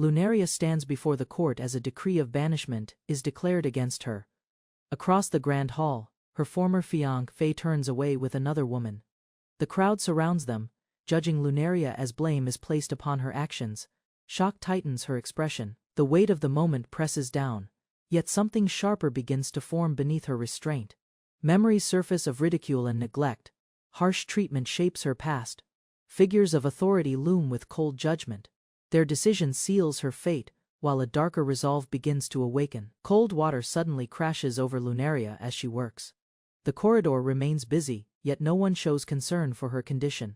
Lunaria stands before the court as a decree of banishment is declared against her. Across the grand hall, her former fiancé turns away with another woman. The crowd surrounds them, judging Lunaria as blame is placed upon her actions. Shock tightens her expression. The weight of the moment presses down, yet something sharper begins to form beneath her restraint. Memories surface of ridicule and neglect. Harsh treatment shapes her past. Figures of authority loom with cold judgment. Their decision seals her fate, while a darker resolve begins to awaken. Cold water suddenly crashes over Lunaria as she works. The corridor remains busy, yet no one shows concern for her condition.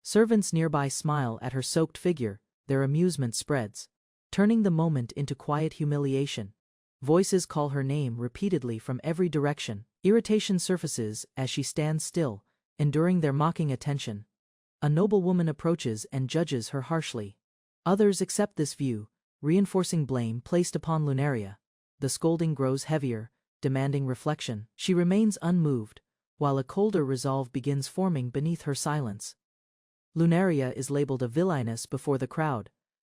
Servants nearby smile at her soaked figure, their amusement spreads, turning the moment into quiet humiliation. Voices call her name repeatedly from every direction. Irritation surfaces as she stands still, enduring their mocking attention. A noble woman approaches and judges her harshly. Others accept this view, reinforcing blame placed upon Lunaria. The scolding grows heavier, demanding reflection. She remains unmoved, while a colder resolve begins forming beneath her silence. Lunaria is labeled a villainess before the crowd.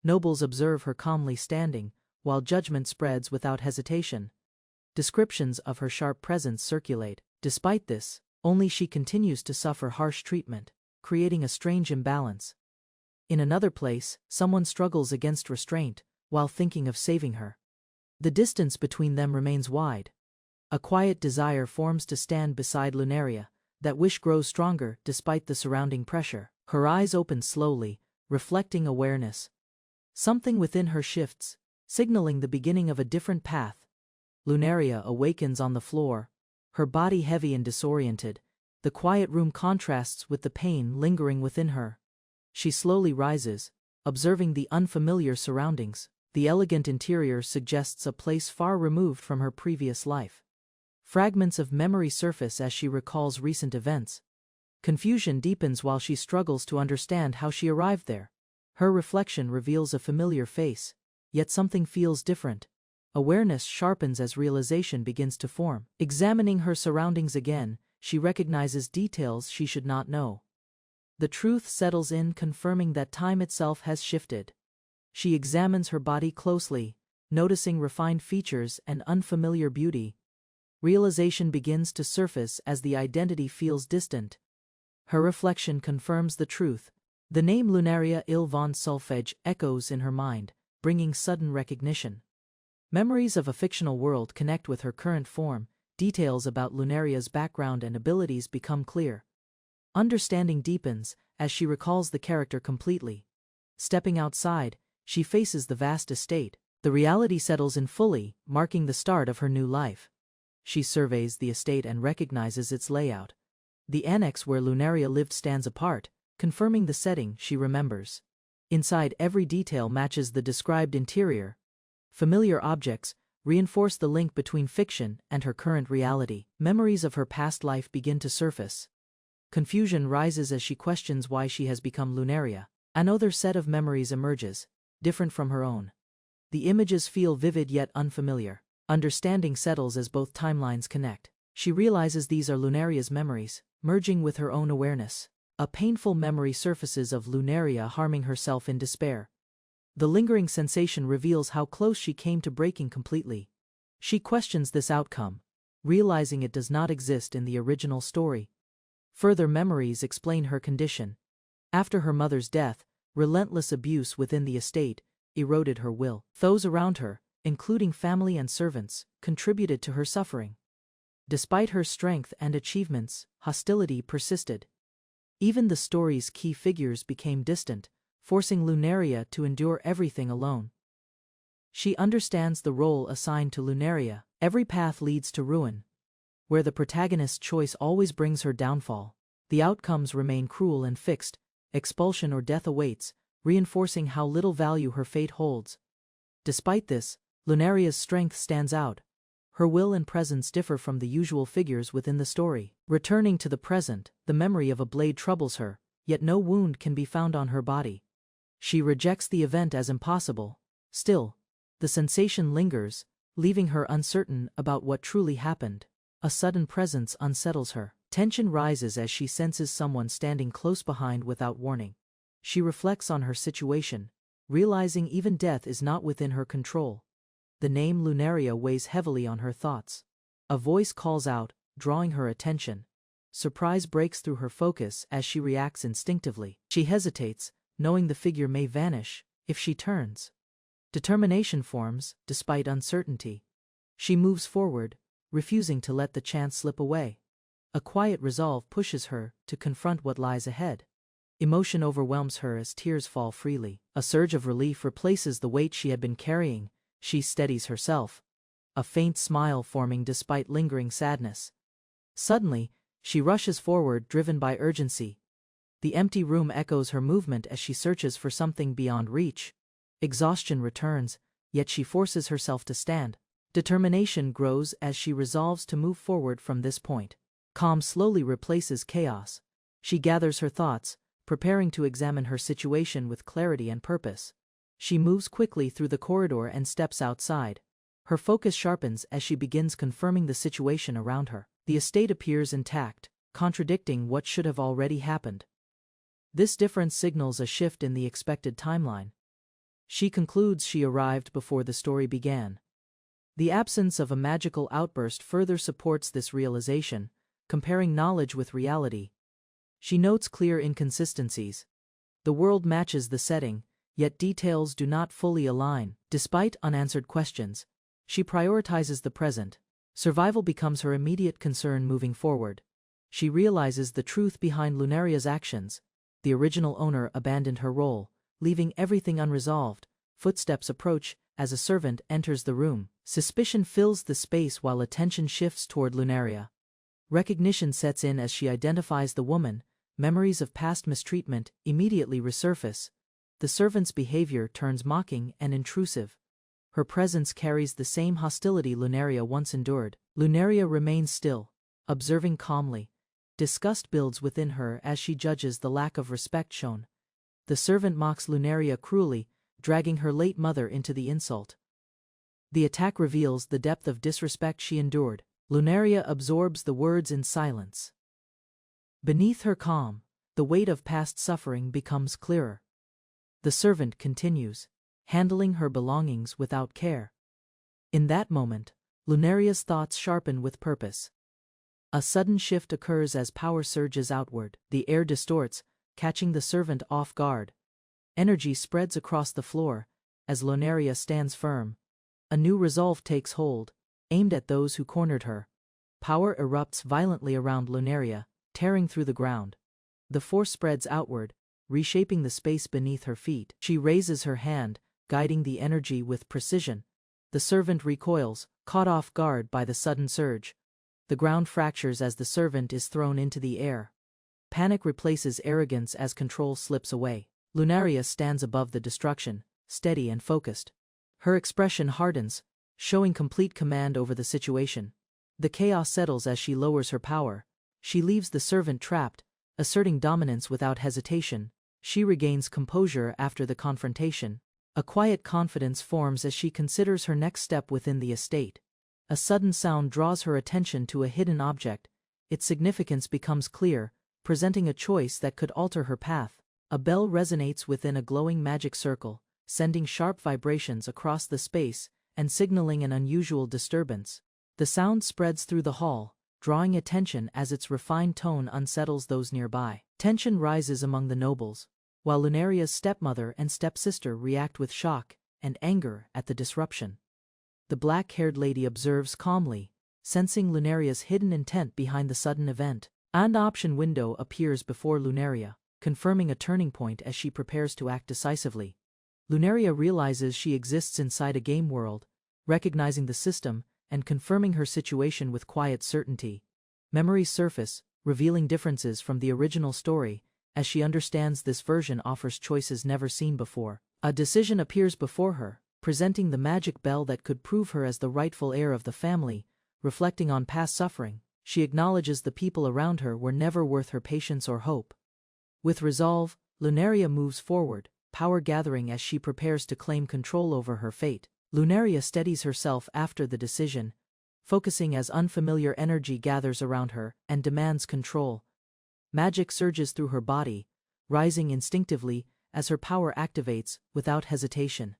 Nobles observe her calmly standing, while judgment spreads without hesitation. Descriptions of her sharp presence circulate. Despite this, only she continues to suffer harsh treatment, creating a strange imbalance. In another place, someone struggles against restraint, while thinking of saving her. The distance between them remains wide. A quiet desire forms to stand beside Lunaria. That wish grows stronger despite the surrounding pressure. Her eyes open slowly, reflecting awareness. Something within her shifts, signaling the beginning of a different path. Lunaria awakens on the floor, her body heavy and disoriented. The quiet room contrasts with the pain lingering within her. She slowly rises, observing the unfamiliar surroundings. The elegant interior suggests a place far removed from her previous life. Fragments of memory surface as she recalls recent events. Confusion deepens while she struggles to understand how she arrived there. Her reflection reveals a familiar face, yet something feels different. Awareness sharpens as realization begins to form. Examining her surroundings again, she recognizes details she should not know. The truth settles in, confirming that time itself has shifted. She examines her body closely, noticing refined features and unfamiliar beauty. Realization begins to surface as the identity feels distant. Her reflection confirms the truth. The name Lunaria Il von Solfege echoes in her mind, bringing sudden recognition. Memories of a fictional world connect with her current form. Details about Lunaria's background and abilities become clear. Understanding deepens as she recalls the character completely. Stepping outside, she faces the vast estate. The reality settles in fully, marking the start of her new life. She surveys the estate and recognizes its layout. The annex where Lunaria lived stands apart, confirming the setting she remembers. Inside, every detail matches the described interior. Familiar objects reinforce the link between fiction and her current reality. Memories of her past life begin to surface. Confusion rises as she questions why she has become Lunaria. Another set of memories emerges, different from her own. The images feel vivid yet unfamiliar. Understanding settles as both timelines connect. She realizes these are Lunaria's memories, merging with her own awareness. A painful memory surfaces of Lunaria harming herself in despair. The lingering sensation reveals how close she came to breaking completely. She questions this outcome, realizing it does not exist in the original story. Further memories explain her condition. After her mother's death, relentless abuse within the estate eroded her will. Those around her, including family and servants, contributed to her suffering. Despite her strength and achievements, hostility persisted. Even the story's key figures became distant, forcing Lunaria to endure everything alone. She understands the role assigned to Lunaria. Every path leads to ruin. Where the protagonist's choice always brings her downfall, the outcomes remain cruel and fixed. Expulsion or death awaits, reinforcing how little value her fate holds. Despite this, Lunaria's strength stands out. Her will and presence differ from the usual figures within the story. Returning to the present, the memory of a blade troubles her, yet no wound can be found on her body. She rejects the event as impossible. Still, the sensation lingers, leaving her uncertain about what truly happened. A sudden presence unsettles her. Tension rises as she senses someone standing close behind without warning. She reflects on her situation, realizing even death is not within her control. The name Lunaria weighs heavily on her thoughts. A voice calls out, drawing her attention. Surprise breaks through her focus as she reacts instinctively. She hesitates, knowing the figure may vanish if she turns. Determination forms, despite uncertainty. She moves forward, refusing to let the chance slip away. A quiet resolve pushes her to confront what lies ahead. Emotion overwhelms her as tears fall freely. A surge of relief replaces the weight she had been carrying. She steadies herself, a faint smile forming despite lingering sadness. Suddenly, she rushes forward, driven by urgency. The empty room echoes her movement as she searches for something beyond reach. Exhaustion returns, yet she forces herself to stand. Determination grows as she resolves to move forward from this point. Calm slowly replaces chaos. She gathers her thoughts, preparing to examine her situation with clarity and purpose. She moves quickly through the corridor and steps outside. Her focus sharpens as she begins confirming the situation around her. The estate appears intact, contradicting what should have already happened. This difference signals a shift in the expected timeline. She concludes she arrived before the story began. The absence of a magical outburst further supports this realization, comparing knowledge with reality. She notes clear inconsistencies. The world matches the setting, yet details do not fully align. Despite unanswered questions, she prioritizes the present. Survival becomes her immediate concern moving forward. She realizes the truth behind Lunaria's actions. The original owner abandoned her role, leaving everything unresolved. Footsteps approach as a servant enters the room. Suspicion fills the space while attention shifts toward Lunaria. Recognition sets in as she identifies the woman. Memories of past mistreatment immediately resurface. The servant's behavior turns mocking and intrusive. Her presence carries the same hostility Lunaria once endured. Lunaria remains still, observing calmly. Disgust builds within her as she judges the lack of respect shown. The servant mocks Lunaria cruelly, dragging her late mother into the insult. The attack reveals the depth of disrespect she endured. Lunaria absorbs the words in silence. Beneath her calm, the weight of past suffering becomes clearer. The servant continues, handling her belongings without care. In that moment, Lunaria's thoughts sharpen with purpose. A sudden shift occurs as power surges outward. The air distorts, catching the servant off guard. Energy spreads across the floor as Lunaria stands firm. A new resolve takes hold, aimed at those who cornered her. Power erupts violently around Lunaria, tearing through the ground. The force spreads outward, reshaping the space beneath her feet. She raises her hand, guiding the energy with precision. The servant recoils, caught off guard by the sudden surge. The ground fractures as the servant is thrown into the air. Panic replaces arrogance as control slips away. Lunaria stands above the destruction, steady and focused. Her expression hardens, showing complete command over the situation. The chaos settles as she lowers her power. She leaves the servant trapped, asserting dominance without hesitation. She regains composure after the confrontation. A quiet confidence forms as she considers her next step within the estate. A sudden sound draws her attention to a hidden object. Its significance becomes clear, presenting a choice that could alter her path. A bell resonates within a glowing magic circle, sending sharp vibrations across the space and signaling an unusual disturbance. The sound spreads through the hall, drawing attention as its refined tone unsettles those nearby. Tension rises among the nobles, while Lunaria's stepmother and stepsister react with shock and anger at the disruption. The black-haired lady observes calmly, sensing Lunaria's hidden intent behind the sudden event. An option window appears before Lunaria, confirming a turning point as she prepares to act decisively. Lunaria realizes she exists inside a game world, recognizing the system and confirming her situation with quiet certainty. Memories surface, revealing differences from the original story, as she understands this version offers choices never seen before. A decision appears before her, presenting the magic bell that could prove her as the rightful heir of the family. Reflecting on past suffering, she acknowledges the people around her were never worth her patience or hope. With resolve, Lunaria moves forward, power gathering as she prepares to claim control over her fate. Lunaria steadies herself after the decision, focusing as unfamiliar energy gathers around her and demands control. Magic surges through her body, rising instinctively as her power activates without hesitation.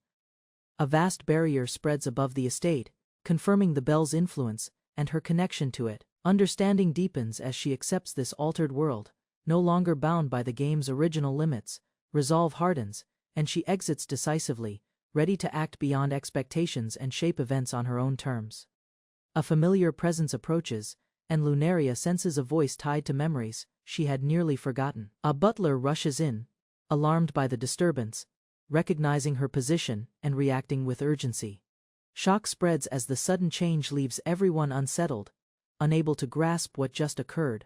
A vast barrier spreads above the estate, confirming the bell's influence and her connection to it. Understanding deepens as she accepts this altered world, no longer bound by the game's original limits. Resolve hardens, and she exits decisively, ready to act beyond expectations and shape events on her own terms. A familiar presence approaches, and Lunaria senses a voice tied to memories she had nearly forgotten. A butler rushes in, alarmed by the disturbance, recognizing her position and reacting with urgency. Shock spreads as the sudden change leaves everyone unsettled, unable to grasp what just occurred.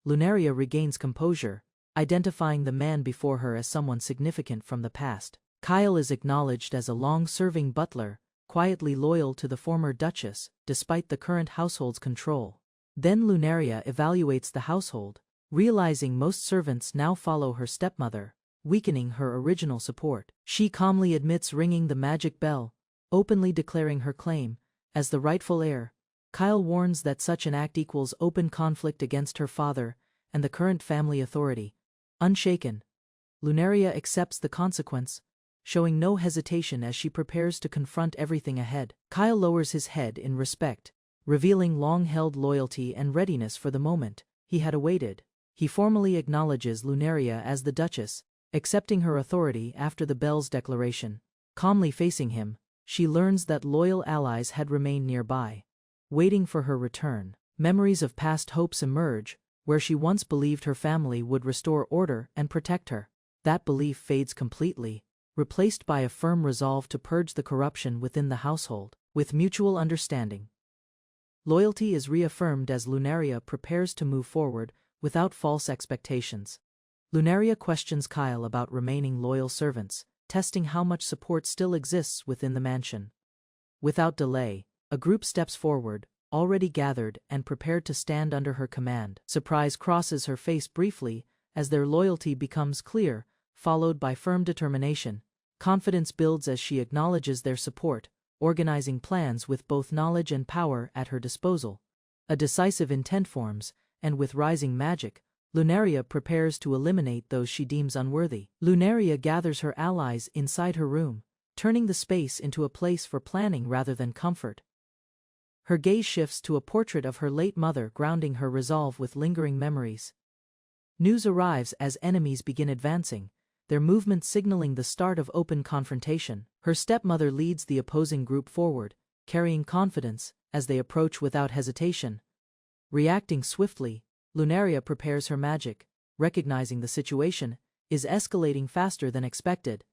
Lunaria regains composure, identifying the man before her as someone significant from the past. Kyle is acknowledged as a long-serving butler, quietly loyal to the former Duchess, despite the current household's control. Then Lunaria evaluates the household, realizing most servants now follow her stepmother, weakening her original support. She calmly admits ringing the magic bell, openly declaring her claim as the rightful heir. Kyle warns that such an act equals open conflict against her father and the current family authority. Unshaken, Lunaria accepts the consequence, showing no hesitation as she prepares to confront everything ahead. Kyle lowers his head in respect, revealing long-held loyalty and readiness for the moment he had awaited. He formally acknowledges Lunaria as the Duchess, accepting her authority after the bell's declaration. Calmly facing him, she learns that loyal allies had remained nearby, waiting for her return. Memories of past hopes emerge, where she once believed her family would restore order and protect her. That belief fades completely, replaced by a firm resolve to purge the corruption within the household. With mutual understanding, loyalty is reaffirmed as Lunaria prepares to move forward without false expectations. Lunaria questions Kyle about remaining loyal servants, testing how much support still exists within the mansion. Without delay, a group steps forward, already gathered and prepared to stand under her command. Surprise crosses her face briefly as their loyalty becomes clear, followed by firm determination. Confidence builds as she acknowledges their support, organizing plans with both knowledge and power at her disposal. A decisive intent forms, and with rising magic, Lunaria prepares to eliminate those she deems unworthy. Lunaria gathers her allies inside her room, turning the space into a place for planning rather than comfort. Her gaze shifts to a portrait of her late mother, grounding her resolve with lingering memories. News arrives as enemies begin advancing, their movement signaling the start of open confrontation. Her stepmother leads the opposing group forward, carrying confidence as they approach without hesitation. Reacting swiftly, Lunaria prepares her magic, recognizing the situation is escalating faster than expected.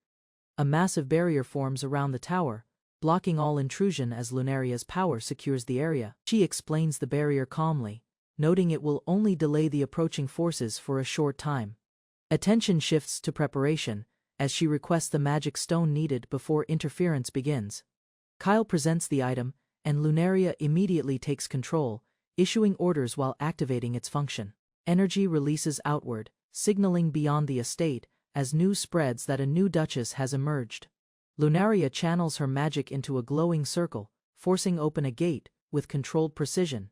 A massive barrier forms around the tower, blocking all intrusion as Lunaria's power secures the area. She explains the barrier calmly, noting it will only delay the approaching forces for a short time. Attention shifts to preparation, as she requests the magic stone needed before interference begins. Kyle presents the item, and Lunaria immediately takes control, issuing orders while activating its function. Energy releases outward, signaling beyond the estate, as news spreads that a new duchess has emerged. Lunaria channels her magic into a glowing circle, forcing open a gate with controlled precision.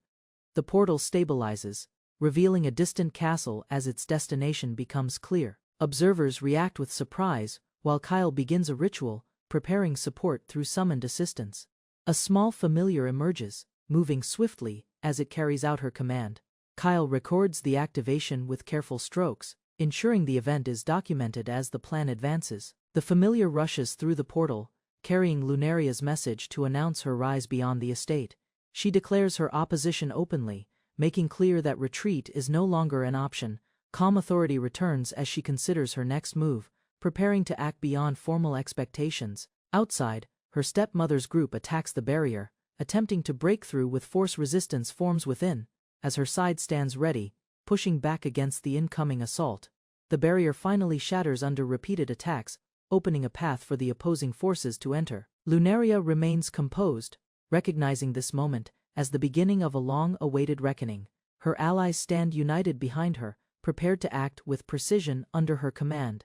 The portal stabilizes, revealing a distant castle as its destination becomes clear. Observers react with surprise, while Kyle begins a ritual, preparing support through summoned assistance. A small familiar emerges, moving swiftly as it carries out her command. Kyle records the activation with careful strokes, ensuring the event is documented as the plan advances. The familiar rushes through the portal, carrying Lunaria's message to announce her rise beyond the estate. She declares her opposition openly, making clear that retreat is no longer an option. Calm authority returns as she considers her next move, preparing to act beyond formal expectations. Outside, her stepmother's group attacks the barrier, attempting to break through with force. Resistance forms within, as her side stands ready, pushing back against the incoming assault. The barrier finally shatters under repeated attacks, opening a path for the opposing forces to enter. Lunaria remains composed, recognizing this moment as the beginning of a long-awaited reckoning. Her allies stand united behind her, prepared to act with precision under her command.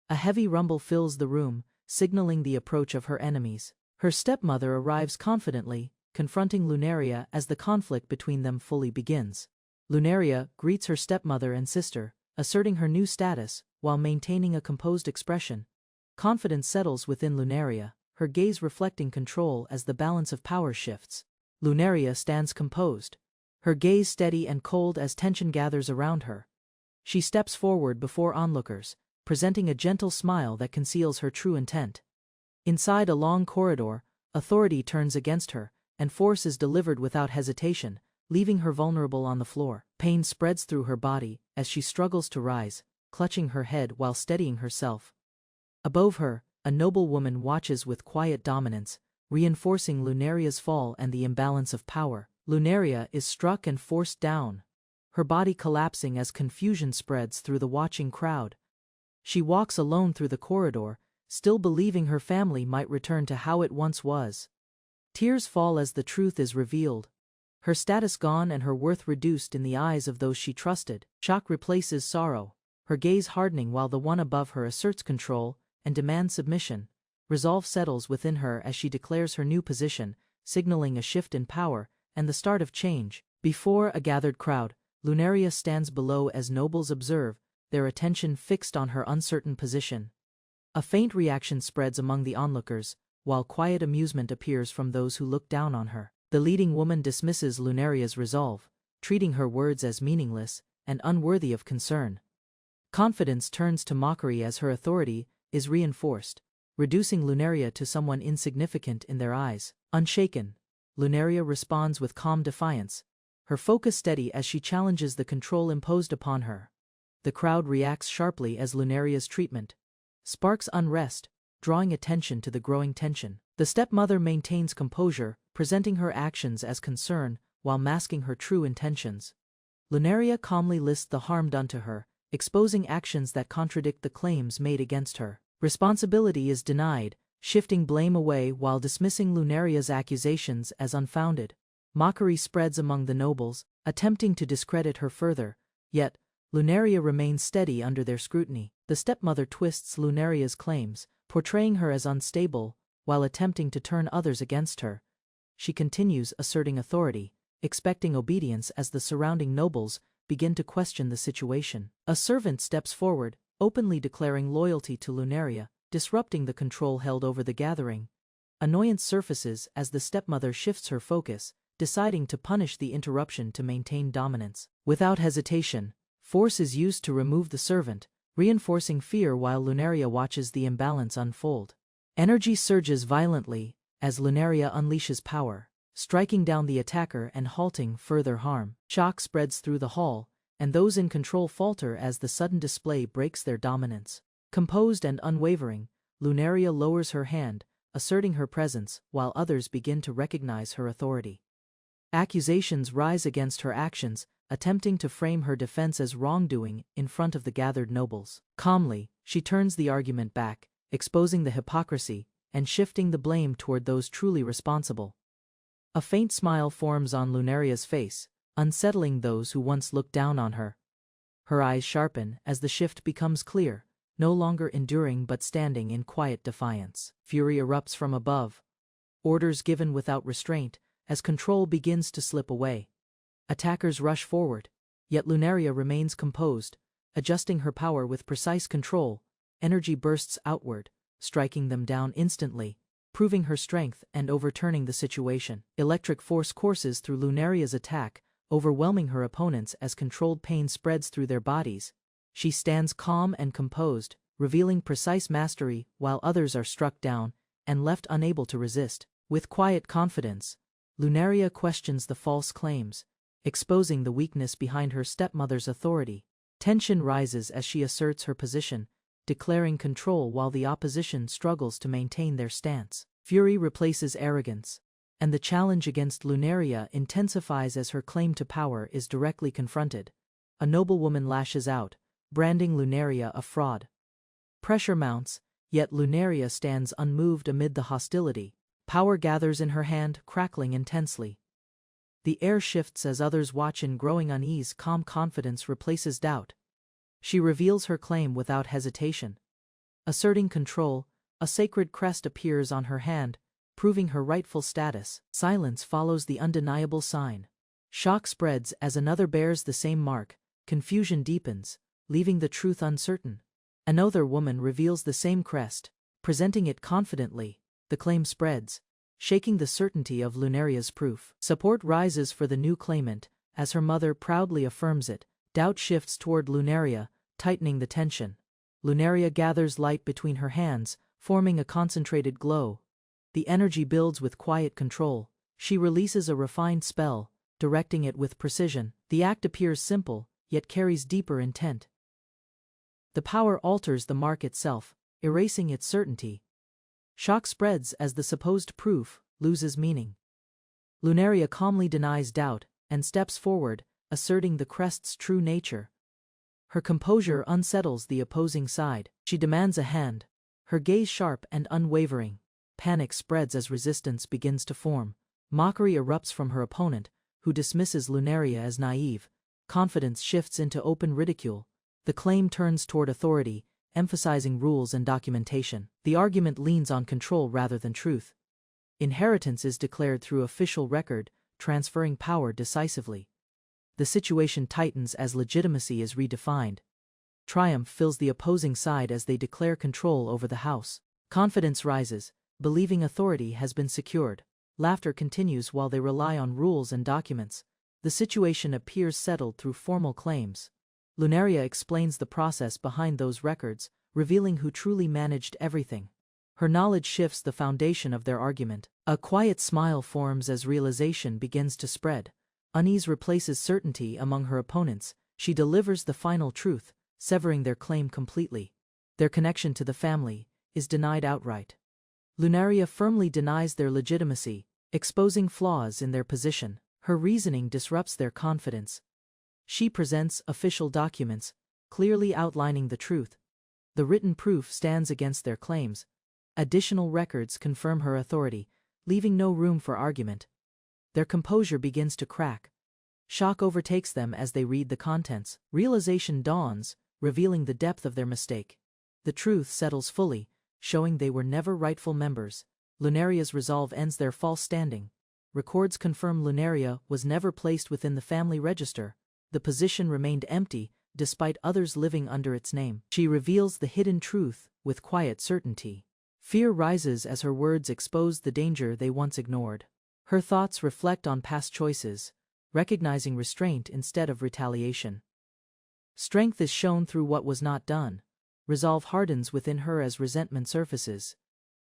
A heavy rumble fills the room, signaling the approach of her enemies. Her stepmother arrives confidently, confronting Lunaria as the conflict between them fully begins. Lunaria greets her stepmother and sister, asserting her new status, while maintaining a composed expression. Confidence settles within Lunaria, her gaze reflecting control as the balance of power shifts. Lunaria stands composed, her gaze steady and cold as tension gathers around her. She steps forward before onlookers, presenting a gentle smile that conceals her true intent. Inside a long corridor, authority turns against her, and force is delivered without hesitation, leaving her vulnerable on the floor. Pain spreads through her body as she struggles to rise, clutching her head while steadying herself. Above her, a noble woman watches with quiet dominance, reinforcing Lunaria's fall and the imbalance of power. Lunaria is struck and forced down, her body collapsing as confusion spreads through the watching crowd. She walks alone through the corridor, still believing her family might return to how it once was. Tears fall as the truth is revealed, her status gone and her worth reduced in the eyes of those she trusted. Shock replaces sorrow, her gaze hardening while the one above her asserts control and demands submission. Resolve settles within her as she declares her new position, signaling a shift in power and the start of change. Before a gathered crowd, Lunaria stands below as nobles observe, their attention fixed on her uncertain position. A faint reaction spreads among the onlookers, while quiet amusement appears from those who look down on her. The leading woman dismisses Lunaria's resolve, treating her words as meaningless and unworthy of concern. Confidence turns to mockery as her authority is reinforced, reducing Lunaria to someone insignificant in their eyes. Unshaken, Lunaria responds with calm defiance, her focus steady as she challenges the control imposed upon her. The crowd reacts sharply as Lunaria's treatment sparks unrest, drawing attention to the growing tension. The stepmother maintains composure, presenting her actions as concern while masking her true intentions. Lunaria calmly lists the harm done to her, exposing actions that contradict the claims made against her. Responsibility is denied, shifting blame away while dismissing Lunaria's accusations as unfounded. Mockery spreads among the nobles, attempting to discredit her further, yet Lunaria remains steady under their scrutiny. The stepmother twists Lunaria's claims, portraying her as unstable, while attempting to turn others against her. She continues asserting authority, expecting obedience as the surrounding nobles begin to question the situation. A servant steps forward, openly declaring loyalty to Lunaria, disrupting the control held over the gathering. Annoyance surfaces as the stepmother shifts her focus, deciding to punish the interruption to maintain dominance. Without hesitation, force is used to remove the servant, reinforcing fear while Lunaria watches the imbalance unfold. Energy surges violently as Lunaria unleashes power, striking down the attacker and halting further harm. Shock spreads through the hall, and those in control falter as the sudden display breaks their dominance. Composed and unwavering, Lunaria lowers her hand, asserting her presence while others begin to recognize her authority. Accusations rise against her actions, attempting to frame her defense as wrongdoing in front of the gathered nobles. Calmly, she turns the argument back, exposing the hypocrisy and shifting the blame toward those truly responsible. A faint smile forms on Lunaria's face, unsettling those who once looked down on her. Her eyes sharpen as the shift becomes clear, no longer enduring but standing in quiet defiance. Fury erupts from above, orders given without restraint as control begins to slip away. Attackers rush forward, yet Lunaria remains composed, adjusting her power with precise control. Energy bursts outward, striking them down instantly, proving her strength and overturning the situation. Electric force courses through Lunaria's attack, overwhelming her opponents as controlled pain spreads through their bodies. She stands calm and composed, revealing precise mastery while others are struck down and left unable to resist. With quiet confidence, Lunaria questions the false claims, exposing the weakness behind her stepmother's authority. Tension rises as she asserts her position, declaring control while the opposition struggles to maintain their stance. Fury replaces arrogance, and the challenge against Lunaria intensifies as her claim to power is directly confronted. A noblewoman lashes out, branding Lunaria a fraud. Pressure mounts, yet Lunaria stands unmoved amid the hostility. Power gathers in her hand, crackling intensely. The air shifts as others watch in growing unease. Calm confidence replaces doubt. She reveals her claim without hesitation. Asserting control, a sacred crest appears on her hand, proving her rightful status. Silence follows the undeniable sign. Shock spreads as another bears the same mark. Confusion deepens, leaving the truth uncertain. Another woman reveals the same crest, presenting it confidently. The claim spreads, shaking the certainty of Lunaria's proof. Support rises for the new claimant, as her mother proudly affirms it. Doubt shifts toward Lunaria, tightening the tension. Lunaria gathers light between her hands, forming a concentrated glow. The energy builds with quiet control. She releases a refined spell, directing it with precision. The act appears simple, yet carries deeper intent. The power alters the mark itself, erasing its certainty. Shock spreads as the supposed proof loses meaning. Lunaria calmly denies doubt and steps forward, asserting the crest's true nature. Her composure unsettles the opposing side. She demands a hand, her gaze sharp and unwavering. Panic spreads as resistance begins to form. Mockery erupts from her opponent, who dismisses Lunaria as naive. Confidence shifts into open ridicule. The claim turns toward authority, emphasizing rules and documentation. The argument leans on control rather than truth. Inheritance is declared through official record, transferring power decisively. The situation tightens as legitimacy is redefined. Triumph fills the opposing side as they declare control over the house. Confidence rises, believing authority has been secured. Laughter continues while they rely on rules and documents. The situation appears settled through formal claims. Lunaria explains the process behind those records, revealing who truly managed everything. Her knowledge shifts the foundation of their argument. A quiet smile forms as realization begins to spread. Unease replaces certainty among her opponents. She delivers the final truth, severing their claim completely. Their connection to the family is denied outright. Lunaria firmly denies their legitimacy, exposing flaws in their position. Her reasoning disrupts their confidence. She presents official documents, clearly outlining the truth. The written proof stands against their claims. Additional records confirm her authority, leaving no room for argument. Their composure begins to crack. Shock overtakes them as they read the contents. Realization dawns, revealing the depth of their mistake. The truth settles fully, showing they were never rightful members. Lunaria's resolve ends their false standing. Records confirm Lunaria was never placed within the family register. The position remained empty, despite others living under its name. She reveals the hidden truth with quiet certainty. Fear rises as her words expose the danger they once ignored. Her thoughts reflect on past choices, recognizing restraint instead of retaliation. Strength is shown through what was not done. Resolve hardens within her as resentment surfaces.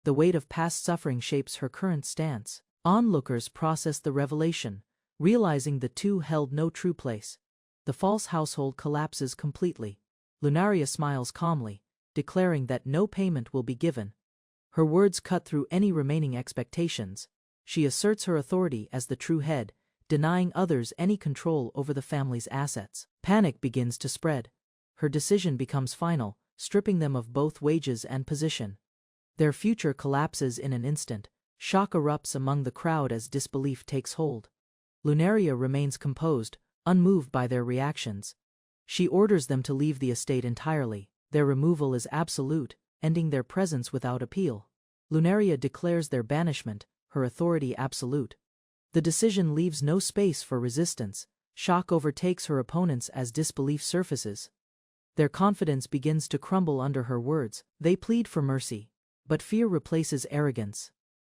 The weight of past suffering shapes her current stance. Onlookers process the revelation, realizing the two held no true place. The false household collapses completely. Lunaria smiles calmly, declaring that no payment will be given. Her words cut through any remaining expectations. She asserts her authority as the true head, denying others any control over the family's assets. Panic begins to spread. Her decision becomes final, stripping them of both wages and position. Their future collapses in an instant. Shock erupts among the crowd as disbelief takes hold. Lunaria remains composed, unmoved by their reactions. She orders them to leave the estate entirely. Their removal is absolute, ending their presence without appeal. Lunaria declares their banishment, her authority absolute. The decision leaves no space for resistance. Shock overtakes her opponents as disbelief surfaces. Their confidence begins to crumble under her words. They plead for mercy, but fear replaces arrogance.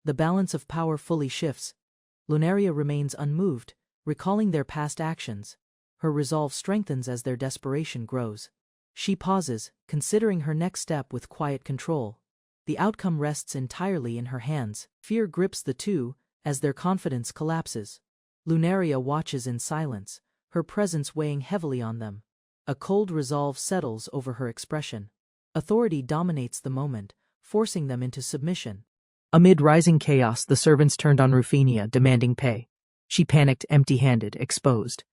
The balance of power fully shifts. Lunaria remains unmoved, recalling their past actions. Her resolve strengthens as their desperation grows. She pauses, considering her next step with quiet control. The outcome rests entirely in her hands. Fear grips the two, as their confidence collapses. Lunaria watches in silence, her presence weighing heavily on them. A cold resolve settles over her expression. Authority dominates the moment, forcing them into submission. Amid rising chaos, the servants turned on Rufinia, demanding pay. She panicked, empty-handed, exposed.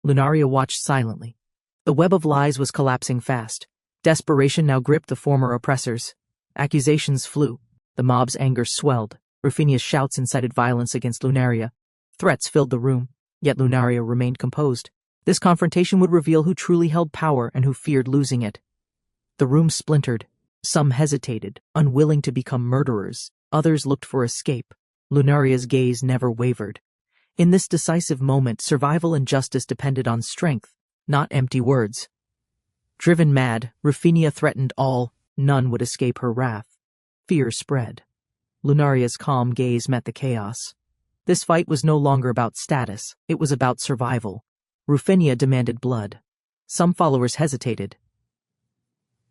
Lunaria watched silently. The web of lies was collapsing fast. Desperation now gripped the former oppressors. Accusations flew. The mob's anger swelled. Rufinia's shouts incited violence against Lunaria. Threats filled the room, yet Lunaria remained composed. This confrontation would reveal who truly held power and who feared losing it. The room splintered. Some hesitated, unwilling to become murderers. Others looked for escape. Lunaria's gaze never wavered. In this decisive moment, survival and justice depended on strength, not empty words. Driven mad, Rufinia threatened all, none would escape her wrath. Fear spread. Lunaria's calm gaze met the chaos. This fight was no longer about status, it was about survival. Rufinia demanded blood. Some followers hesitated.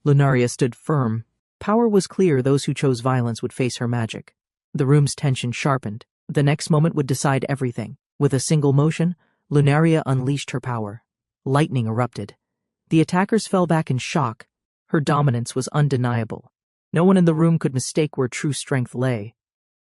Lunaria stood firm. Power was clear, those who chose violence would face her magic. The room's tension sharpened. The next moment would decide everything. With a single motion, Lunaria unleashed her power. Lightning erupted. The attackers fell back in shock. Her dominance was undeniable. No one in the room could mistake where true strength lay.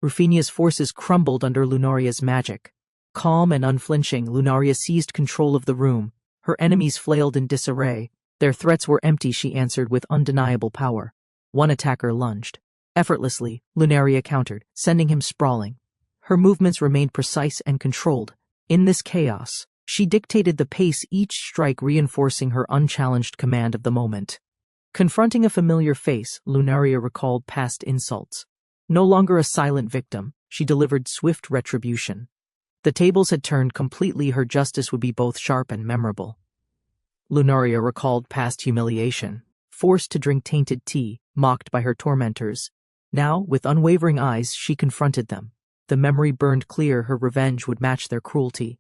Rufinia's forces crumbled under Lunaria's magic. Calm and unflinching, Lunaria seized control of the room. Her enemies flailed in disarray. Their threats were empty, she answered with undeniable power. One attacker lunged. Effortlessly, Lunaria countered, sending him sprawling. Her movements remained precise and controlled. In this chaos, she dictated the pace, each strike reinforcing her unchallenged command of the moment. Confronting a familiar face, Lunaria recalled past insults. No longer a silent victim, she delivered swift retribution. The tables had turned completely, her justice would be both sharp and memorable. Lunaria recalled past humiliation, forced to drink tainted tea, mocked by her tormentors. Now, with unwavering eyes, she confronted them. The memory burned clear, her revenge would match their cruelty.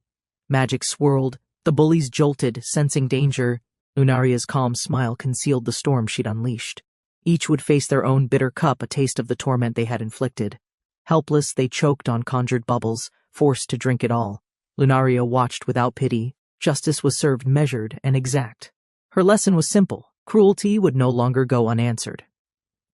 Magic swirled, the bullies jolted, sensing danger. Lunaria's calm smile concealed the storm she'd unleashed. Each would face their own bitter cup, a taste of the torment they had inflicted. Helpless, they choked on conjured bubbles, forced to drink it all. Lunaria watched without pity. Justice was served measured and exact. Her lesson was simple. Cruelty would no longer go unanswered.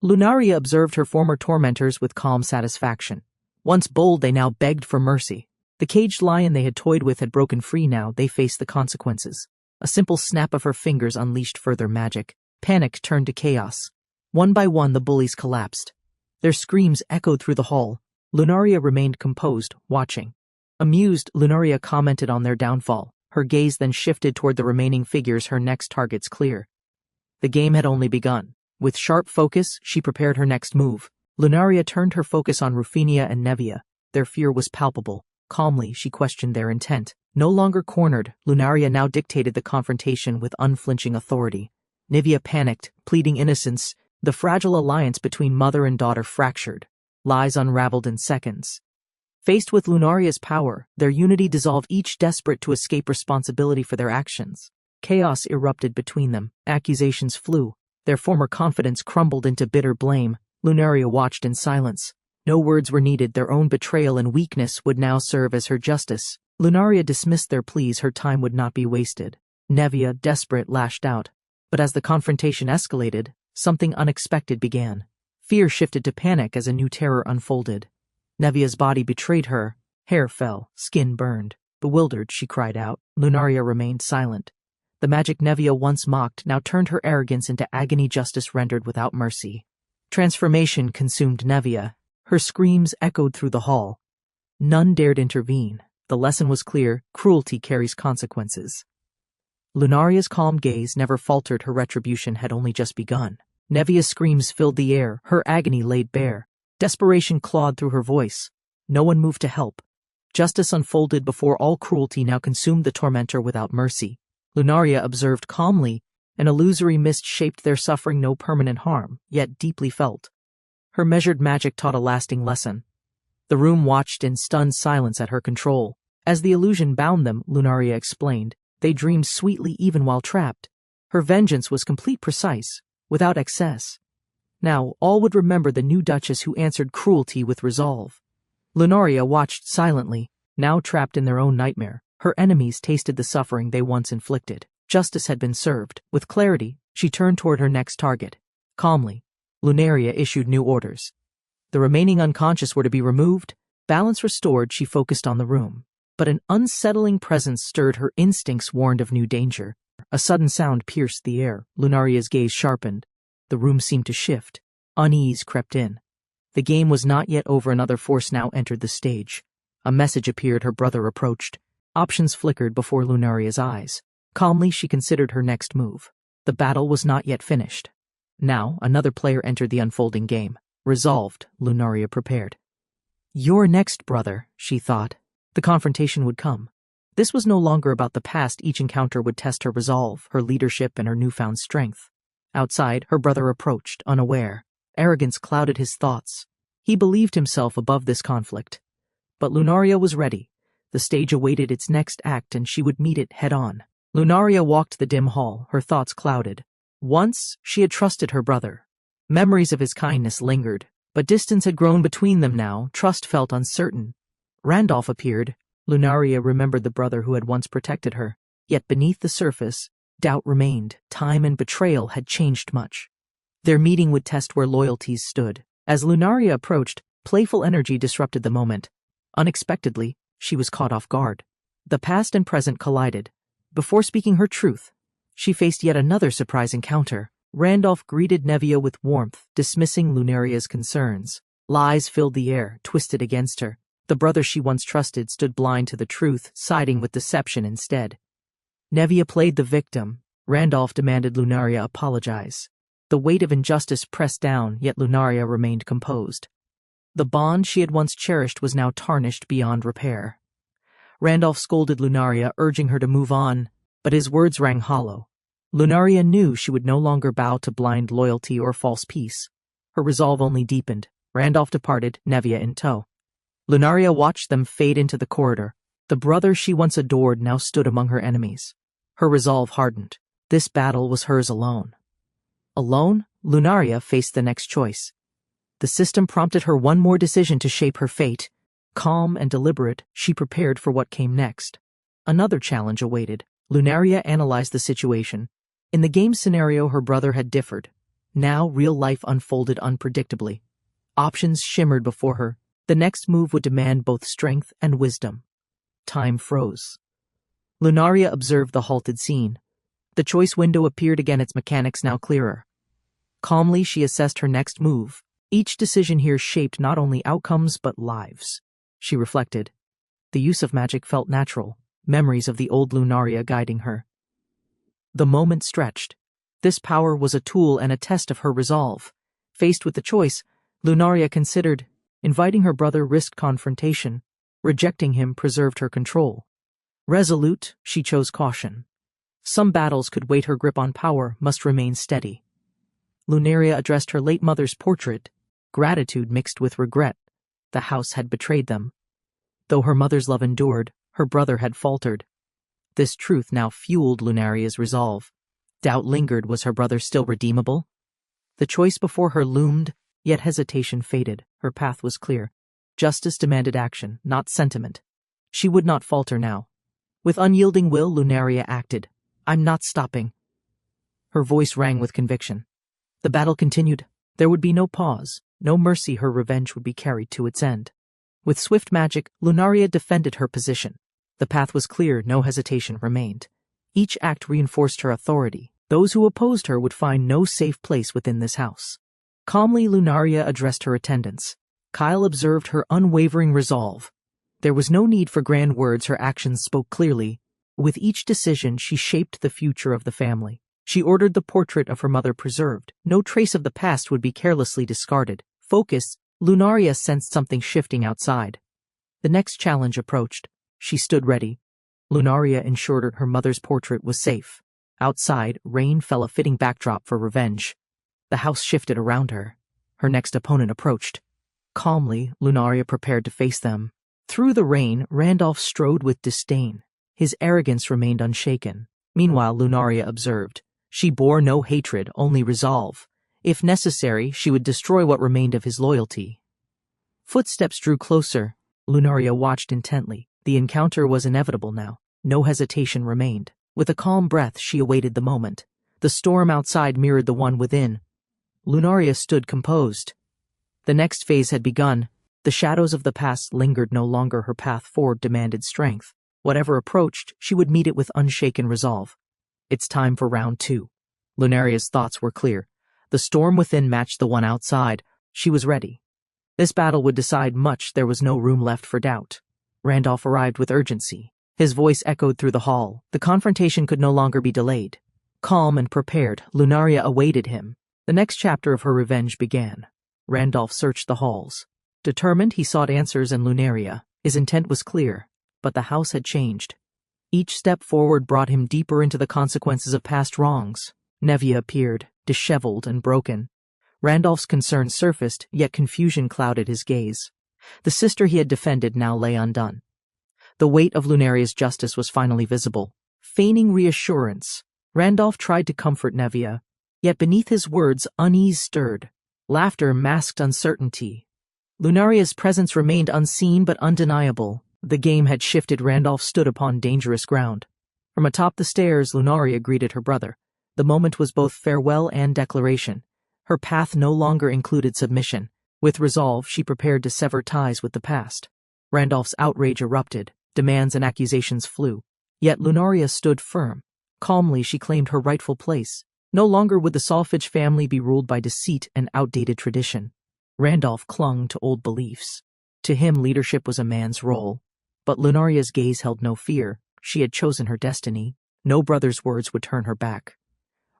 Lunaria observed her former tormentors with calm satisfaction. Once bold, they now begged for mercy. The caged lion they had toyed with had broken free. Now they faced the consequences. A simple snap of her fingers unleashed further magic. Panic turned to chaos. One by one, the bullies collapsed. Their screams echoed through the hall. Lunaria remained composed, watching. Amused, Lunaria commented on their downfall. Her gaze then shifted toward the remaining figures, her next targets clear. The game had only begun. With sharp focus, she prepared her next move. Lunaria turned her focus on Rufinia and Nevia. Their fear was palpable. Calmly, she questioned their intent. No longer cornered, Lunaria now dictated the confrontation with unflinching authority. Nevia panicked, pleading innocence. The fragile alliance between mother and daughter fractured. Lies unraveled in seconds. Faced with Lunaria's power, their unity dissolved, each desperate to escape responsibility for their actions. Chaos erupted between them. Accusations flew. Their former confidence crumbled into bitter blame. Lunaria watched in silence. No words were needed. Their own betrayal and weakness would now serve as her justice. Lunaria dismissed their pleas. Her time would not be wasted. Nevia, desperate, lashed out. But as the confrontation escalated, something unexpected began. Fear shifted to panic as a new terror unfolded. Nevia's body betrayed her. Hair fell, skin burned. Bewildered, she cried out. Lunaria remained silent. The magic Nevia once mocked now turned her arrogance into agony, justice rendered without mercy. Transformation consumed Nevia. Her screams echoed through the hall. None dared intervene. The lesson was clear: cruelty carries consequences. Lunaria's calm gaze never faltered. Her retribution had only just begun. Nevia's screams filled the air, her agony laid bare. Desperation clawed through her voice. No one moved to help. Justice unfolded before all. Cruelty now consumed the tormentor without mercy. Lunaria observed calmly. An illusory mist shaped their suffering, no permanent harm, yet deeply felt. Her measured magic taught a lasting lesson. The room watched in stunned silence at her control. As the illusion bound them, Lunaria explained, they dreamed sweetly even while trapped. Her vengeance was complete, precise, without excess. Now, all would remember the new Duchess who answered cruelty with resolve. Lunaria watched silently, now trapped in their own nightmare. Her enemies tasted the suffering they once inflicted. Justice had been served. With clarity, she turned toward her next target. Calmly, Lunaria issued new orders. The remaining unconscious were to be removed. Balance restored, she focused on the room. But an unsettling presence stirred her. Instincts warned of new danger. A sudden sound pierced the air. Lunaria's gaze sharpened. The room seemed to shift. Unease crept in. The game was not yet over. Another force now entered the stage. A message appeared. Her brother approached. Options flickered before Lunaria's eyes. Calmly, she considered her next move. The battle was not yet finished. Now, another player entered the unfolding game. Resolved, Lunaria prepared. Your next, brother, she thought. The confrontation would come. This was no longer about the past. Each encounter would test her resolve, her leadership, and her newfound strength. Outside, her brother approached, unaware. Arrogance clouded his thoughts. He believed himself above this conflict. But Lunaria was ready. The stage awaited its next act, and she would meet it head-on. Lunaria walked the dim hall, her thoughts clouded. Once, she had trusted her brother. Memories of his kindness lingered, but distance had grown between them now. Trust felt uncertain. Randolph appeared. Lunaria remembered the brother who had once protected her. Yet beneath the surface, doubt remained. Time and betrayal had changed much. Their meeting would test where loyalties stood. As Lunaria approached, playful energy disrupted the moment. Unexpectedly, she was caught off guard. The past and present collided. Before speaking her truth, she faced yet another surprise encounter. Randolph greeted Nevia with warmth, dismissing Lunaria's concerns. Lies filled the air, twisted against her. The brother she once trusted stood blind to the truth, siding with deception instead. Nevia played the victim. Randolph demanded Lunaria apologize. The weight of injustice pressed down, yet Lunaria remained composed. The bond she had once cherished was now tarnished beyond repair. Randolph scolded Lunaria, urging her to move on, but his words rang hollow. Lunaria knew she would no longer bow to blind loyalty or false peace. Her resolve only deepened. Randolph departed, Nevia in tow. Lunaria watched them fade into the corridor. The brother she once adored now stood among her enemies. Her resolve hardened. This battle was hers alone. Alone, Lunaria faced the next choice. The system prompted her one more decision to shape her fate. Calm and deliberate, she prepared for what came next. Another challenge awaited. Lunaria analyzed the situation. In the game scenario, her brother had differed. Now, real life unfolded unpredictably. Options shimmered before her. The next move would demand both strength and wisdom. Time froze. Lunaria observed the halted scene. The choice window appeared again, its mechanics now clearer. Calmly, she assessed her next move. Each decision here shaped not only outcomes but lives. She reflected. The use of magic felt natural, memories of the old Lunaria guiding her. The moment stretched. This power was a tool and a test of her resolve. Faced with the choice, Lunaria considered. Inviting her brother risked confrontation. Rejecting him preserved her control. Resolute, she chose caution. Some battles could wait. Her grip on power must remain steady. Lunaria addressed her late mother's portrait. Gratitude mixed with regret. The house had betrayed them. Though her mother's love endured, her brother had faltered. This truth now fueled Lunaria's resolve. Doubt lingered. Was her brother still redeemable? The choice before her loomed, yet hesitation faded. Her path was clear. Justice demanded action, not sentiment. She would not falter now. With unyielding will, Lunaria acted. I'm not stopping. Her voice rang with conviction. The battle continued. There would be no pause, no mercy. Her revenge would be carried to its end. With swift magic, Lunaria defended her position. The path was clear, no hesitation remained. Each act reinforced her authority. Those who opposed her would find no safe place within this house. Calmly, Lunaria addressed her attendants. Kyle observed her unwavering resolve. There was no need for grand words. Her actions spoke clearly. With each decision, she shaped the future of the family. She ordered the portrait of her mother preserved. No trace of the past would be carelessly discarded. Focused, Lunaria sensed something shifting outside. The next challenge approached. She stood ready. Lunaria ensured her mother's portrait was safe. Outside, rain fell, a fitting backdrop for revenge. The house shifted around her. Her next opponent approached. Calmly, Lunaria prepared to face them. Through the rain, Randolph strode with disdain. His arrogance remained unshaken. Meanwhile, Lunaria observed. She bore no hatred, only resolve. If necessary, she would destroy what remained of his loyalty. Footsteps drew closer. Lunaria watched intently. The encounter was inevitable now. No hesitation remained. With a calm breath, she awaited the moment. The storm outside mirrored the one within. Lunaria stood composed. The next phase had begun. The shadows of the past lingered no longer. Her path forward demanded strength. Whatever approached, she would meet it with unshaken resolve. It's time for round 2. Lunaria's thoughts were clear. The storm within matched the one outside. She was ready. This battle would decide much. There was no room left for doubt. Randolph arrived with urgency. His voice echoed through the hall. The confrontation could no longer be delayed. Calm and prepared, Lunaria awaited him. The next chapter of her revenge began. Randolph searched the halls. Determined, he sought answers in Lunaria. His intent was clear, but the house had changed. Each step forward brought him deeper into the consequences of past wrongs. Nevia appeared, disheveled and broken. Randolph's concern surfaced, yet confusion clouded his gaze. The sister he had defended now lay undone. The weight of Lunaria's justice was finally visible. Feigning reassurance, Randolph tried to comfort Nevia, yet beneath his words unease stirred. Laughter masked uncertainty. Lunaria's presence remained unseen but undeniable. The game had shifted. Randolph stood upon dangerous ground. From atop the stairs, Lunaria greeted her brother. The moment was both farewell and declaration. Her path no longer included submission. With resolve, she prepared to sever ties with the past. Randolph's outrage erupted. Demands and accusations flew. Yet Lunaria stood firm. Calmly, she claimed her rightful place. No longer would the Solfege family be ruled by deceit and outdated tradition. Randolph clung to old beliefs. To him, leadership was a man's role. But Lunaria's gaze held no fear. She had chosen her destiny. No brother's words would turn her back.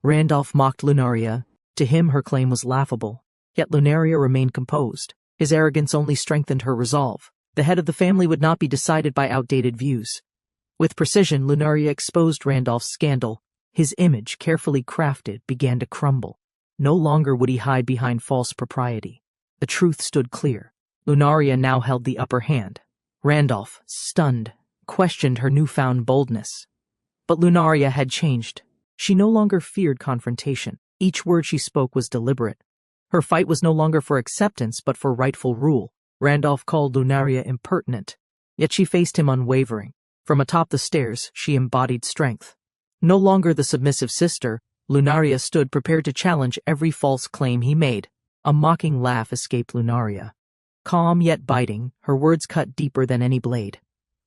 Randolph mocked Lunaria. To him, her claim was laughable. Yet Lunaria remained composed. His arrogance only strengthened her resolve. The head of the family would not be decided by outdated views. With precision, Lunaria exposed Randolph's scandal. His image, carefully crafted, began to crumble. No longer would he hide behind false propriety. The truth stood clear. Lunaria now held the upper hand. Randolph, stunned, questioned her newfound boldness. But Lunaria had changed. She no longer feared confrontation. Each word she spoke was deliberate. Her fight was no longer for acceptance, but for rightful rule. Randolph called Lunaria impertinent, yet she faced him unwavering. From atop the stairs, she embodied strength. No longer the submissive sister, Lunaria stood prepared to challenge every false claim he made. A mocking laugh escaped Lunaria. Calm yet biting, her words cut deeper than any blade.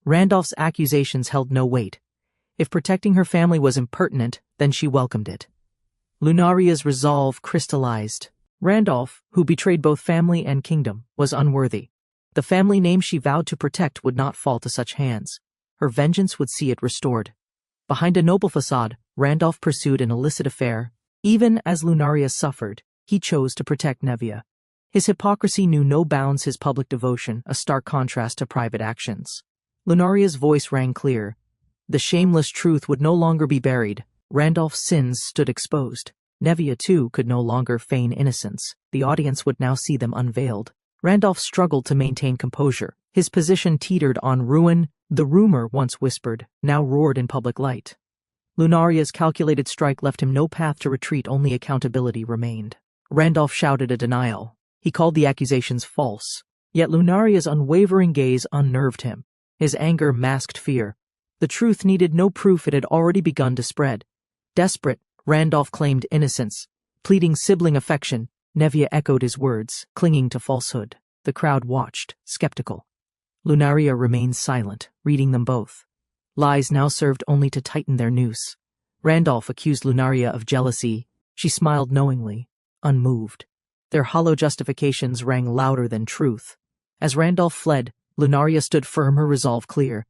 Randolph's accusations held no weight. If protecting her family was impertinent, then she welcomed it. Lunaria's resolve crystallized. Randolph, who betrayed both family and kingdom, was unworthy. The family name she vowed to protect would not fall to such hands. Her vengeance would see it restored. Behind a noble facade, Randolph pursued an illicit affair. Even as Lunaria suffered, he chose to protect Nevia. His hypocrisy knew no bounds, his public devotion, a stark contrast to private actions. Lunaria's voice rang clear. The shameless truth would no longer be buried. Randolph's sins stood exposed. Nevia, too, could no longer feign innocence. The audience would now see them unveiled. Randolph struggled to maintain composure. His position teetered on ruin. The rumor, once whispered, now roared in public light. Lunaria's calculated strike left him no path to retreat, only accountability remained. Randolph shouted a denial. He called the accusations false. Yet Lunaria's unwavering gaze unnerved him. His anger masked fear. The truth needed no proof, it had already begun to spread. Desperate, Randolph claimed innocence. Pleading sibling affection, Nevia echoed his words, clinging to falsehood. The crowd watched, skeptical. Lunaria remained silent, reading them both. Lies now served only to tighten their noose. Randolph accused Lunaria of jealousy. She smiled knowingly, unmoved. Their hollow justifications rang louder than truth. As Randolph fled, Lunaria stood firm, her resolve clear.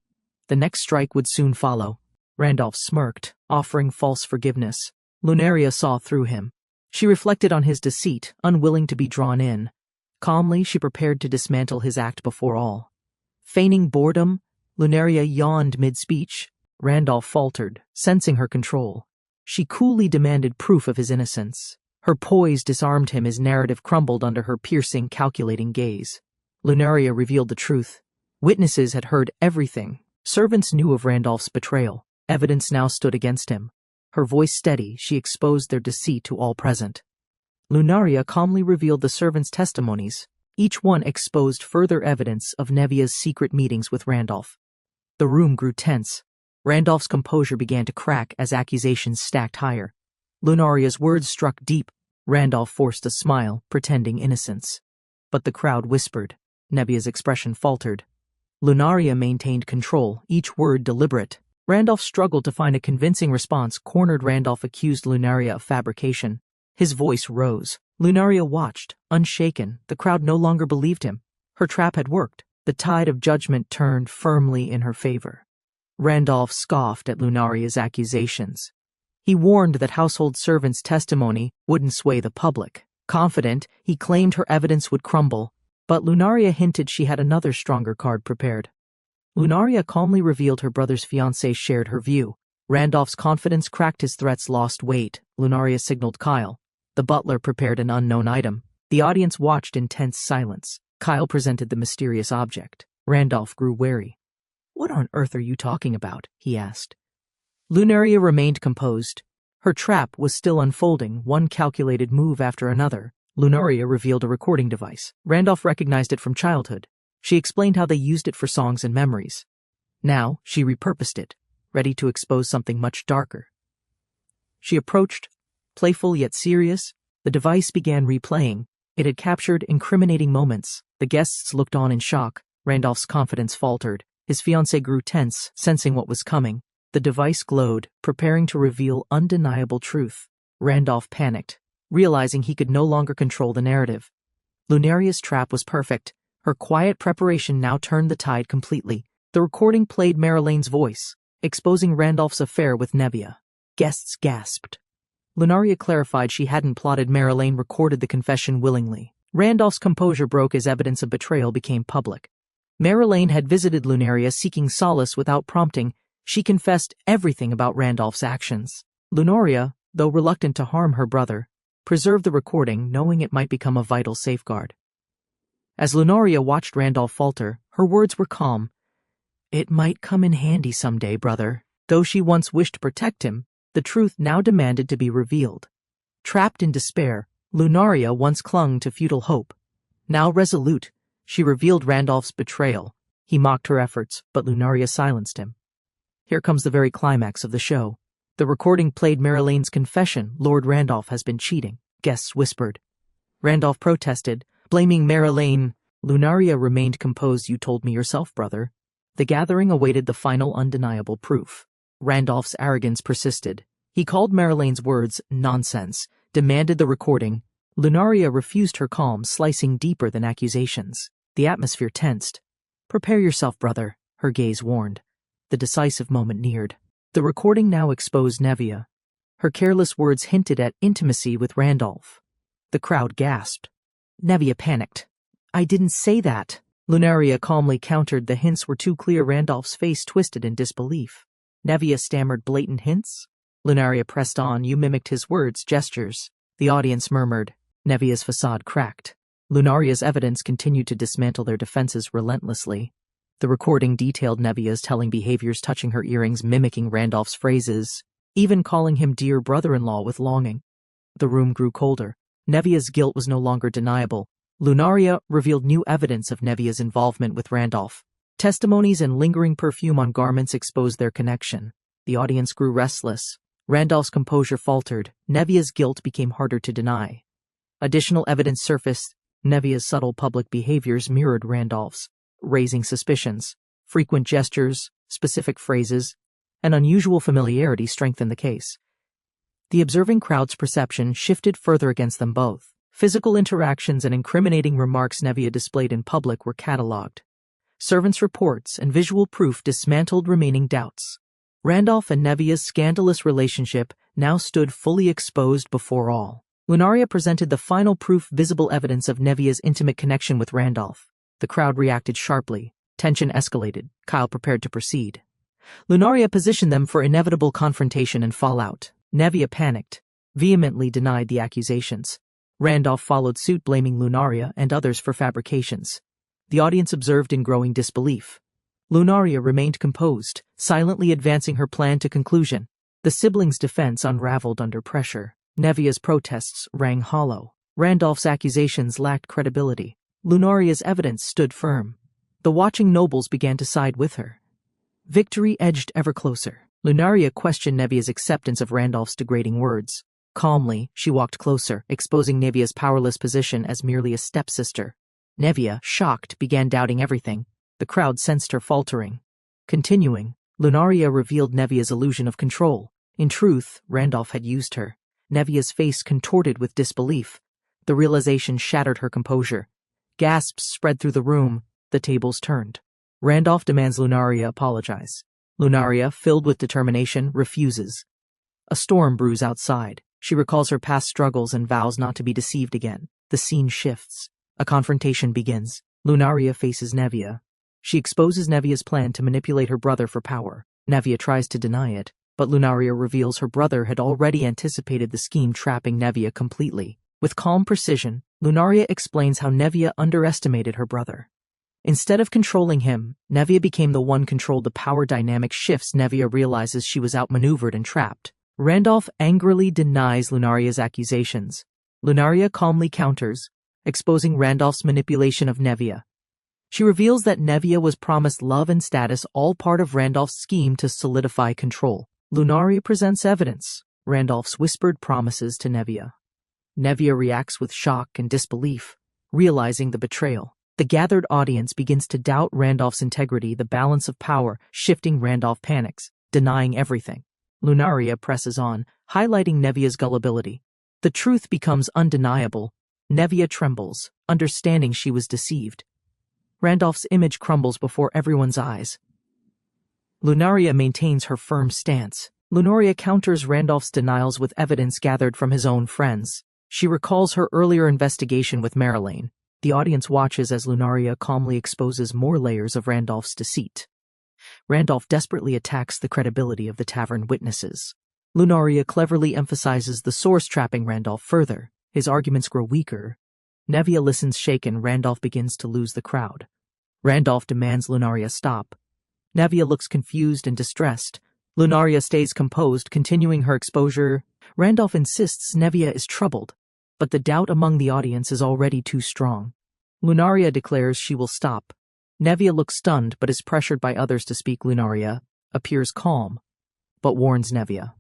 The next strike would soon follow. Randolph smirked, offering false forgiveness. Lunaria saw through him. She reflected on his deceit, unwilling to be drawn in. Calmly, she prepared to dismantle his act before all. Feigning boredom, Lunaria yawned mid-speech. Randolph faltered, sensing her control. She coolly demanded proof of his innocence. Her poise disarmed him, his narrative crumbled under her piercing, calculating gaze. Lunaria revealed the truth. Witnesses had heard everything. Servants knew of Randolph's betrayal. Evidence now stood against him. Her voice steady, she exposed their deceit to all present. Lunaria calmly revealed the servants' testimonies. Each one exposed further evidence of Nevia's secret meetings with Randolph. The room grew tense. Randolph's composure began to crack as accusations stacked higher. Lunaria's words struck deep. Randolph forced a smile, pretending innocence. But the crowd whispered. Nevia's expression faltered. Lunaria maintained control, each word deliberate. Randolph struggled to find a convincing response. Cornered, Randolph accused Lunaria of fabrication. His voice rose. Lunaria watched, unshaken. The crowd no longer believed him. Her trap had worked. The tide of judgment turned firmly in her favor. Randolph scoffed at Lunaria's accusations. He warned that household servants' testimony wouldn't sway the public. Confident, he claimed her evidence would crumble, but Lunaria hinted she had another stronger card prepared. Lunaria calmly revealed her brother's fiancé shared her view. Randolph's confidence cracked, his threats lost weight. Lunaria signaled Kyle. The butler prepared an unknown item. The audience watched in tense silence. Kyle presented the mysterious object. Randolph grew wary. "What on earth are you talking about?" he asked. Lunaria remained composed. Her trap was still unfolding, one calculated move after another. Lunaria revealed a recording device. Randolph recognized it from childhood. She explained how they used it for songs and memories. Now, she repurposed it, ready to expose something much darker. She approached, playful yet serious. The device began replaying. It had captured incriminating moments. The guests looked on in shock. Randolph's confidence faltered. His fiancée grew tense, sensing what was coming. The device glowed, preparing to reveal undeniable truth. Randolph panicked, realizing he could no longer control the narrative. Lunaria's trap was perfect. Her quiet preparation now turned the tide completely. The recording played Marilane's voice, exposing Randolph's affair with Nevia. Guests gasped. Lunaria clarified she hadn't plotted. Marilane recorded the confession willingly. Randolph's composure broke as evidence of betrayal became public. Marilane had visited Lunaria seeking solace without prompting. She confessed everything about Randolph's actions. Lunaria, though reluctant to harm her brother, preserved the recording, knowing it might become a vital safeguard. As Lunaria watched Randolph falter, her words were calm. "It might come in handy someday, brother." Though she once wished to protect him, the truth now demanded to be revealed. Trapped in despair, Lunaria once clung to futile hope. Now resolute, she revealed Randolph's betrayal. He mocked her efforts, but Lunaria silenced him. Here comes the very climax of the show. The recording played Marilane's confession. Lord Randolph has been cheating, guests whispered. Randolph protested, blaming Marilane. Lunaria remained composed. "You told me yourself, brother." The gathering awaited the final undeniable proof. Randolph's arrogance persisted. He called Marilane's words nonsense, demanded the recording. Lunaria refused, her calm slicing deeper than accusations. The atmosphere tensed. "Prepare yourself, brother," her gaze warned. The decisive moment neared. The recording now exposed Nevia. Her careless words hinted at intimacy with Randolph. The crowd gasped. Nevia panicked. "I didn't say that." Lunaria calmly countered. The hints were too clear. Randolph's face twisted in disbelief. Nevia stammered, "Blatant hints?" Lunaria pressed on. "You mimicked his words, gestures." The audience murmured. Nevia's facade cracked. Lunaria's evidence continued to dismantle their defenses relentlessly. The recording detailed Nevia's telling behaviors, touching her earrings, mimicking Randolph's phrases, even calling him dear brother-in-law with longing. The room grew colder. Nevia's guilt was no longer deniable. Lunaria revealed new evidence of Nevia's involvement with Randolph. Testimonies and lingering perfume on garments exposed their connection. The audience grew restless. Randolph's composure faltered. Nevia's guilt became harder to deny. Additional evidence surfaced. Nevia's subtle public behaviors mirrored Randolph's, raising suspicions. Frequent gestures, specific phrases, and unusual familiarity strengthened the case. The observing crowd's perception shifted further against them both. Physical interactions and incriminating remarks Nevia displayed in public were catalogued. Servants' reports and visual proof dismantled remaining doubts. Randolph and Nevia's scandalous relationship now stood fully exposed before all. Lunaria presented the final proof, visible evidence of Nevia's intimate connection with Randolph. The crowd reacted sharply. Tension escalated. Kyle prepared to proceed. Lunaria positioned them for inevitable confrontation and fallout. Nevia panicked, vehemently denied the accusations. Randolph followed suit, blaming Lunaria and others for fabrications. The audience observed in growing disbelief. Lunaria remained composed, silently advancing her plan to conclusion. The siblings' defense unraveled under pressure. Nevia's protests rang hollow. Randolph's accusations lacked credibility. Lunaria's evidence stood firm. The watching nobles began to side with her. Victory edged ever closer. Lunaria questioned Nevia's acceptance of Randolph's degrading words. Calmly, she walked closer, exposing Nevia's powerless position as merely a stepsister. Nevia, shocked, began doubting everything. The crowd sensed her faltering. Continuing, Lunaria revealed Nevia's illusion of control. In truth, Randolph had used her. Nevia's face contorted with disbelief. The realization shattered her composure. Gasps spread through the room. The tables turned. Randolph demands Lunaria apologize. Lunaria, filled with determination, refuses. A storm brews outside. She recalls her past struggles and vows not to be deceived again. The scene shifts. A confrontation begins. Lunaria faces Nevia. She exposes Nevia's plan to manipulate her brother for power. Nevia tries to deny it, but Lunaria reveals her brother had already anticipated the scheme, trapping Nevia completely. With calm precision, Lunaria explains how Nevia underestimated her brother. Instead of controlling him, Nevia became the one controlled. The power dynamic shifts. Nevia realizes she was outmaneuvered and trapped. Randolph angrily denies Lunaria's accusations. Lunaria calmly counters, exposing Randolph's manipulation of Nevia. She reveals that Nevia was promised love and status, all part of Randolph's scheme to solidify control. Lunaria presents evidence, Randolph's whispered promises to Nevia. Nevia reacts with shock and disbelief, realizing the betrayal. The gathered audience begins to doubt Randolph's integrity, the balance of power shifting. Randolph panics, denying everything. Lunaria presses on, highlighting Nevia's gullibility. The truth becomes undeniable. Nevia trembles, understanding she was deceived. Randolph's image crumbles before everyone's eyes. Lunaria maintains her firm stance. Lunaria counters Randolph's denials with evidence gathered from his own friends. She recalls her earlier investigation with Marilyn. The audience watches as Lunaria calmly exposes more layers of Randolph's deceit. Randolph desperately attacks the credibility of the tavern witnesses. Lunaria cleverly emphasizes the source, trapping Randolph further. His arguments grow weaker. Nevia listens shaken. Randolph begins to lose the crowd. Randolph demands Lunaria stop. Nevia looks confused and distressed. Lunaria stays composed, continuing her exposure. Randolph insists Nevia is troubled, but the doubt among the audience is already too strong. Lunaria declares she will stop. Nevia looks stunned but is pressured by others to speak. Lunaria appears calm, but warns Nevia.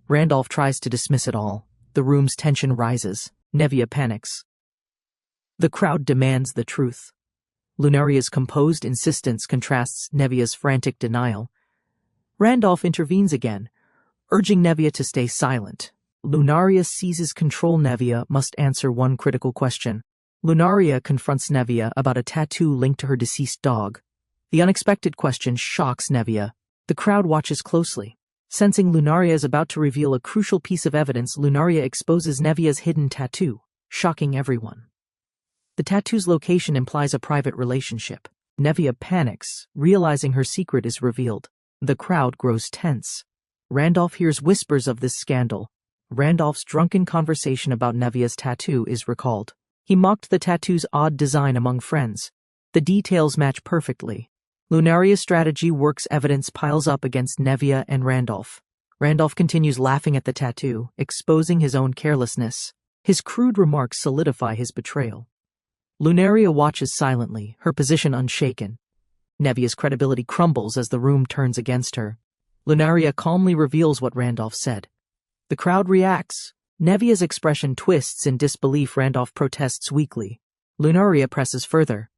Randolph tries to dismiss it all. The room's tension rises. Nevia panics. The crowd demands the truth. Lunaria's composed insistence contrasts Nevia's frantic denial. Randolph intervenes again, urging Nevia to stay silent. Lunaria seizes control. Nevia must answer one critical question. Lunaria confronts Nevia about a tattoo linked to her deceased dog. The unexpected question shocks Nevia. The crowd watches closely. Sensing Lunaria is about to reveal a crucial piece of evidence, Lunaria exposes Nevia's hidden tattoo, shocking everyone. The tattoo's location implies a private relationship. Nevia panics, realizing her secret is revealed. The crowd grows tense. Randolph hears whispers of this scandal. Randolph's drunken conversation about Nevia's tattoo is recalled. He mocked the tattoo's odd design among friends. The details match perfectly. Lunaria's strategy works. Evidence piles up against Nevia and Randolph. Randolph continues laughing at the tattoo, exposing his own carelessness. His crude remarks solidify his betrayal. Lunaria watches silently, her position unshaken. Nevia's credibility crumbles as the room turns against her. Lunaria calmly reveals what Randolph said. The crowd reacts. Nevia's expression twists in disbelief. Randolph protests weakly. Lunaria presses further.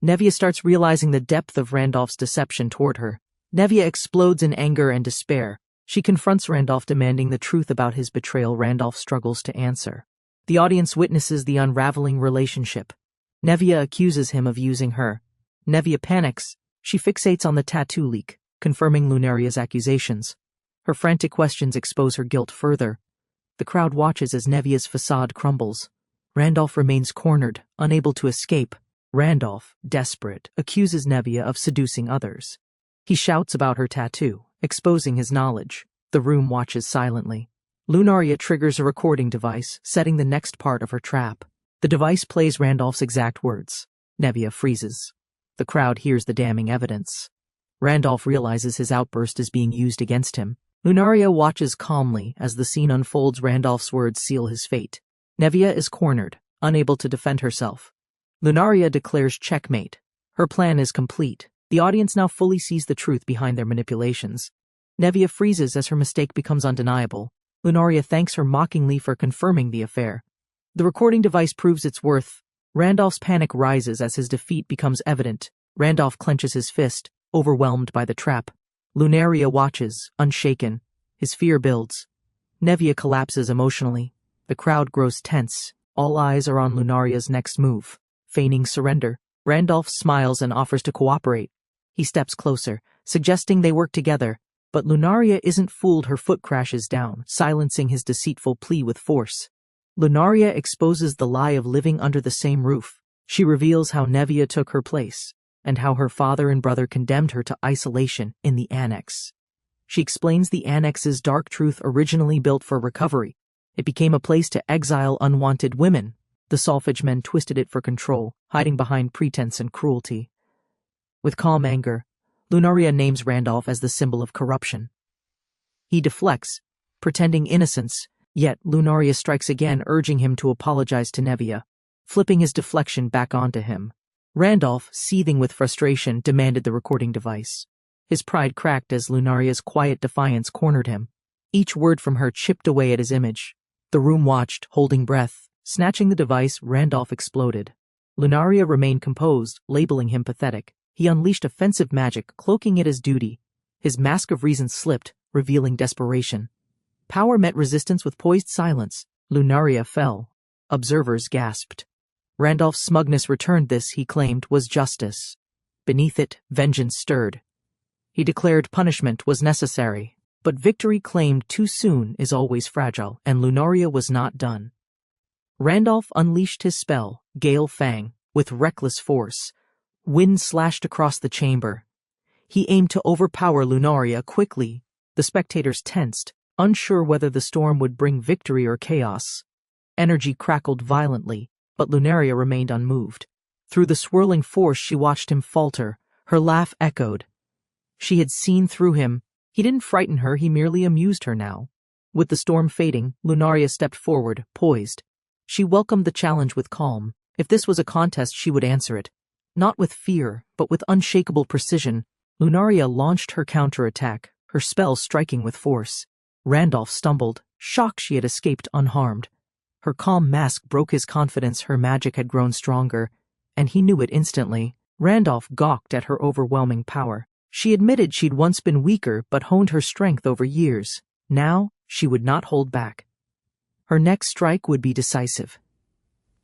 Nevia starts realizing the depth of Randolph's deception toward her. Nevia explodes in anger and despair. She confronts Randolph, demanding the truth about his betrayal. Randolph struggles to answer. The audience witnesses the unraveling relationship. Nevia accuses him of using her. Nevia panics. She fixates on the tattoo leak, confirming Lunaria's accusations. Her frantic questions expose her guilt further. The crowd watches as Nevia's facade crumbles. Randolph remains cornered, unable to escape. Randolph, desperate, accuses Nevia of seducing others. He shouts about her tattoo, exposing his knowledge. The room watches silently. Lunaria triggers a recording device, setting the next part of her trap. The device plays Randolph's exact words. Nevia freezes. The crowd hears the damning evidence. Randolph realizes his outburst is being used against him. Lunaria watches calmly as the scene unfolds. Randolph's words seal his fate. Nevia is cornered, unable to defend herself. Lunaria declares checkmate. Her plan is complete. The audience now fully sees the truth behind their manipulations. Nevia freezes as her mistake becomes undeniable. Lunaria thanks her mockingly for confirming the affair. The recording device proves its worth. Randolph's panic rises as his defeat becomes evident. Randolph clenches his fist, overwhelmed by the trap. Lunaria watches, unshaken. His fear builds. Nevia collapses emotionally. The crowd grows tense. All eyes are on Lunaria's next move. Feigning surrender, Randolph smiles and offers to cooperate. He steps closer, suggesting they work together. But Lunaria isn't fooled. Her foot crashes down, silencing his deceitful plea with force. Lunaria exposes the lie of living under the same roof. She reveals how Nevia took her place, and how her father and brother condemned her to isolation in the annex. She explains the annex's dark truth originally built for recovery. It became a place to exile unwanted women. The Solfege men twisted it for control, hiding behind pretense and cruelty. With calm anger, Lunaria names Randolph as the symbol of corruption. He deflects, pretending innocence, yet Lunaria strikes again, urging him to apologize to Nevia, flipping his deflection back onto him. Randolph, seething with frustration, demanded the recording device. His pride cracked as Lunaria's quiet defiance cornered him. Each word from her chipped away at his image. The room watched, holding breath. Snatching the device, Randolph exploded. Lunaria remained composed, labeling him pathetic. He unleashed offensive magic, cloaking it as duty. His mask of reason slipped, revealing desperation. Power met resistance with poised silence. Lunaria fell. Observers gasped. Randolph's smugness returned. This, he claimed, was justice. Beneath it, vengeance stirred. He declared punishment was necessary. But victory claimed too soon is always fragile, and Lunaria was not done. Randolph unleashed his spell, Gale Fang, with reckless force. Wind slashed across the chamber. He aimed to overpower Lunaria quickly. The spectators tensed, unsure whether the storm would bring victory or chaos. Energy crackled violently, but Lunaria remained unmoved. Through the swirling force she watched him falter. Her laugh echoed. She had seen through him. He didn't frighten her, he merely amused her now. With the storm fading, Lunaria stepped forward, poised. She welcomed the challenge with calm. If this was a contest, she would answer it. Not with fear, but with unshakable precision. Lunaria launched her counterattack, her spell striking with force. Randolph stumbled, shocked she had escaped unharmed. Her calm mask broke his confidence. Her magic had grown stronger, and he knew it instantly. Randolph gawked at her overwhelming power. She admitted she'd once been weaker but honed her strength over years. Now, she would not hold back. Her next strike would be decisive.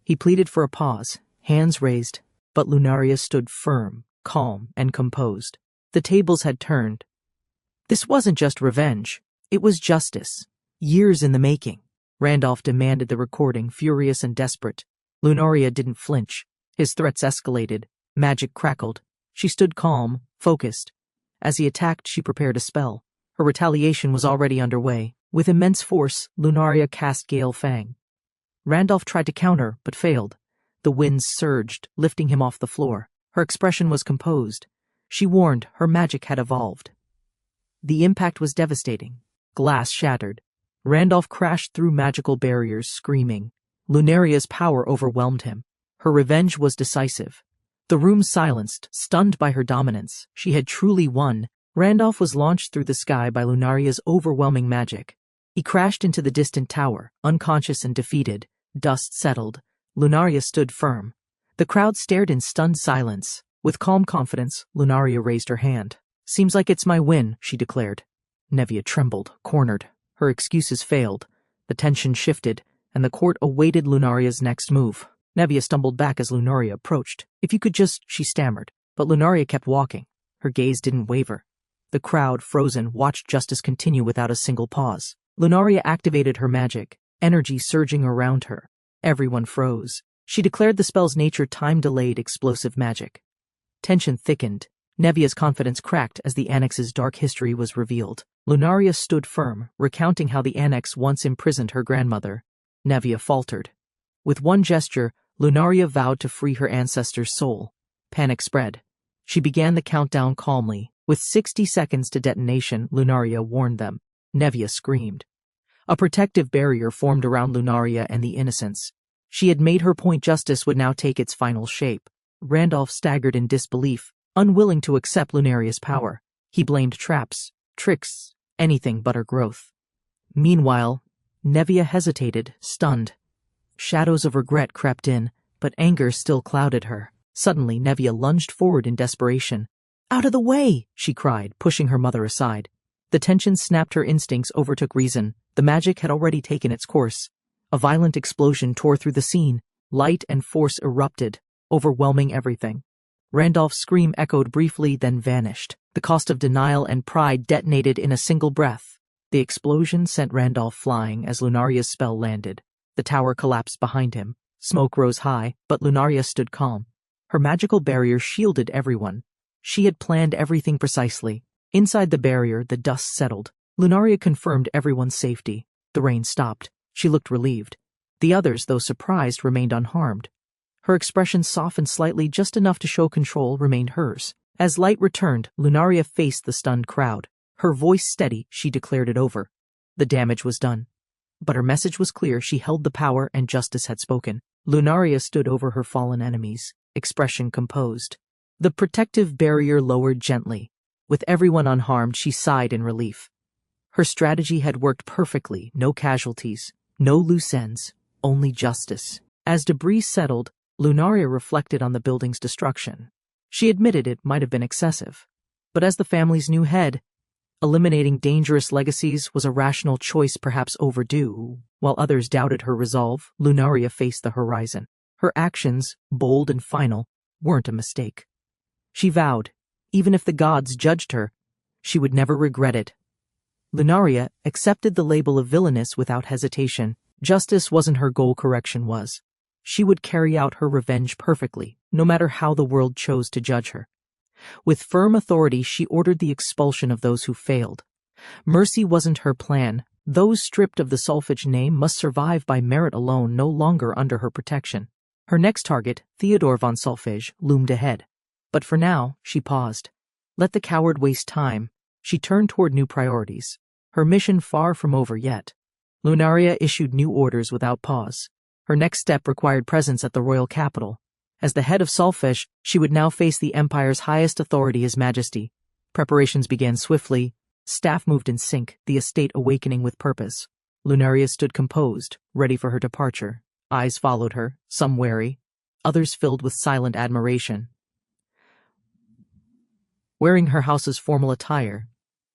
He pleaded for a pause, hands raised, but Lunaria stood firm, calm, and composed. The tables had turned. This wasn't just revenge. It was justice. Years in the making. Randolph demanded the recording, furious and desperate. Lunaria didn't flinch. His threats escalated. Magic crackled. She stood calm, focused. As he attacked, she prepared a spell. Her retaliation was already underway. With immense force, Lunaria cast Gale Fang. Randolph tried to counter, but failed. The winds surged, lifting him off the floor. Her expression was composed. She warned her magic had evolved. The impact was devastating. Glass shattered. Randolph crashed through magical barriers, screaming. Lunaria's power overwhelmed him. Her revenge was decisive. The room silenced, stunned by her dominance. She had truly won. Randolph was launched through the sky by Lunaria's overwhelming magic. He crashed into the distant tower, unconscious and defeated. Dust settled. Lunaria stood firm. The crowd stared in stunned silence. With calm confidence, Lunaria raised her hand. "Seems like it's my win," she declared. Nevia trembled, cornered. Her excuses failed. The tension shifted, and the court awaited Lunaria's next move. Nevia stumbled back as Lunaria approached. "If you could just," she stammered. But Lunaria kept walking. Her gaze didn't waver. The crowd, frozen, watched justice continue without a single pause. Lunaria activated her magic, energy surging around her. Everyone froze. She declared the spell's nature time-delayed explosive magic. Tension thickened. Nevia's confidence cracked as the annex's dark history was revealed. Lunaria stood firm, recounting how the annex once imprisoned her grandmother. Nevia faltered. With one gesture, Lunaria vowed to free her ancestor's soul. Panic spread. She began the countdown calmly. With 60 seconds to detonation, Lunaria warned them. Nevia screamed. A protective barrier formed around Lunaria and the innocents. She had made her point. Justice would now take its final shape. Randolph staggered in disbelief, unwilling to accept Lunaria's power. He blamed traps, tricks, anything but her growth. Meanwhile, Nevia hesitated, stunned. Shadows of regret crept in, but anger still clouded her. Suddenly, Nevia lunged forward in desperation. "Out of the way!" she cried, pushing her mother aside. The tension snapped. Her instincts overtook reason. The magic had already taken its course. A violent explosion tore through the scene. Light and force erupted, overwhelming everything. Randolph's scream echoed briefly, then vanished. The cost of denial and pride detonated in a single breath. The explosion sent Randolph flying as Lunaria's spell landed. The tower collapsed behind him. Smoke rose high, but Lunaria stood calm. Her magical barrier shielded everyone. She had planned everything precisely. Inside the barrier, the dust settled. Lunaria confirmed everyone's safety. The rain stopped. She looked relieved. The others, though surprised, remained unharmed. Her expression softened slightly, just enough to show control remained hers. As light returned, Lunaria faced the stunned crowd. Her voice steady, she declared it over. The damage was done. But her message was clear. She held the power and justice had spoken. Lunaria stood over her fallen enemies, expression composed. The protective barrier lowered gently. With everyone unharmed, she sighed in relief. Her strategy had worked perfectly. No casualties, no loose ends, only justice. As debris settled, Lunaria reflected on the building's destruction. She admitted it might have been excessive. But as the family's new head, eliminating dangerous legacies was a rational choice, perhaps overdue. While others doubted her resolve, Lunaria faced the horizon. Her actions, bold and final, weren't a mistake. She vowed, even if the gods judged her, she would never regret it. Lunaria accepted the label of villainess without hesitation. Justice wasn't her goal, correction was. She would carry out her revenge perfectly, no matter how the world chose to judge her. With firm authority, she ordered the expulsion of those who failed. Mercy wasn't her plan. Those stripped of the Solfege name must survive by merit alone, no longer under her protection. Her next target, Theodore von Solfege, loomed ahead. But for now, she paused. Let the coward waste time. She turned toward new priorities. Her mission far from over yet. Lunaria issued new orders without pause. Her next step required presence at the royal capital. As the head of Solfege, she would now face the Empire's highest authority, His Majesty. Preparations began swiftly. Staff moved in sync, the estate awakening with purpose. Lunaria stood composed, ready for her departure. Eyes followed her, some wary, others filled with silent admiration. Wearing her house's formal attire,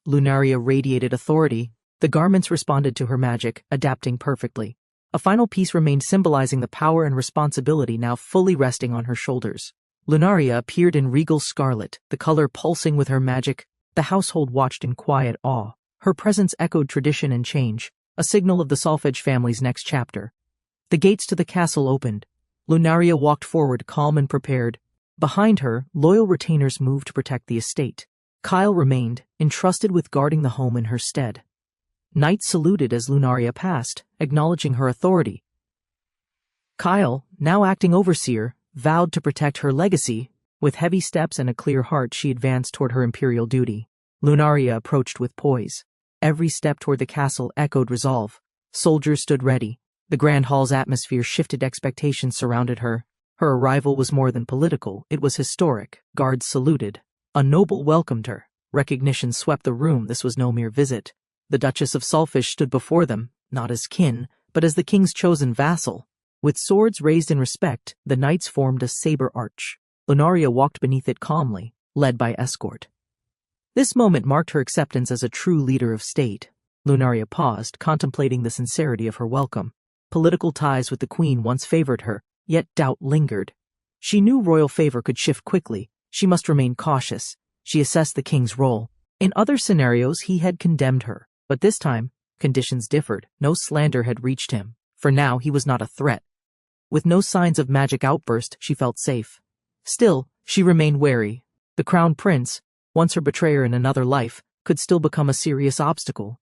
Lunaria radiated authority. The garments responded to her magic, adapting perfectly. A final piece remained, symbolizing the power and responsibility now fully resting on her shoulders. Lunaria appeared in regal scarlet, the color pulsing with her magic. The household watched in quiet awe. Her presence echoed tradition and change, a signal of the Solfege family's next chapter. The gates to the castle opened. Lunaria walked forward, calm and prepared. Behind her, loyal retainers moved to protect the estate. Kyle remained, entrusted with guarding the home in her stead. Knights saluted as Lunaria passed, acknowledging her authority. Kyle, now acting overseer, vowed to protect her legacy. With heavy steps and a clear heart, she advanced toward her imperial duty. Lunaria approached with poise. Every step toward the castle echoed resolve. Soldiers stood ready. The grand hall's atmosphere shifted, expectations surrounded her. Her arrival was more than political, it was historic. Guards saluted. A noble welcomed her. Recognition swept the room. This was no mere visit. The Duchess of Solfege stood before them, not as kin, but as the king's chosen vassal. With swords raised in respect, the knights formed a saber arch. Lunaria walked beneath it calmly, led by escort. This moment marked her acceptance as a true leader of state. Lunaria paused, contemplating the sincerity of her welcome. Political ties with the queen once favored her, yet doubt lingered. She knew royal favor could shift quickly. She must remain cautious. She assessed the king's role. In other scenarios, he had condemned her. But this time, conditions differed. No slander had reached him. For now, he was not a threat. With no signs of magic outburst, she felt safe. Still, she remained wary. The crown prince, once her betrayer in another life, could still become a serious obstacle.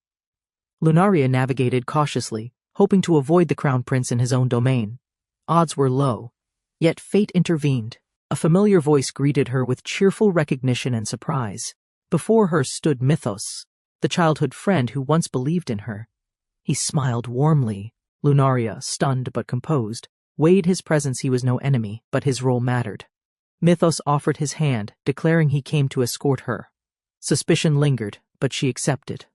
Lunaria navigated cautiously, hoping to avoid the crown prince in his own domain. Odds were low. Yet fate intervened. A familiar voice greeted her with cheerful recognition and surprise. Before her stood Mythos, the childhood friend who once believed in her. He smiled warmly. Lunaria, stunned but composed, weighed his presence. He was no enemy, but his role mattered. Mythos offered his hand, declaring he came to escort her. Suspicion lingered, but she accepted.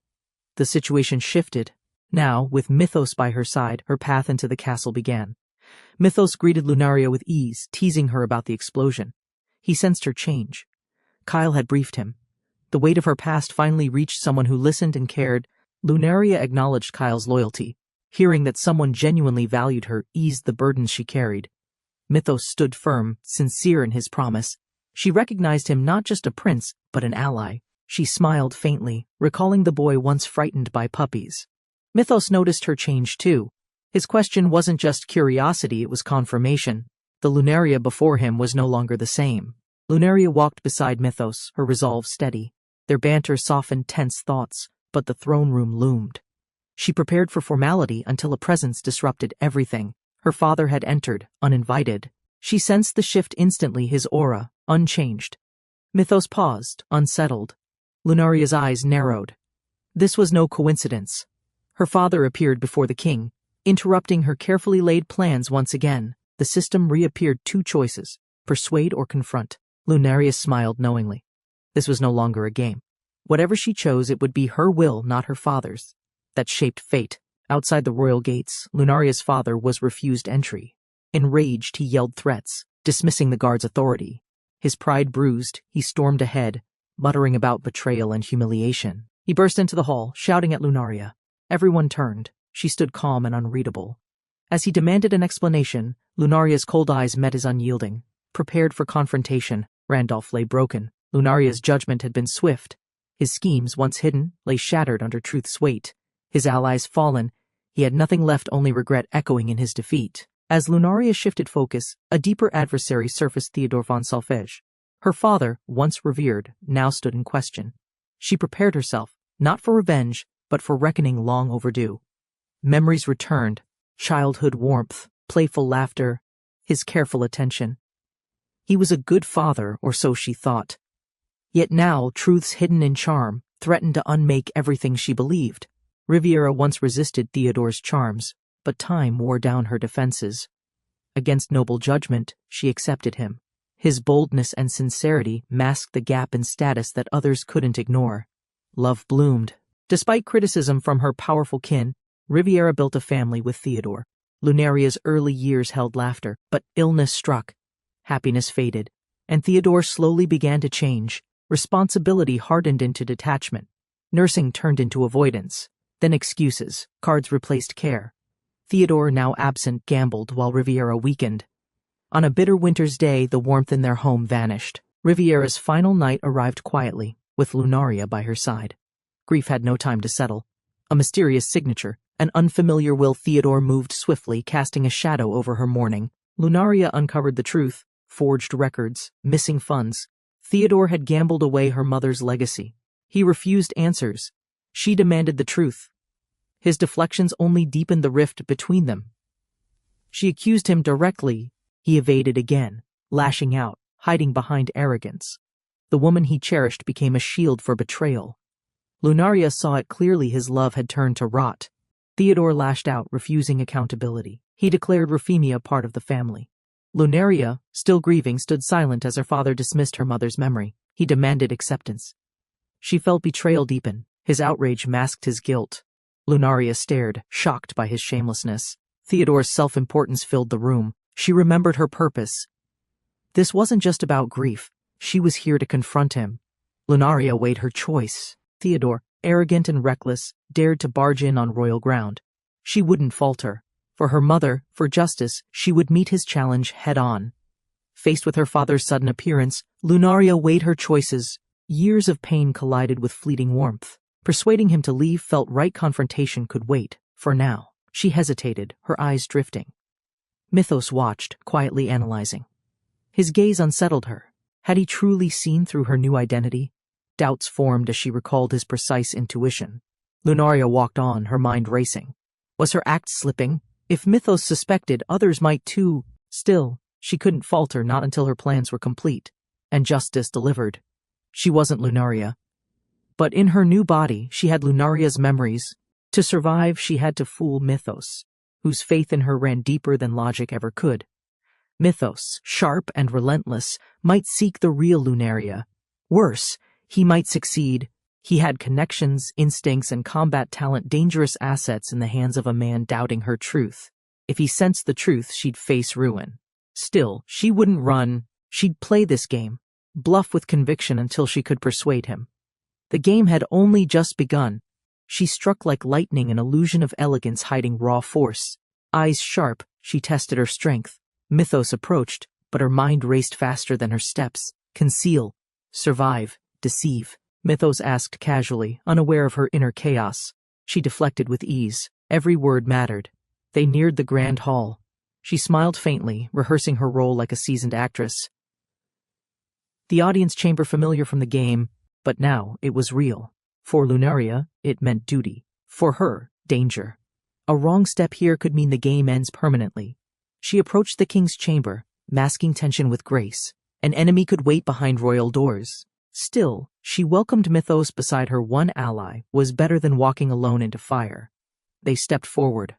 The situation shifted. Now, with Mythos by her side, her path into the castle began. Mythos greeted Lunaria with ease, teasing her about the explosion. He sensed her change. Kyle had briefed him. The weight of her past finally reached someone who listened and cared. Lunaria acknowledged Kyle's loyalty. Hearing that someone genuinely valued her eased the burdens she carried. Mythos stood firm, sincere in his promise. She recognized him not just a prince, but an ally. She smiled faintly, recalling the boy once frightened by puppies. Mythos noticed her change too. His question wasn't just curiosity, it was confirmation. The Lunaria before him was no longer the same. Lunaria walked beside Mythos, her resolve steady. Their banter softened tense thoughts, but the throne room loomed. She prepared for formality until a presence disrupted everything. Her father had entered, uninvited. She sensed the shift instantly, his aura, unchanged. Mythos paused, unsettled. Lunaria's eyes narrowed. This was no coincidence. Her father appeared before the king, interrupting her carefully laid plans once again. The system reappeared: two choices, persuade or confront. Lunaria smiled knowingly. This was no longer a game. Whatever she chose, it would be her will, not her father's. That shaped fate. Outside the royal gates, Lunaria's father was refused entry. Enraged, he yelled threats, dismissing the guard's authority. His pride bruised, he stormed ahead, muttering about betrayal and humiliation. He burst into the hall, shouting at Lunaria. Everyone turned. She stood calm and unreadable. As he demanded an explanation, Lunaria's cold eyes met his unyielding. Prepared for confrontation, Randolph lay broken. Lunaria's judgment had been swift. His schemes, once hidden, lay shattered under truth's weight. His allies fallen, he had nothing left, only regret echoing in his defeat. As Lunaria shifted focus, a deeper adversary surfaced: Theodore von Solfege. Her father, once revered, now stood in question. She prepared herself, not for revenge, but for reckoning long overdue. Memories returned, childhood warmth, playful laughter, his careful attention. He was a good father, or so she thought. Yet now, truths hidden in charm threatened to unmake everything she believed. Riviera once resisted Theodore's charms, but time wore down her defenses. Against noble judgment, she accepted him. His boldness and sincerity masked the gap in status that others couldn't ignore. Love bloomed. Despite criticism from her powerful kin, Riviera built a family with Theodore. Lunaria's early years held laughter, but illness struck. Happiness faded, and Theodore slowly began to change. Responsibility hardened into detachment. Nursing turned into avoidance. Then excuses. Cards replaced care. Theodore, now absent, gambled while Riviera weakened. On a bitter winter's day, the warmth in their home vanished. Riviera's final night arrived quietly, with Lunaria by her side. Grief had no time to settle. A mysterious signature, an unfamiliar will. Theodore moved swiftly, casting a shadow over her mourning. Lunaria uncovered the truth: forged records, missing funds. Theodore had gambled away her mother's legacy. He refused answers. She demanded the truth. His deflections only deepened the rift between them. She accused him directly. He evaded again, lashing out, hiding behind arrogance. The woman he cherished became a shield for betrayal. Lunaria saw it clearly: his love had turned to rot. Theodore lashed out, refusing accountability. He declared Rufemia part of the family. Lunaria, still grieving, stood silent as her father dismissed her mother's memory. He demanded acceptance. She felt betrayal deepen. His outrage masked his guilt. Lunaria stared, shocked by his shamelessness. Theodore's self-importance filled the room. She remembered her purpose. This wasn't just about grief. She was here to confront him. Lunaria weighed her choice. Theodore, arrogant and reckless, dared to barge in on royal ground. She wouldn't falter. For her mother, for justice, she would meet his challenge head-on. Faced with her father's sudden appearance, Lunaria weighed her choices. Years of pain collided with fleeting warmth. Persuading him to leave felt right. Confrontation could wait. For now. She hesitated, her eyes drifting. Mythos watched, quietly analyzing. His gaze unsettled her. Had he truly seen through her new identity? Doubts formed as she recalled his precise intuition. Lunaria walked on, her mind racing. Was her act slipping? If Mythos suspected, others might too. Still, she couldn't falter, not until her plans were complete. And justice delivered. She wasn't Lunaria. But in her new body, she had Lunaria's memories. To survive, she had to fool Mythos, whose faith in her ran deeper than logic ever could. Mythos, sharp and relentless, might seek the real Lunaria. Worse, he might succeed. He had connections, instincts, and combat talent, dangerous assets in the hands of a man doubting her truth. If he sensed the truth, she'd face ruin. Still, she wouldn't run. She'd play this game, bluff with conviction until she could persuade him. The game had only just begun. She struck like lightning, an illusion of elegance hiding raw force. Eyes sharp, she tested her strength. Mythos approached, but her mind raced faster than her steps. Conceal, survive, deceive. Mythos asked casually, unaware of her inner chaos. She deflected with ease. Every word mattered. They neared the grand hall. She smiled faintly, rehearsing her role like a seasoned actress. The audience chamber familiar from the game, but now it was real. For Lunaria, it meant duty. For her, danger. A wrong step here could mean the game ends permanently. She approached the king's chamber, masking tension with grace. An enemy could wait behind royal doors. Still, she welcomed Mythos beside her. One ally was better than walking alone into fire. They stepped forward.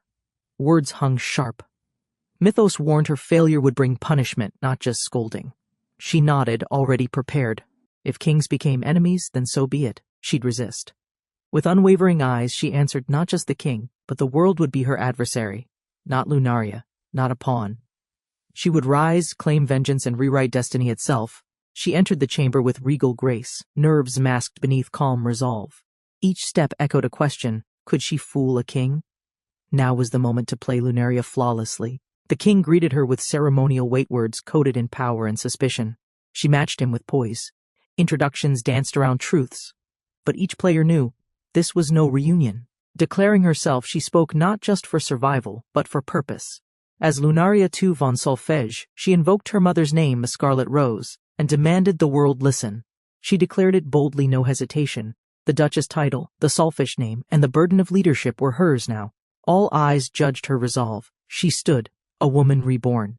Words hung sharp. Mythos warned her failure would bring punishment, not just scolding. She nodded, already prepared. If kings became enemies, then so be it. She'd resist. With unwavering eyes, she answered not just the king, but the world would be her adversary. Not Lunaria, not a pawn. She would rise, claim vengeance, and rewrite destiny itself. She entered the chamber with regal grace, nerves masked beneath calm resolve. Each step echoed a question: could she fool a king? Now was the moment to play Lunaria flawlessly. The king greeted her with ceremonial weight words coded in power and suspicion. She matched him with poise. Introductions danced around truths. But each player knew this was no reunion. Declaring herself, she spoke not just for survival, but for purpose. As Lunaria II von Solfege, she invoked her mother's name, a Scarlet Rose, and demanded the world listen. She declared it boldly, no hesitation. The Duchess title, the Solfish name, and the burden of leadership were hers now. All eyes judged her resolve. She stood, a woman reborn.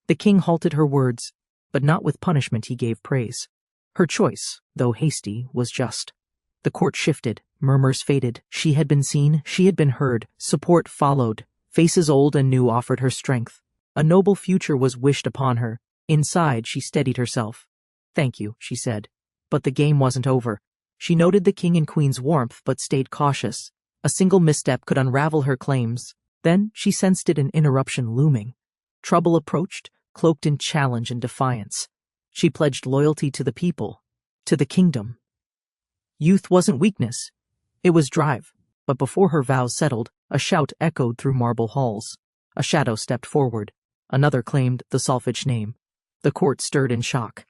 The king halted her words, but not with punishment. He gave praise. Her choice, though hasty, was just. The court shifted, murmurs faded. She had been seen, she had been heard, support followed. Faces old and new offered her strength. A noble future was wished upon her. Inside, she steadied herself. "Thank you," she said. But the game wasn't over. She noted the king and queen's warmth, but stayed cautious. A single misstep could unravel her claims. Then she sensed an interruption looming. Trouble approached, cloaked in challenge and defiance. She pledged loyalty to the people, to the kingdom. Youth wasn't weakness. It was drive. But before her vows settled, a shout echoed through marble halls. A shadow stepped forward. Another claimed the Solfege name. The court stirred in shock.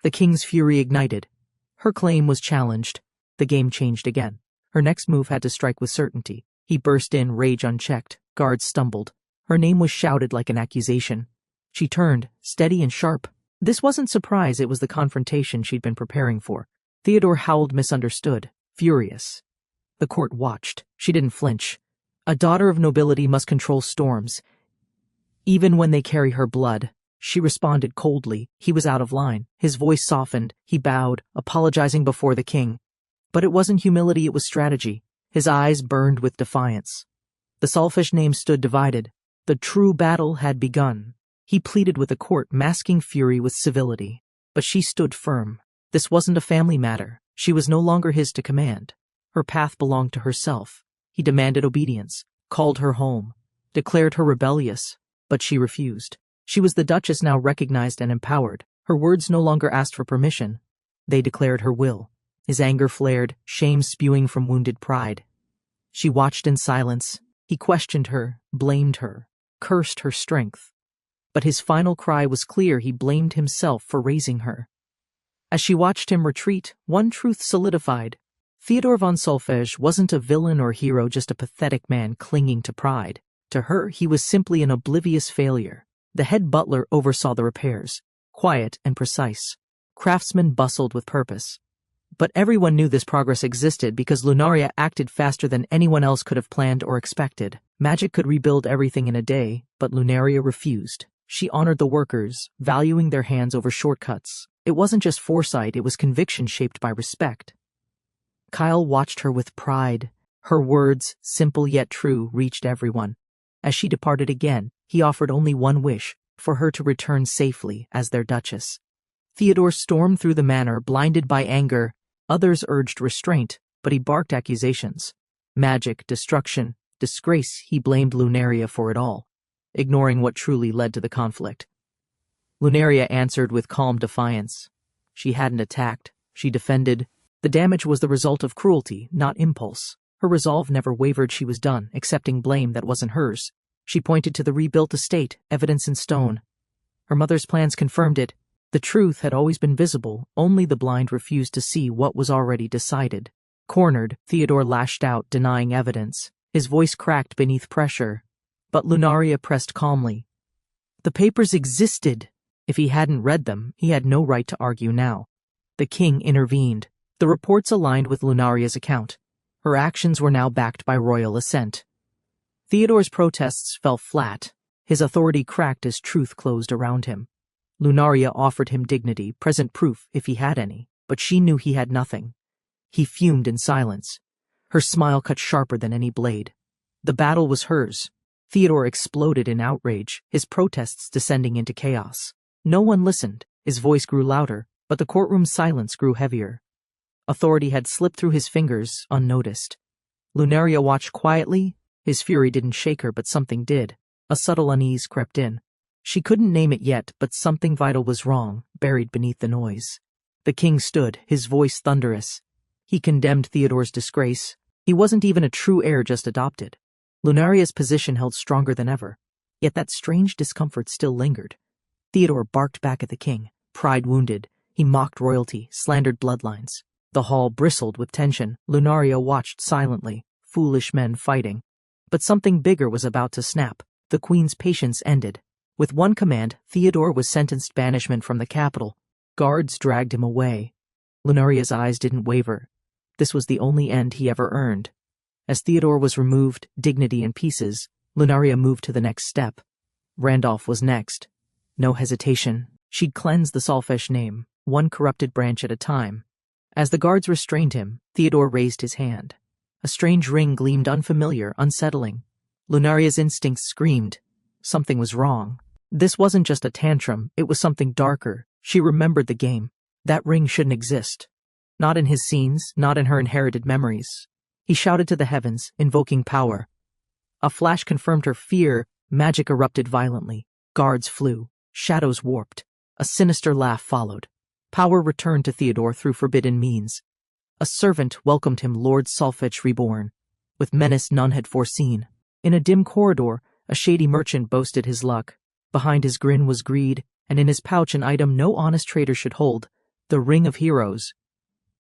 The king's fury ignited. Her claim was challenged. The game changed again. Her next move had to strike with certainty. He burst in, rage unchecked. Guards stumbled. Her name was shouted like an accusation. She turned, steady and sharp. This wasn't surprise, it was the confrontation she'd been preparing for. Theodore howled, misunderstood, furious. The court watched. She didn't flinch. A daughter of nobility must control storms, even when they carry her blood. She responded coldly. He was out of line. His voice softened. He bowed, apologizing before the king. But it wasn't humility, it was strategy. His eyes burned with defiance. The Solfish name stood divided. The true battle had begun. He pleaded with the court, masking fury with civility. But she stood firm. This wasn't a family matter. She was no longer his to command. Her path belonged to herself. He demanded obedience, called her home, declared her rebellious, but she refused. She was the Duchess, now recognized and empowered. Her words no longer asked for permission. They declared her will. His anger flared, shame spewing from wounded pride. She watched in silence. He questioned her, blamed her, cursed her strength. But his final cry was clear. He blamed himself for raising her. As she watched him retreat, one truth solidified. Theodore von Solfege wasn't a villain or hero, just a pathetic man clinging to pride. To her, he was simply an oblivious failure. The head butler oversaw the repairs, quiet and precise. Craftsmen bustled with purpose. But everyone knew this progress existed because Lunaria acted faster than anyone else could have planned or expected. Magic could rebuild everything in a day, but Lunaria refused. She honored the workers, valuing their hands over shortcuts. It wasn't just foresight, it was conviction shaped by respect. Kyle watched her with pride. Her words, simple yet true, reached everyone. As she departed again, he offered only one wish, for her to return safely as their Duchess. Theodore stormed through the manor, blinded by anger. Others urged restraint, but he barked accusations. Magic, destruction, disgrace. He blamed Lunaria for it all, ignoring what truly led to the conflict. Lunaria answered with calm defiance. She hadn't attacked. She defended. The damage was the result of cruelty, not impulse. Her resolve never wavered. She was done, accepting blame that wasn't hers. She pointed to the rebuilt estate, evidence in stone. Her mother's plans confirmed it. The truth had always been visible, only the blind refused to see what was already decided. Cornered, Theodore lashed out, denying evidence. His voice cracked beneath pressure. But Lunaria pressed calmly. The papers existed. If he hadn't read them, he had no right to argue now. The king intervened. The reports aligned with Lunaria's account. Her actions were now backed by royal assent. Theodore's protests fell flat. His authority cracked as truth closed around him. Lunaria offered him dignity, present proof if he had any, but she knew he had nothing. He fumed in silence. Her smile cut sharper than any blade. The battle was hers. Theodore exploded in outrage, his protests descending into chaos. No one listened. His voice grew louder, but the courtroom's silence grew heavier. Authority had slipped through his fingers, unnoticed. Lunaria watched quietly. His fury didn't shake her, but something did. A subtle unease crept in. She couldn't name it yet, but something vital was wrong, buried beneath the noise. The king stood, his voice thunderous. He condemned Theodore's disgrace. He wasn't even a true heir just adopted. Lunaria's position held stronger than ever. Yet that strange discomfort still lingered. Theodore barked back at the king, pride wounded. He mocked royalty, slandered bloodlines. The hall bristled with tension. Lunaria watched silently, foolish men fighting. But something bigger was about to snap. The queen's patience ended. With one command, Theodore was sentenced banishment from the capital. Guards dragged him away. Lunaria's eyes didn't waver. This was the only end he ever earned. As Theodore was removed, dignity in pieces, Lunaria moved to the next step. Randolph was next. No hesitation. She'd cleanse the Solfesh name, one corrupted branch at a time. As the guards restrained him, Theodore raised his hand. A strange ring gleamed unfamiliar, unsettling. Lunaria's instincts screamed. Something was wrong. This wasn't just a tantrum, it was something darker. She remembered the game. That ring shouldn't exist. Not in his scenes, not in her inherited memories. He shouted to the heavens, invoking power. A flash confirmed her fear. Magic erupted violently. Guards flew. Shadows warped. A sinister laugh followed. Power returned to Theodore through forbidden means. A servant welcomed him, Lord Solfesh reborn, with menace none had foreseen. In a dim corridor, a shady merchant boasted his luck. Behind his grin was greed, and in his pouch an item no honest trader should hold, the Ring of Heroes.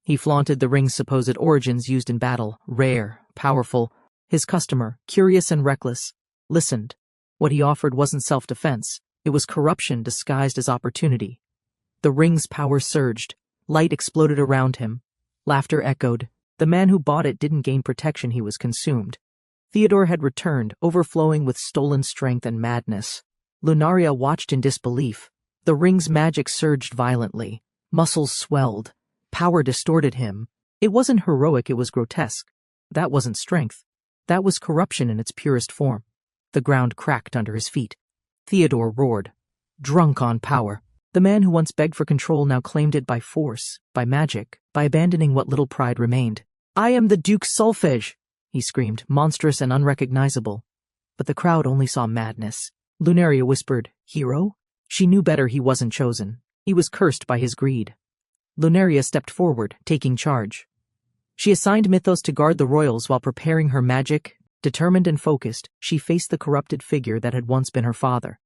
He flaunted the ring's supposed origins used in battle, rare, powerful. His customer, curious and reckless, listened. What he offered wasn't self-defense, it was corruption disguised as opportunity. The ring's power surged, light exploded around him. Laughter echoed. The man who bought it didn't gain protection, he was consumed. Theodore had returned, overflowing with stolen strength and madness. Lunaria watched in disbelief. The ring's magic surged violently. Muscles swelled. Power distorted him. It wasn't heroic, it was grotesque. That wasn't strength. That was corruption in its purest form. The ground cracked under his feet. Theodore roared. Drunk on power. The man who once begged for control now claimed it by force, by magic, by abandoning what little pride remained. I am the Duke Solfesh, he screamed, monstrous and unrecognizable. But the crowd only saw madness. Lunaria whispered, hero? She knew better, he wasn't chosen. He was cursed by his greed. Lunaria stepped forward, taking charge. She assigned Mythos to guard the royals while preparing her magic. Determined and focused, she faced the corrupted figure that had once been her father.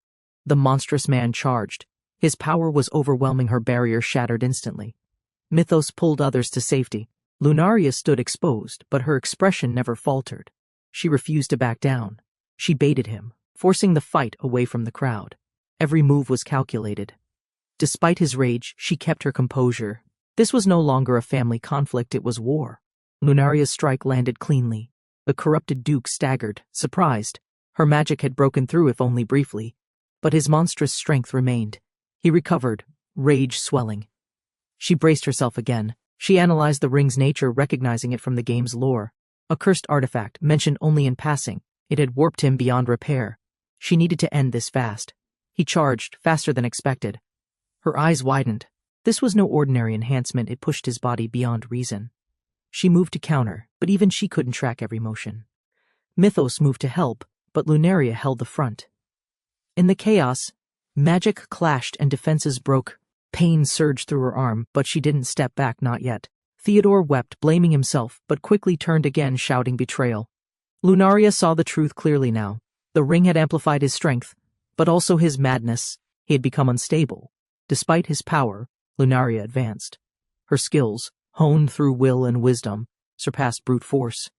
The monstrous man charged. His power was overwhelming, her barrier shattered instantly. Mythos pulled others to safety. Lunaria stood exposed, but her expression never faltered. She refused to back down. She baited him, forcing the fight away from the crowd. Every move was calculated. Despite his rage, she kept her composure. This was no longer a family conflict, it was war. Lunaria's strike landed cleanly. The corrupted duke staggered, surprised. Her magic had broken through, if only briefly. But his monstrous strength remained. He recovered, rage swelling. She braced herself again. She analyzed the ring's nature, recognizing it from the game's lore. A cursed artifact, mentioned only in passing. It had warped him beyond repair. She needed to end this fast. He charged, faster than expected. Her eyes widened. This was no ordinary enhancement, it pushed his body beyond reason. She moved to counter, but even she couldn't track every motion. Mythos moved to help, but Lunaria held the front. In the chaos, magic clashed and defenses broke. Pain surged through her arm, but she didn't step back, not yet. Theodore wept, blaming himself, but quickly turned again, shouting betrayal. Lunaria saw the truth clearly now. The ring had amplified his strength, but also his madness. He had become unstable. Despite his power, Lunaria advanced. Her skills, honed through will and wisdom, surpassed brute force.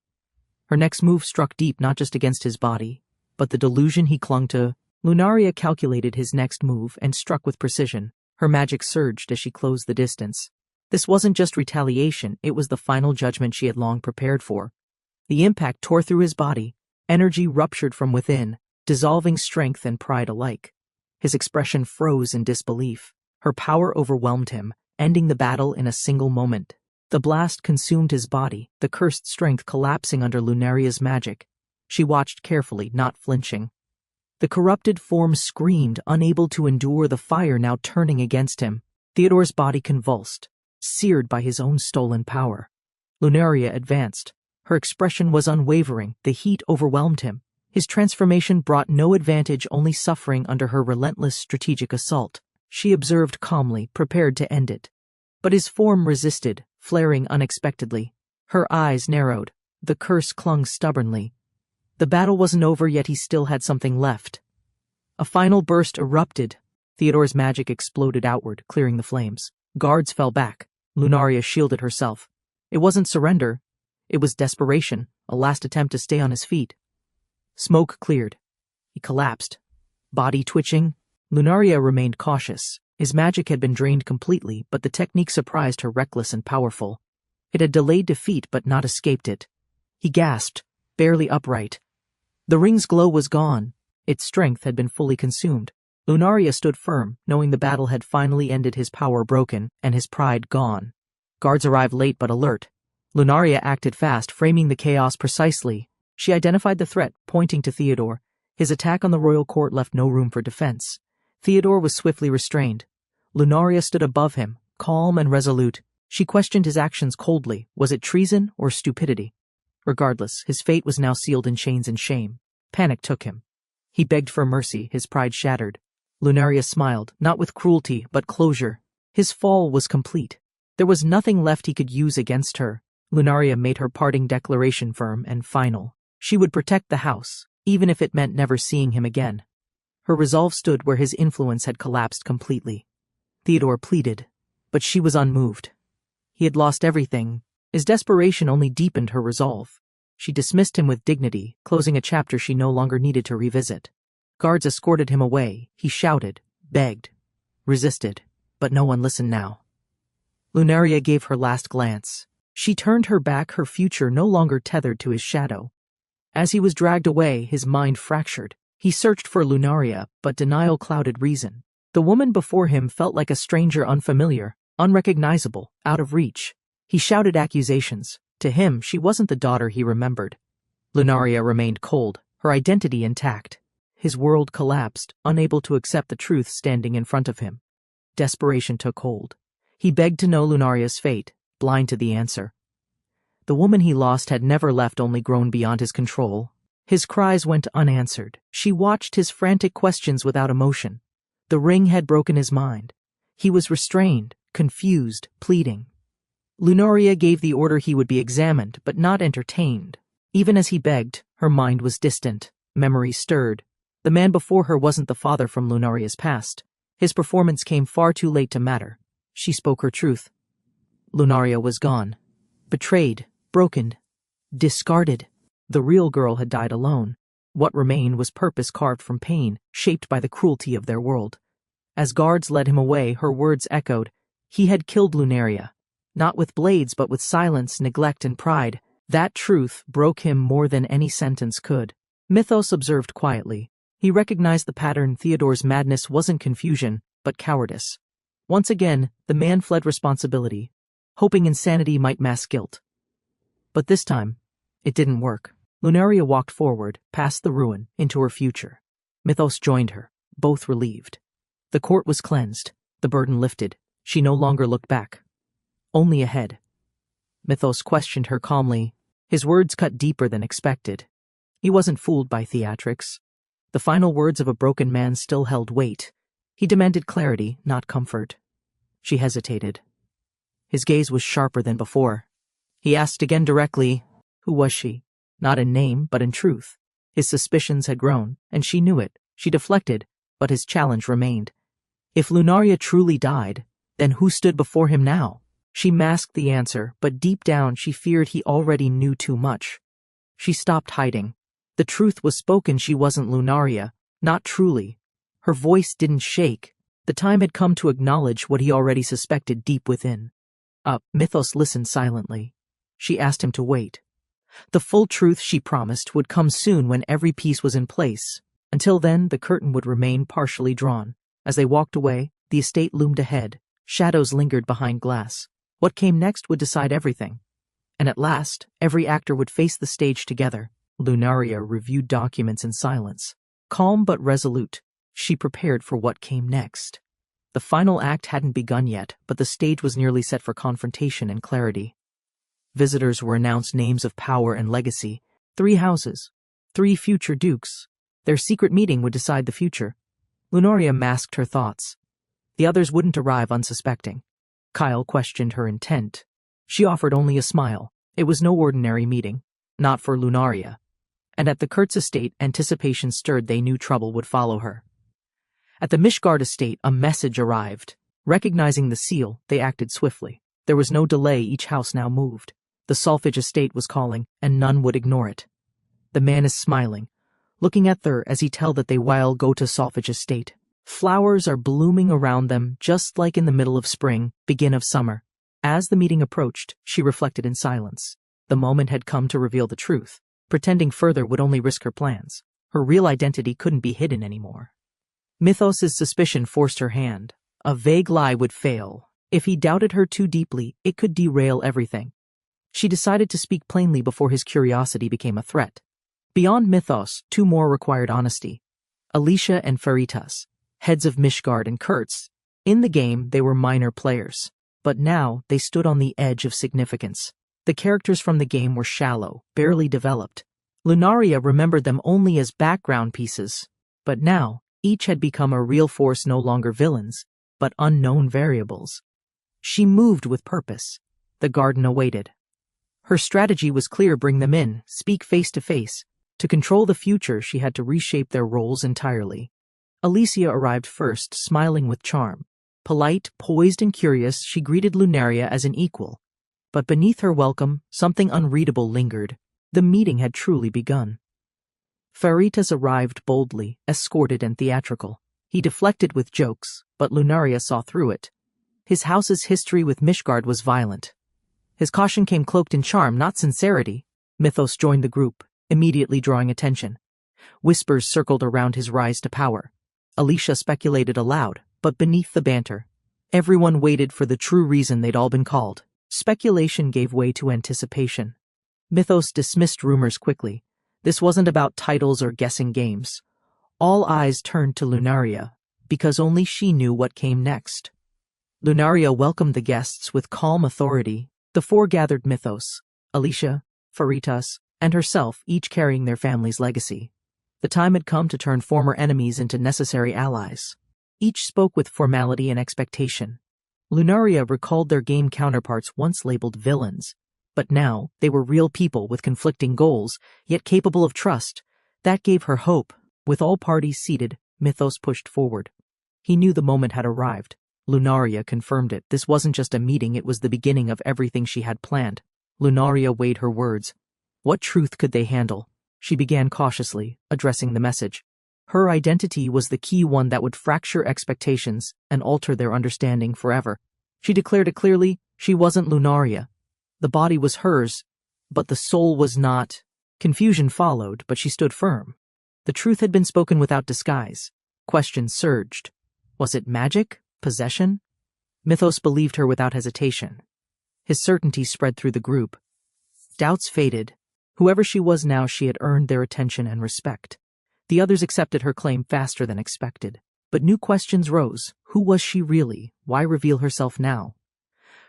Her next move struck deep, not just against his body, but the delusion he clung to. Lunaria calculated his next move and struck with precision. Her magic surged as she closed the distance. This wasn't just retaliation, it was the final judgment she had long prepared for. The impact tore through his body, energy ruptured from within, dissolving strength and pride alike. His expression froze in disbelief. Her power overwhelmed him, ending the battle in a single moment. The blast consumed his body, the cursed strength collapsing under Lunaria's magic. She watched carefully, not flinching. The corrupted form screamed, unable to endure the fire now turning against him. Theodore's body convulsed, seared by his own stolen power. Lunaria advanced. Her expression was unwavering, the heat overwhelmed him. His transformation brought no advantage, only suffering under her relentless strategic assault. She observed calmly, prepared to end it. But his form resisted, flaring unexpectedly. Her eyes narrowed. The curse clung stubbornly. The battle wasn't over, yet he still had something left. A final burst erupted. Theodore's magic exploded outward, clearing the flames. Guards fell back. Lunaria shielded herself. It wasn't surrender. It was desperation, a last attempt to stay on his feet. Smoke cleared. He collapsed. Body twitching. Lunaria remained cautious. His magic had been drained completely, but the technique surprised her, reckless and powerful. It had delayed defeat but not escaped it. He gasped, barely upright. The ring's glow was gone. Its strength had been fully consumed. Lunaria stood firm, knowing the battle had finally ended, his power broken, and his pride gone. Guards arrived late but alert. Lunaria acted fast, framing the chaos precisely. She identified the threat, pointing to Theodore. His attack on the royal court left no room for defense. Theodore was swiftly restrained. Lunaria stood above him, calm and resolute. She questioned his actions coldly. Was it treason or stupidity? Regardless, his fate was now sealed in chains and shame. Panic took him. He begged for mercy, his pride shattered. Lunaria smiled, not with cruelty, but closure. His fall was complete. There was nothing left he could use against her. Lunaria made her parting declaration firm and final. She would protect the house, even if it meant never seeing him again. Her resolve stood where his influence had collapsed completely. Theodore pleaded, but she was unmoved. He had lost everything. His desperation only deepened her resolve. She dismissed him with dignity, closing a chapter she no longer needed to revisit. Guards escorted him away. He shouted, begged, resisted, but no one listened now. Lunaria gave her last glance. She turned her back, her future no longer tethered to his shadow. As he was dragged away, his mind fractured. He searched for Lunaria, but denial clouded reason. The woman before him felt like a stranger, unfamiliar, unrecognizable, out of reach. He shouted accusations. To him, she wasn't the daughter he remembered. Lunaria remained cold, her identity intact. His world collapsed, unable to accept the truth standing in front of him. Desperation took hold. He begged to know Lunaria's fate, blind to the answer. The woman he lost had never left, only grown beyond his control. His cries went unanswered. She watched his frantic questions without emotion. The ring had broken his mind. He was restrained, confused, pleading. Lunaria gave the order he would be examined, but not entertained. Even as he begged, her mind was distant. Memory stirred. The man before her wasn't the father from Lunaria's past. His performance came far too late to matter. She spoke her truth. Lunaria was gone. Betrayed, broken, discarded. The real girl had died alone. What remained was purpose carved from pain, shaped by the cruelty of their world. As guards led him away, her words echoed. He had killed Lunaria. Not with blades, but with silence, neglect, and pride. That truth broke him more than any sentence could. Mythos observed quietly. He recognized the pattern. Theodore's madness wasn't confusion, but cowardice. Once again, the man fled responsibility, hoping insanity might mask guilt. But this time, it didn't work. Lunaria walked forward, past the ruin, into her future. Mythos joined her, both relieved. The court was cleansed, the burden lifted. She no longer looked back. Only ahead. Mythos questioned her calmly. His words cut deeper than expected. He wasn't fooled by theatrics. The final words of a broken man still held weight. He demanded clarity, not comfort. She hesitated. His gaze was sharper than before. He asked again directly, who was she? Not in name, but in truth. His suspicions had grown, and she knew it. She deflected, but his challenge remained. If Lunaria truly died, then who stood before him now? She masked the answer, but deep down she feared he already knew too much. She stopped hiding. The truth was spoken. She wasn't Lunaria, Not truly. Her voice didn't shake. The time had come to acknowledge what he already suspected deep within. Mythos listened silently. She asked him to wait. The full truth, she promised, would come soon when every piece was in place. Until then, the curtain would remain partially drawn. As they walked away, the estate loomed ahead. Shadows lingered behind glass. What came next would decide everything. And at last, every actor would face the stage together. Lunaria reviewed documents in silence. Calm but resolute, she prepared for what came next. The final act hadn't begun yet, but the stage was nearly set for confrontation and clarity. Visitors were announced names of power and legacy. 3 houses, 3 future dukes. Their secret meeting would decide the future. Lunaria masked her thoughts. The others wouldn't arrive unsuspecting. Kyle questioned her intent. She offered only a smile. It was no ordinary meeting. Not for Lunaria. And at the Kurtz estate, anticipation stirred. They knew trouble would follow her. At the Mishgard estate, a message arrived. Recognizing the seal, they acted swiftly. There was no delay. Each house now moved. The Solfege estate was calling, and none would ignore it. The man is smiling, looking at her as he tells that they will go to Solfege estate. Flowers are blooming around them, just like in the middle of spring, begin of summer. As the meeting approached, she reflected in silence. The moment had come to reveal the truth. Pretending further would only risk her plans. Her real identity couldn't be hidden anymore. Mythos's suspicion forced her hand. A vague lie would fail. If he doubted her too deeply, it could derail everything. She decided to speak plainly before his curiosity became a threat. Beyond Mythos, 2 more required honesty. Alicia and Faritas, heads of Mishgard and Kurtz. In the game, they were minor players. But now, they stood on the edge of significance. The characters from the game were shallow, barely developed. Lunaria remembered them only as background pieces. But now, each had become a real force, no longer villains, but unknown variables. She moved with purpose. The garden awaited. Her strategy was clear: bring them in, speak face to face. To control the future, she had to reshape their roles entirely. Alicia arrived first, smiling with charm. Polite, poised, and curious, she greeted Lunaria as an equal. But beneath her welcome, something unreadable lingered. The meeting had truly begun. Faritas arrived boldly, escorted and theatrical. He deflected with jokes, but Lunaria saw through it. His house's history with Mishgard was violent. His caution came cloaked in charm, not sincerity. Mythos joined the group, immediately drawing attention. Whispers circled around his rise to power. Alicia speculated aloud, but beneath the banter, everyone waited for the true reason they'd all been called. Speculation gave way to anticipation. Mythos dismissed rumors quickly. This wasn't about titles or guessing games. All eyes turned to Lunaria, because only she knew what came next. Lunaria welcomed the guests with calm authority. The 4 gathered: Mythos, Alicia, Faritas, and herself, each carrying their family's legacy. The time had come to turn former enemies into necessary allies. Each spoke with formality and expectation. Lunaria recalled their game counterparts, once labeled villains. But now, they were real people with conflicting goals, yet capable of trust. That gave her hope. With all parties seated, Mythos pushed forward. He knew the moment had arrived. Lunaria confirmed it. This wasn't just a meeting, it was the beginning of everything she had planned. Lunaria weighed her words. What truth could they handle? She began cautiously, addressing the message. Her identity was the key, one that would fracture expectations and alter their understanding forever. She declared it clearly: she wasn't Lunaria. The body was hers, but the soul was not. Confusion followed, but she stood firm. The truth had been spoken without disguise. Questions surged. Was it magic? Possession? Mythos believed her without hesitation. His certainty spread through the group. Doubts faded. Whoever she was now, she had earned their attention and respect. The others accepted her claim faster than expected. But new questions rose. Who was she really? Why reveal herself now?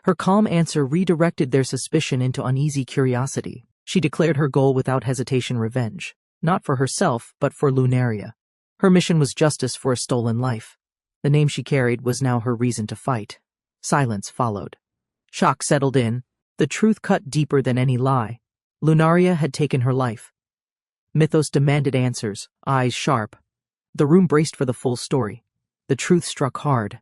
Her calm answer redirected their suspicion into uneasy curiosity. She declared her goal without hesitation: revenge. Not for herself, but for Lunaria. Her mission was justice for a stolen life. The name she carried was now her reason to fight. Silence followed. Shock settled in. The truth cut deeper than any lie. Lunaria had taken her life. Mythos demanded answers, eyes sharp. The room braced for the full story. The truth struck hard.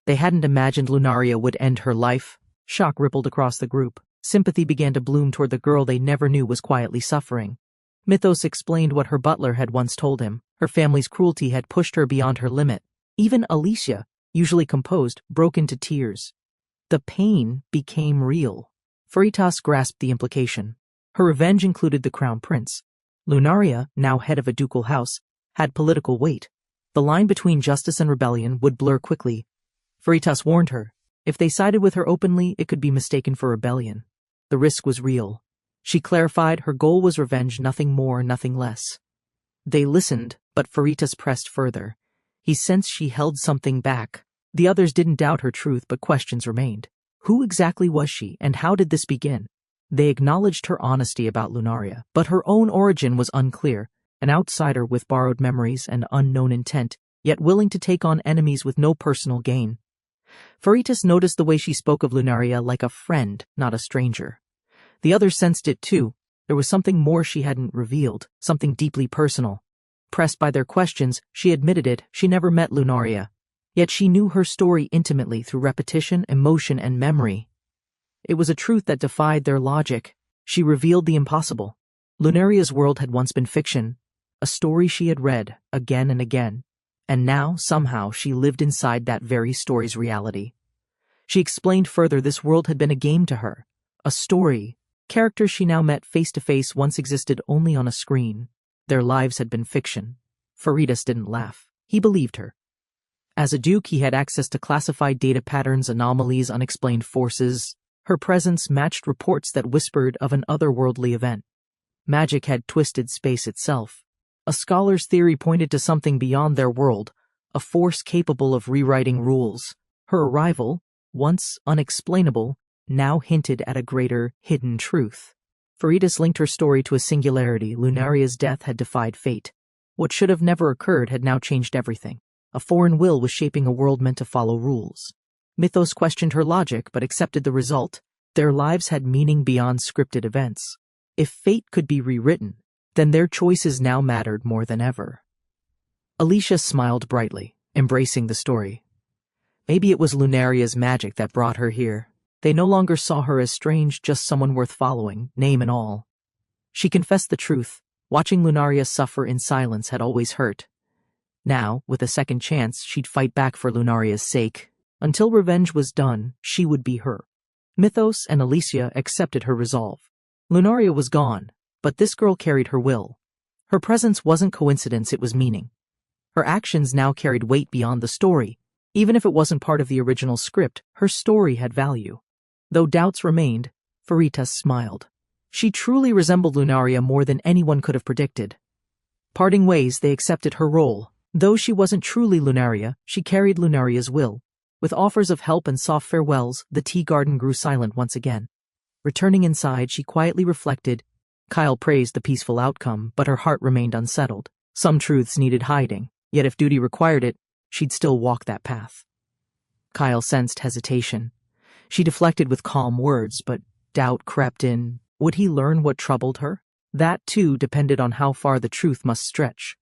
They hadn't imagined Lunaria would end her life. Shock rippled across the group. Sympathy began to bloom toward the girl they never knew was quietly suffering. Mythos explained what her butler had once told him. Her family's cruelty had pushed her beyond her limit. Even Alicia, usually composed, broke into tears. The pain became real. Veritas grasped the implication. Her revenge included the crown prince. Lunaria, now head of a ducal house, had political weight. The line between justice and rebellion would blur quickly. Veritas warned her. If they sided with her openly, it could be mistaken for rebellion. The risk was real. She clarified her goal was revenge, nothing more, nothing less. They listened, but Veritas pressed further. He sensed she held something back. The others didn't doubt her truth, but questions remained. Who exactly was she, and how did this begin? They acknowledged her honesty about Lunaria, but her own origin was unclear, an outsider with borrowed memories and unknown intent, yet willing to take on enemies with no personal gain. Veritas noticed the way she spoke of Lunaria like a friend, not a stranger. The others sensed it too. There was something more she hadn't revealed, something deeply personal. Pressed by their questions, she admitted it. She never met Lunaria. Yet she knew her story intimately through repetition, emotion, and memory. It was a truth that defied their logic. She revealed the impossible. Lunaria's world had once been fiction, a story she had read again and again. And now, somehow, she lived inside that very story's reality. She explained further this world had been a game to her, a story. Characters she now met face to face once existed only on a screen. Their lives had been fiction. Veritas didn't laugh. He believed her. As a duke, he had access to classified data patterns, anomalies, unexplained forces. Her presence matched reports that whispered of an otherworldly event. Magic had twisted space itself. A scholar's theory pointed to something beyond their world, a force capable of rewriting rules. Her arrival, once unexplainable, now hinted at a greater, hidden truth. Veritas linked her story to a singularity. Lunaria's death had defied fate. What should have never occurred had now changed everything. A foreign will was shaping a world meant to follow rules. Mythos questioned her logic, but accepted the result. Their lives had meaning beyond scripted events. If fate could be rewritten, then their choices now mattered more than ever. Alicia smiled brightly, embracing the story. Maybe it was Lunaria's magic that brought her here. They no longer saw her as strange, just someone worth following, name and all. She confessed the truth. Watching Lunaria suffer in silence had always hurt. Now, with a second chance, she'd fight back for Lunaria's sake. Until revenge was done, she would be her. Mythos and Alicia accepted her resolve. Lunaria was gone, but this girl carried her will. Her presence wasn't coincidence, it was meaning. Her actions now carried weight beyond the story. Even if it wasn't part of the original script, her story had value. Though doubts remained, Veritas smiled. She truly resembled Lunaria more than anyone could have predicted. Parting ways, they accepted her role. Though she wasn't truly Lunaria, she carried Lunaria's will. With offers of help and soft farewells, the tea garden grew silent once again. Returning inside, she quietly reflected. Kyle praised the peaceful outcome, but her heart remained unsettled. Some truths needed hiding, yet if duty required it, she'd still walk that path. Kyle sensed hesitation. She deflected with calm words, but doubt crept in. Would he learn what troubled her? That, too, depended on how far the truth must stretch.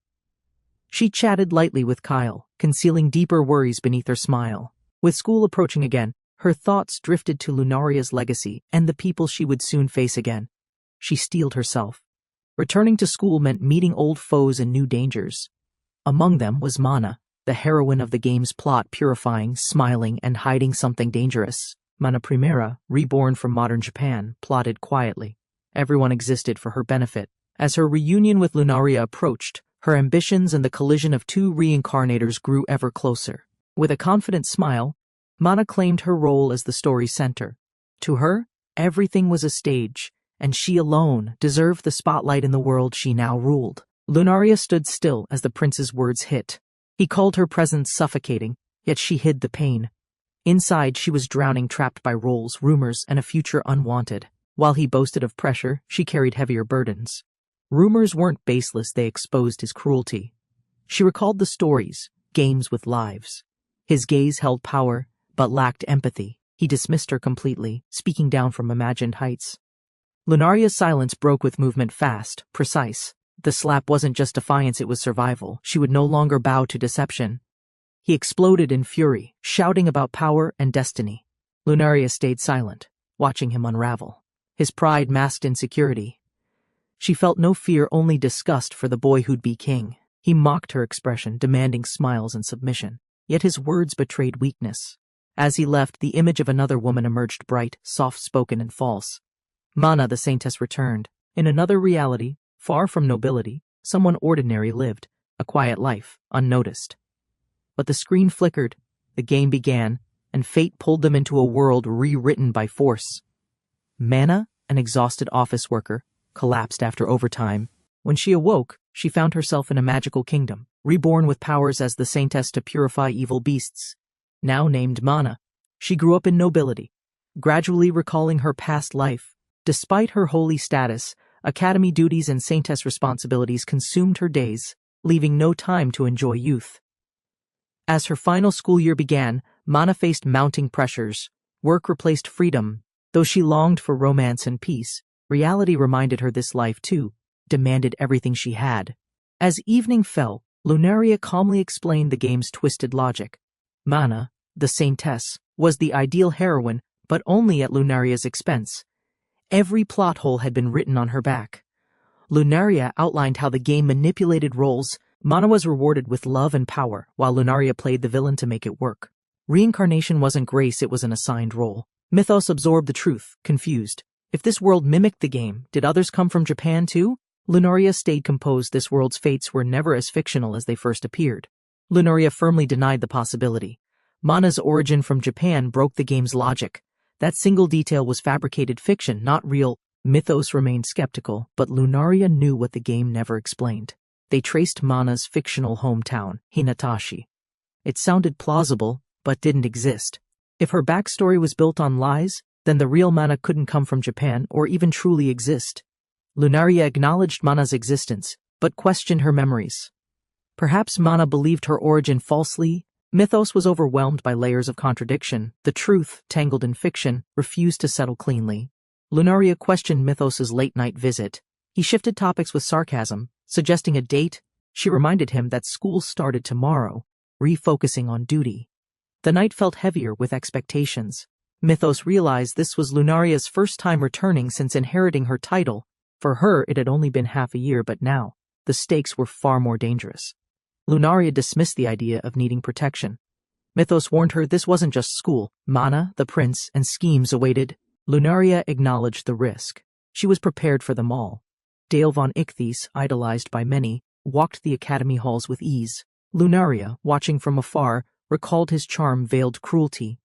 She chatted lightly with Kyle, concealing deeper worries beneath her smile. With school approaching again, her thoughts drifted to Lunaria's legacy and the people she would soon face again. She steeled herself. Returning to school meant meeting old foes and new dangers. Among them was Mana, the heroine of the game's plot, purifying, smiling, and hiding something dangerous. Mana Primera, reborn from modern Japan, plotted quietly. Everyone existed for her benefit. As her reunion with Lunaria approached, her ambitions and the collision of two reincarnators grew ever closer. With a confident smile, Mana claimed her role as the story's center. To her, everything was a stage, and she alone deserved the spotlight in the world she now ruled. Lunaria stood still as the prince's words hit. He called her presence suffocating, yet she hid the pain. Inside, she was drowning, trapped by roles, rumors, and a future unwanted. While he boasted of pressure, she carried heavier burdens. Rumors weren't baseless, they exposed his cruelty. She recalled the stories, games with lives. His gaze held power, but lacked empathy. He dismissed her completely, speaking down from imagined heights. Lunaria's silence broke with movement fast, precise. The slap wasn't just defiance, it was survival. She would no longer bow to deception. He exploded in fury, shouting about power and destiny. Lunaria stayed silent, watching him unravel. His pride masked insecurity. She felt no fear, only disgust for the boy who'd be king. He mocked her expression, demanding smiles and submission. Yet his words betrayed weakness. As he left, the image of another woman emerged, bright, soft-spoken, and false. Mana, the saintess, returned. In another reality, far from nobility, someone ordinary lived a quiet life, unnoticed. But the screen flickered, the game began, and fate pulled them into a world rewritten by force. Mana, an exhausted office worker, collapsed after overtime. When she awoke, she found herself in a magical kingdom, reborn with powers as the saintess to purify evil beasts. Now named Mana, she grew up in nobility, gradually recalling her past life. Despite her holy status, academy duties and saintess responsibilities consumed her days, leaving no time to enjoy youth. As her final school year began, Mana faced mounting pressures. Work replaced freedom. Though she longed for romance and peace, reality reminded her this life, too, demanded everything she had. As evening fell, Lunaria calmly explained the game's twisted logic. Mana, the saintess, was the ideal heroine, but only at Lunaria's expense. Every plot hole had been written on her back. Lunaria outlined how the game manipulated roles. Mana was rewarded with love and power, while Lunaria played the villain to make it work. Reincarnation wasn't grace, it was an assigned role. Mythos absorbed the truth, confused. If this world mimicked the game, did others come from Japan too? Lunaria stayed composed. This world's fates were never as fictional as they first appeared. Lunaria firmly denied the possibility. Mana's origin from Japan broke the game's logic. That single detail was fabricated fiction, not real. Mythos remained skeptical, but Lunaria knew what the game never explained. They traced Mana's fictional hometown, Hinatashi. It sounded plausible, but didn't exist. If her backstory was built on lies, then the real Mana couldn't come from Japan or even truly exist. Lunaria acknowledged Mana's existence, but questioned her memories. Perhaps Mana believed her origin falsely. Mythos was overwhelmed by layers of contradiction. The truth, tangled in fiction, refused to settle cleanly. Lunaria questioned Mythos's late-night visit. He shifted topics with sarcasm, suggesting a date. She reminded him that school started tomorrow, refocusing on duty. The night felt heavier with expectations. Mythos realized this was Lunaria's first time returning since inheriting her title. For her, it had only been half a year, but now, the stakes were far more dangerous. Lunaria dismissed the idea of needing protection. Mythos warned her this wasn't just school. Mana, the prince, and schemes awaited. Lunaria acknowledged the risk. She was prepared for them all. Dale von Ichthys, idolized by many, walked the academy halls with ease. Lunaria, watching from afar, recalled his charm veiled cruelty.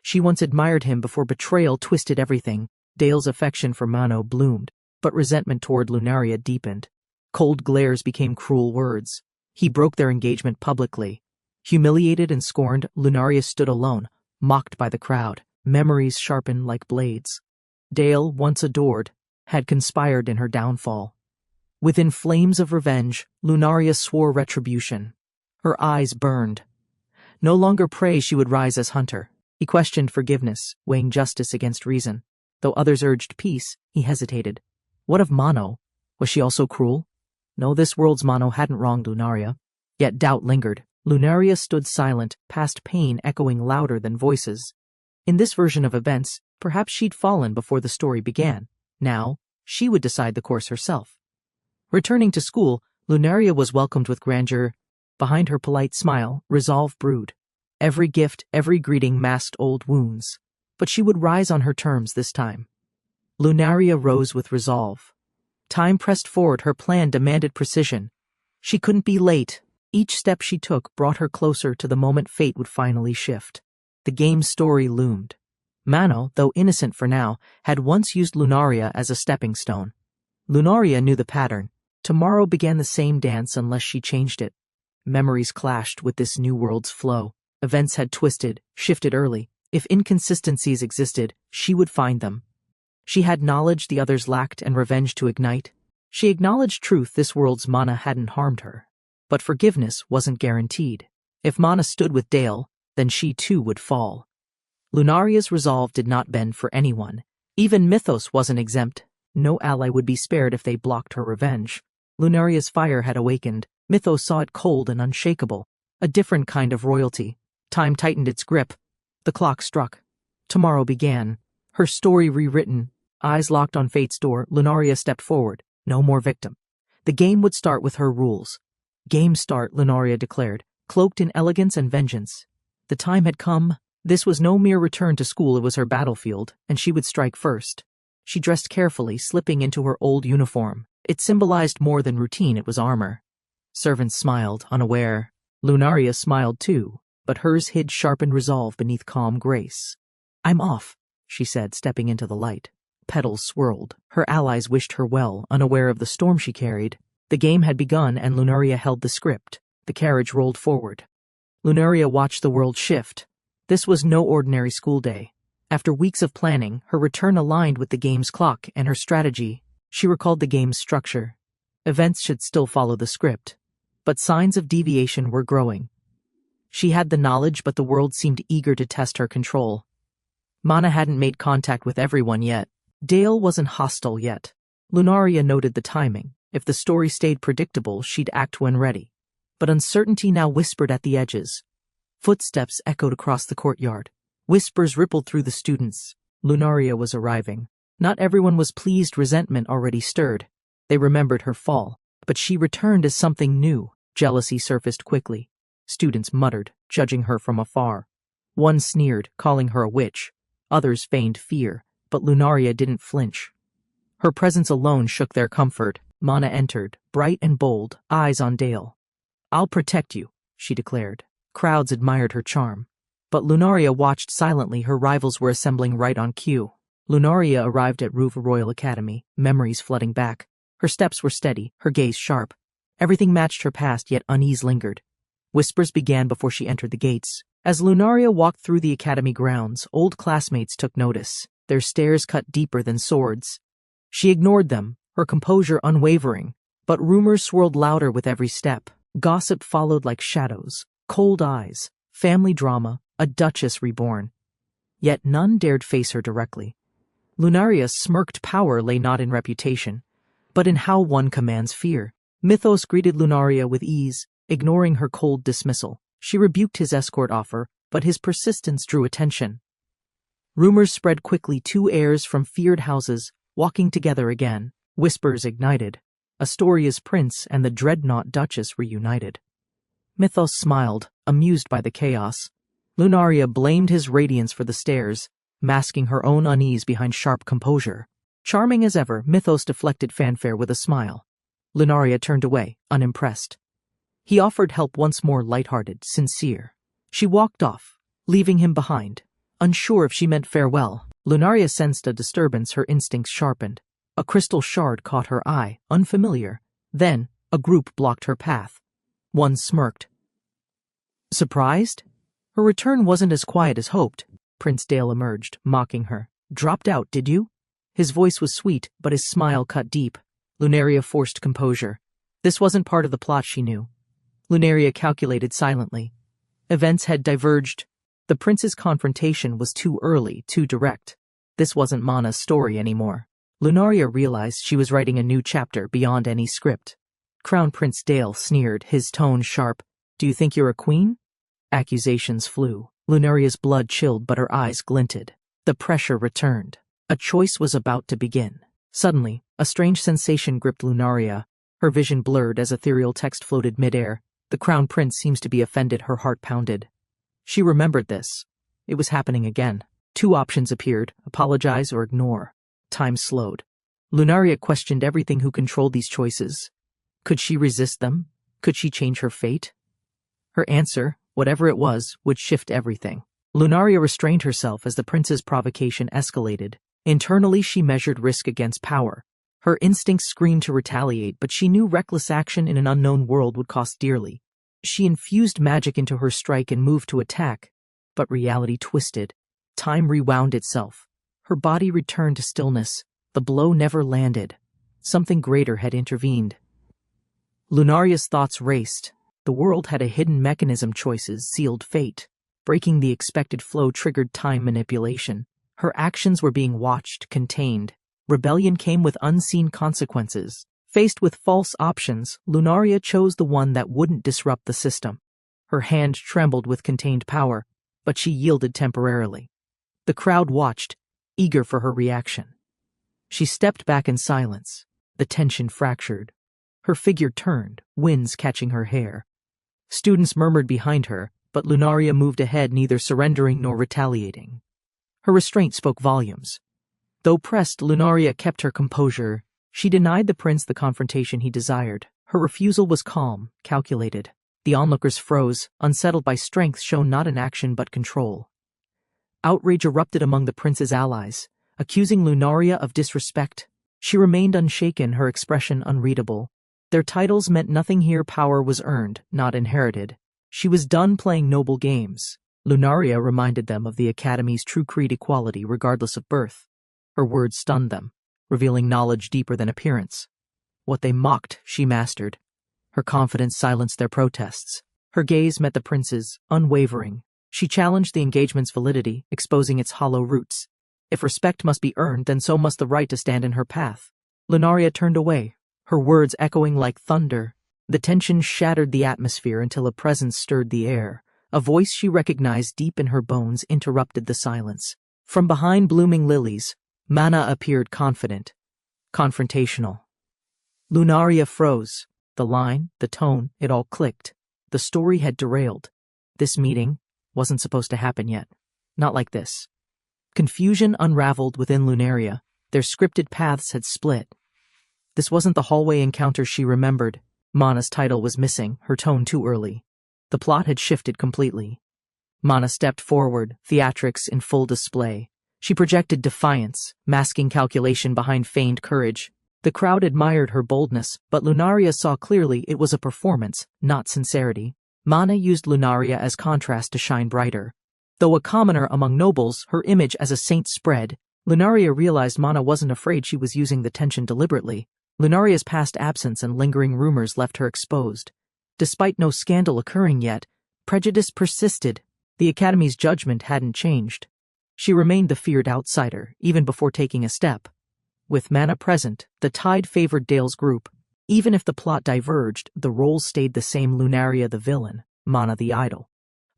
She once admired him before betrayal twisted everything. Dale's affection for Mano bloomed, but resentment toward Lunaria deepened. Cold glares became cruel words. He broke their engagement publicly. Humiliated and scorned, Lunaria stood alone, mocked by the crowd, memories sharpened like blades. Dale, once adored, had conspired in her downfall. Within flames of revenge, Lunaria swore retribution. Her eyes burned. No longer prey, she would rise as hunter. He questioned forgiveness, weighing justice against reason. Though others urged peace, he hesitated. What of Mano? Was she also cruel? No, this world's Mano hadn't wronged Lunaria. Yet doubt lingered. Lunaria stood silent, past pain echoing louder than voices. In this version of events, perhaps she'd fallen before the story began. Now, she would decide the course herself. Returning to school, Lunaria was welcomed with grandeur. Behind her polite smile, resolve brewed. Every gift, every greeting masked old wounds. But she would rise on her terms this time. Lunaria rose with resolve. Time pressed forward, her plan demanded precision. She couldn't be late. Each step she took brought her closer to the moment fate would finally shift. The game's story loomed. Mano, though innocent for now, had once used Lunaria as a stepping stone. Lunaria knew the pattern. Tomorrow began the same dance unless she changed it. Memories clashed with this new world's flow. Events had twisted, shifted early. If inconsistencies existed, she would find them. She had knowledge the others lacked and revenge to ignite. She acknowledged truth, this world's Mana hadn't harmed her. But forgiveness wasn't guaranteed. If Mana stood with Dale, then she too would fall. Lunaria's resolve did not bend for anyone. Even Mythos wasn't exempt. No ally would be spared if they blocked her revenge. Lunaria's fire had awakened. Mythos saw it cold and unshakable. A different kind of royalty. Time tightened its grip. The clock struck. Tomorrow began. Her story rewritten. Eyes locked on fate's door, Lunaria stepped forward. No more victim. The game would start with her rules. Game start, Lunaria declared, cloaked in elegance and vengeance. The time had come. This was no mere return to school, it was her battlefield, and she would strike first. She dressed carefully, slipping into her old uniform. It symbolized more than routine, it was armor. Servants smiled, unaware. Lunaria smiled too, but hers hid sharpened resolve beneath calm grace. "I'm off," she said, stepping into the light. Petals swirled. Her allies wished her well, unaware of the storm she carried. The game had begun, and Lunaria held the script. The carriage rolled forward. Lunaria watched the world shift. This was no ordinary school day. After weeks of planning, her return aligned with the game's clock and her strategy. She recalled the game's structure. Events should still follow the script, but signs of deviation were growing. She had the knowledge, but the world seemed eager to test her control. Mana hadn't made contact with everyone yet. Dale wasn't hostile yet. Lunaria noted the timing. If the story stayed predictable, she'd act when ready. But uncertainty now whispered at the edges. Footsteps echoed across the courtyard. Whispers rippled through the students. Lunaria was arriving. Not everyone was pleased, resentment already stirred. They remembered her fall, but she returned as something new. Jealousy surfaced quickly. Students muttered, judging her from afar. One sneered, calling her a witch. Others feigned fear, but Lunaria didn't flinch. Her presence alone shook their comfort. Mana entered, bright and bold, eyes on Dale. "I'll protect you," she declared. Crowds admired her charm. But Lunaria watched silently. Her rivals were assembling right on cue. Lunaria arrived at Ruva Royal Academy, memories flooding back. Her steps were steady, her gaze sharp. Everything matched her past, yet unease lingered. Whispers began before she entered the gates. As Lunaria walked through the academy grounds, old classmates took notice. Their stares cut deeper than swords. She ignored them, her composure unwavering. But rumors swirled louder with every step. Gossip followed like shadows. Cold eyes, family drama, a duchess reborn. Yet none dared face her directly. Lunaria smirked. Power lay not in reputation, but in how one commands fear. Mythos greeted Lunaria with ease, ignoring her cold dismissal. She rebuked his escort offer, but his persistence drew attention. Rumors spread quickly, two heirs from feared houses, walking together again. Whispers ignited. Astoria's prince and the dreadnought duchess reunited. Mythos smiled, amused by the chaos. Lunaria blamed his radiance for the stares, masking her own unease behind sharp composure. Charming as ever, Mythos deflected fanfare with a smile. Lunaria turned away, unimpressed. He offered help once more, lighthearted, sincere. She walked off, leaving him behind. Unsure if she meant farewell, Lunaria sensed a disturbance. Her instincts sharpened. A crystal shard caught her eye, unfamiliar. Then, a group blocked her path. One smirked. Surprised? Her return wasn't as quiet as hoped. Prince Dale emerged, mocking her. "Dropped out, did you?" His voice was sweet, but his smile cut deep. Lunaria forced composure. This wasn't part of the plot, she knew. Lunaria calculated silently. Events had diverged. The prince's confrontation was too early, too direct. This wasn't Mana's story anymore. Lunaria realized she was writing a new chapter beyond any script. Crown Prince Dale sneered, his tone sharp. "Do you think you're a queen?" Accusations flew. Lunaria's blood chilled, but her eyes glinted. The pressure returned. A choice was about to begin. Suddenly, a strange sensation gripped Lunaria. Her vision blurred as ethereal text floated midair. "The Crown Prince seems to be offended." Her heart pounded. She remembered this. It was happening again. Two options appeared, apologize or ignore. Time slowed. Lunaria questioned everything. Who controlled these choices? Could she resist them? Could she change her fate? Her answer, whatever it was, would shift everything. Lunaria restrained herself as the prince's provocation escalated. Internally, she measured risk against power. Her instincts screamed to retaliate, but she knew reckless action in an unknown world would cost dearly. She infused magic into her strike and moved to attack, but reality twisted. Time rewound itself. Her body returned to stillness. The blow never landed. Something greater had intervened. Lunaria's thoughts raced. The world had a hidden mechanism. Choices sealed fate. Breaking the expected flow triggered time manipulation. Her actions were being watched, contained. Rebellion came with unseen consequences. Faced with false options, Lunaria chose the one that wouldn't disrupt the system. Her hand trembled with contained power, but she yielded temporarily. The crowd watched, eager for her reaction. She stepped back in silence. The tension fractured. Her figure turned, winds catching her hair. Students murmured behind her, but Lunaria moved ahead, neither surrendering nor retaliating. Her restraint spoke volumes. Though pressed, Lunaria kept her composure. She denied the prince the confrontation he desired. Her refusal was calm, calculated. The onlookers froze, unsettled by strength shown not in action but control. Outrage erupted among the prince's allies, accusing Lunaria of disrespect. She remained unshaken, her expression unreadable. Their titles meant nothing here. Power was earned, not inherited. She was done playing noble games. Lunaria reminded them of the Academy's true creed: equality regardless of birth. Her words stunned them, revealing knowledge deeper than appearance. What they mocked, she mastered. Her confidence silenced their protests. Her gaze met the prince's, unwavering. She challenged the engagement's validity, exposing its hollow roots. If respect must be earned, then so must the right to stand in her path. Lunaria turned away, her words echoing like thunder. The tension shattered the atmosphere until a presence stirred the air. A voice she recognized deep in her bones interrupted the silence. From behind blooming lilies, Mana appeared confident, confrontational. Lunaria froze. The line, the tone, it all clicked. The story had derailed. This meeting wasn't supposed to happen yet. Not like this. Confusion unraveled within Lunaria. Their scripted paths had split. This wasn't the hallway encounter she remembered. Mana's title was missing, her tone too early. The plot had shifted completely. Mana stepped forward, theatrics in full display. She projected defiance, masking calculation behind feigned courage. The crowd admired her boldness, but Lunaria saw clearly it was a performance, not sincerity. Mana used Lunaria as contrast to shine brighter. Though a commoner among nobles, her image as a saint spread. Lunaria realized Mana wasn't afraid. She was using the tension deliberately. Lunaria's past absence and lingering rumors left her exposed. Despite no scandal occurring yet, prejudice persisted. The Academy's judgment hadn't changed. She remained the feared outsider, even before taking a step. With Mana present, the tide favored Dale's group. Even if the plot diverged, the roles stayed the same: Lunaria the villain, Mana the idol.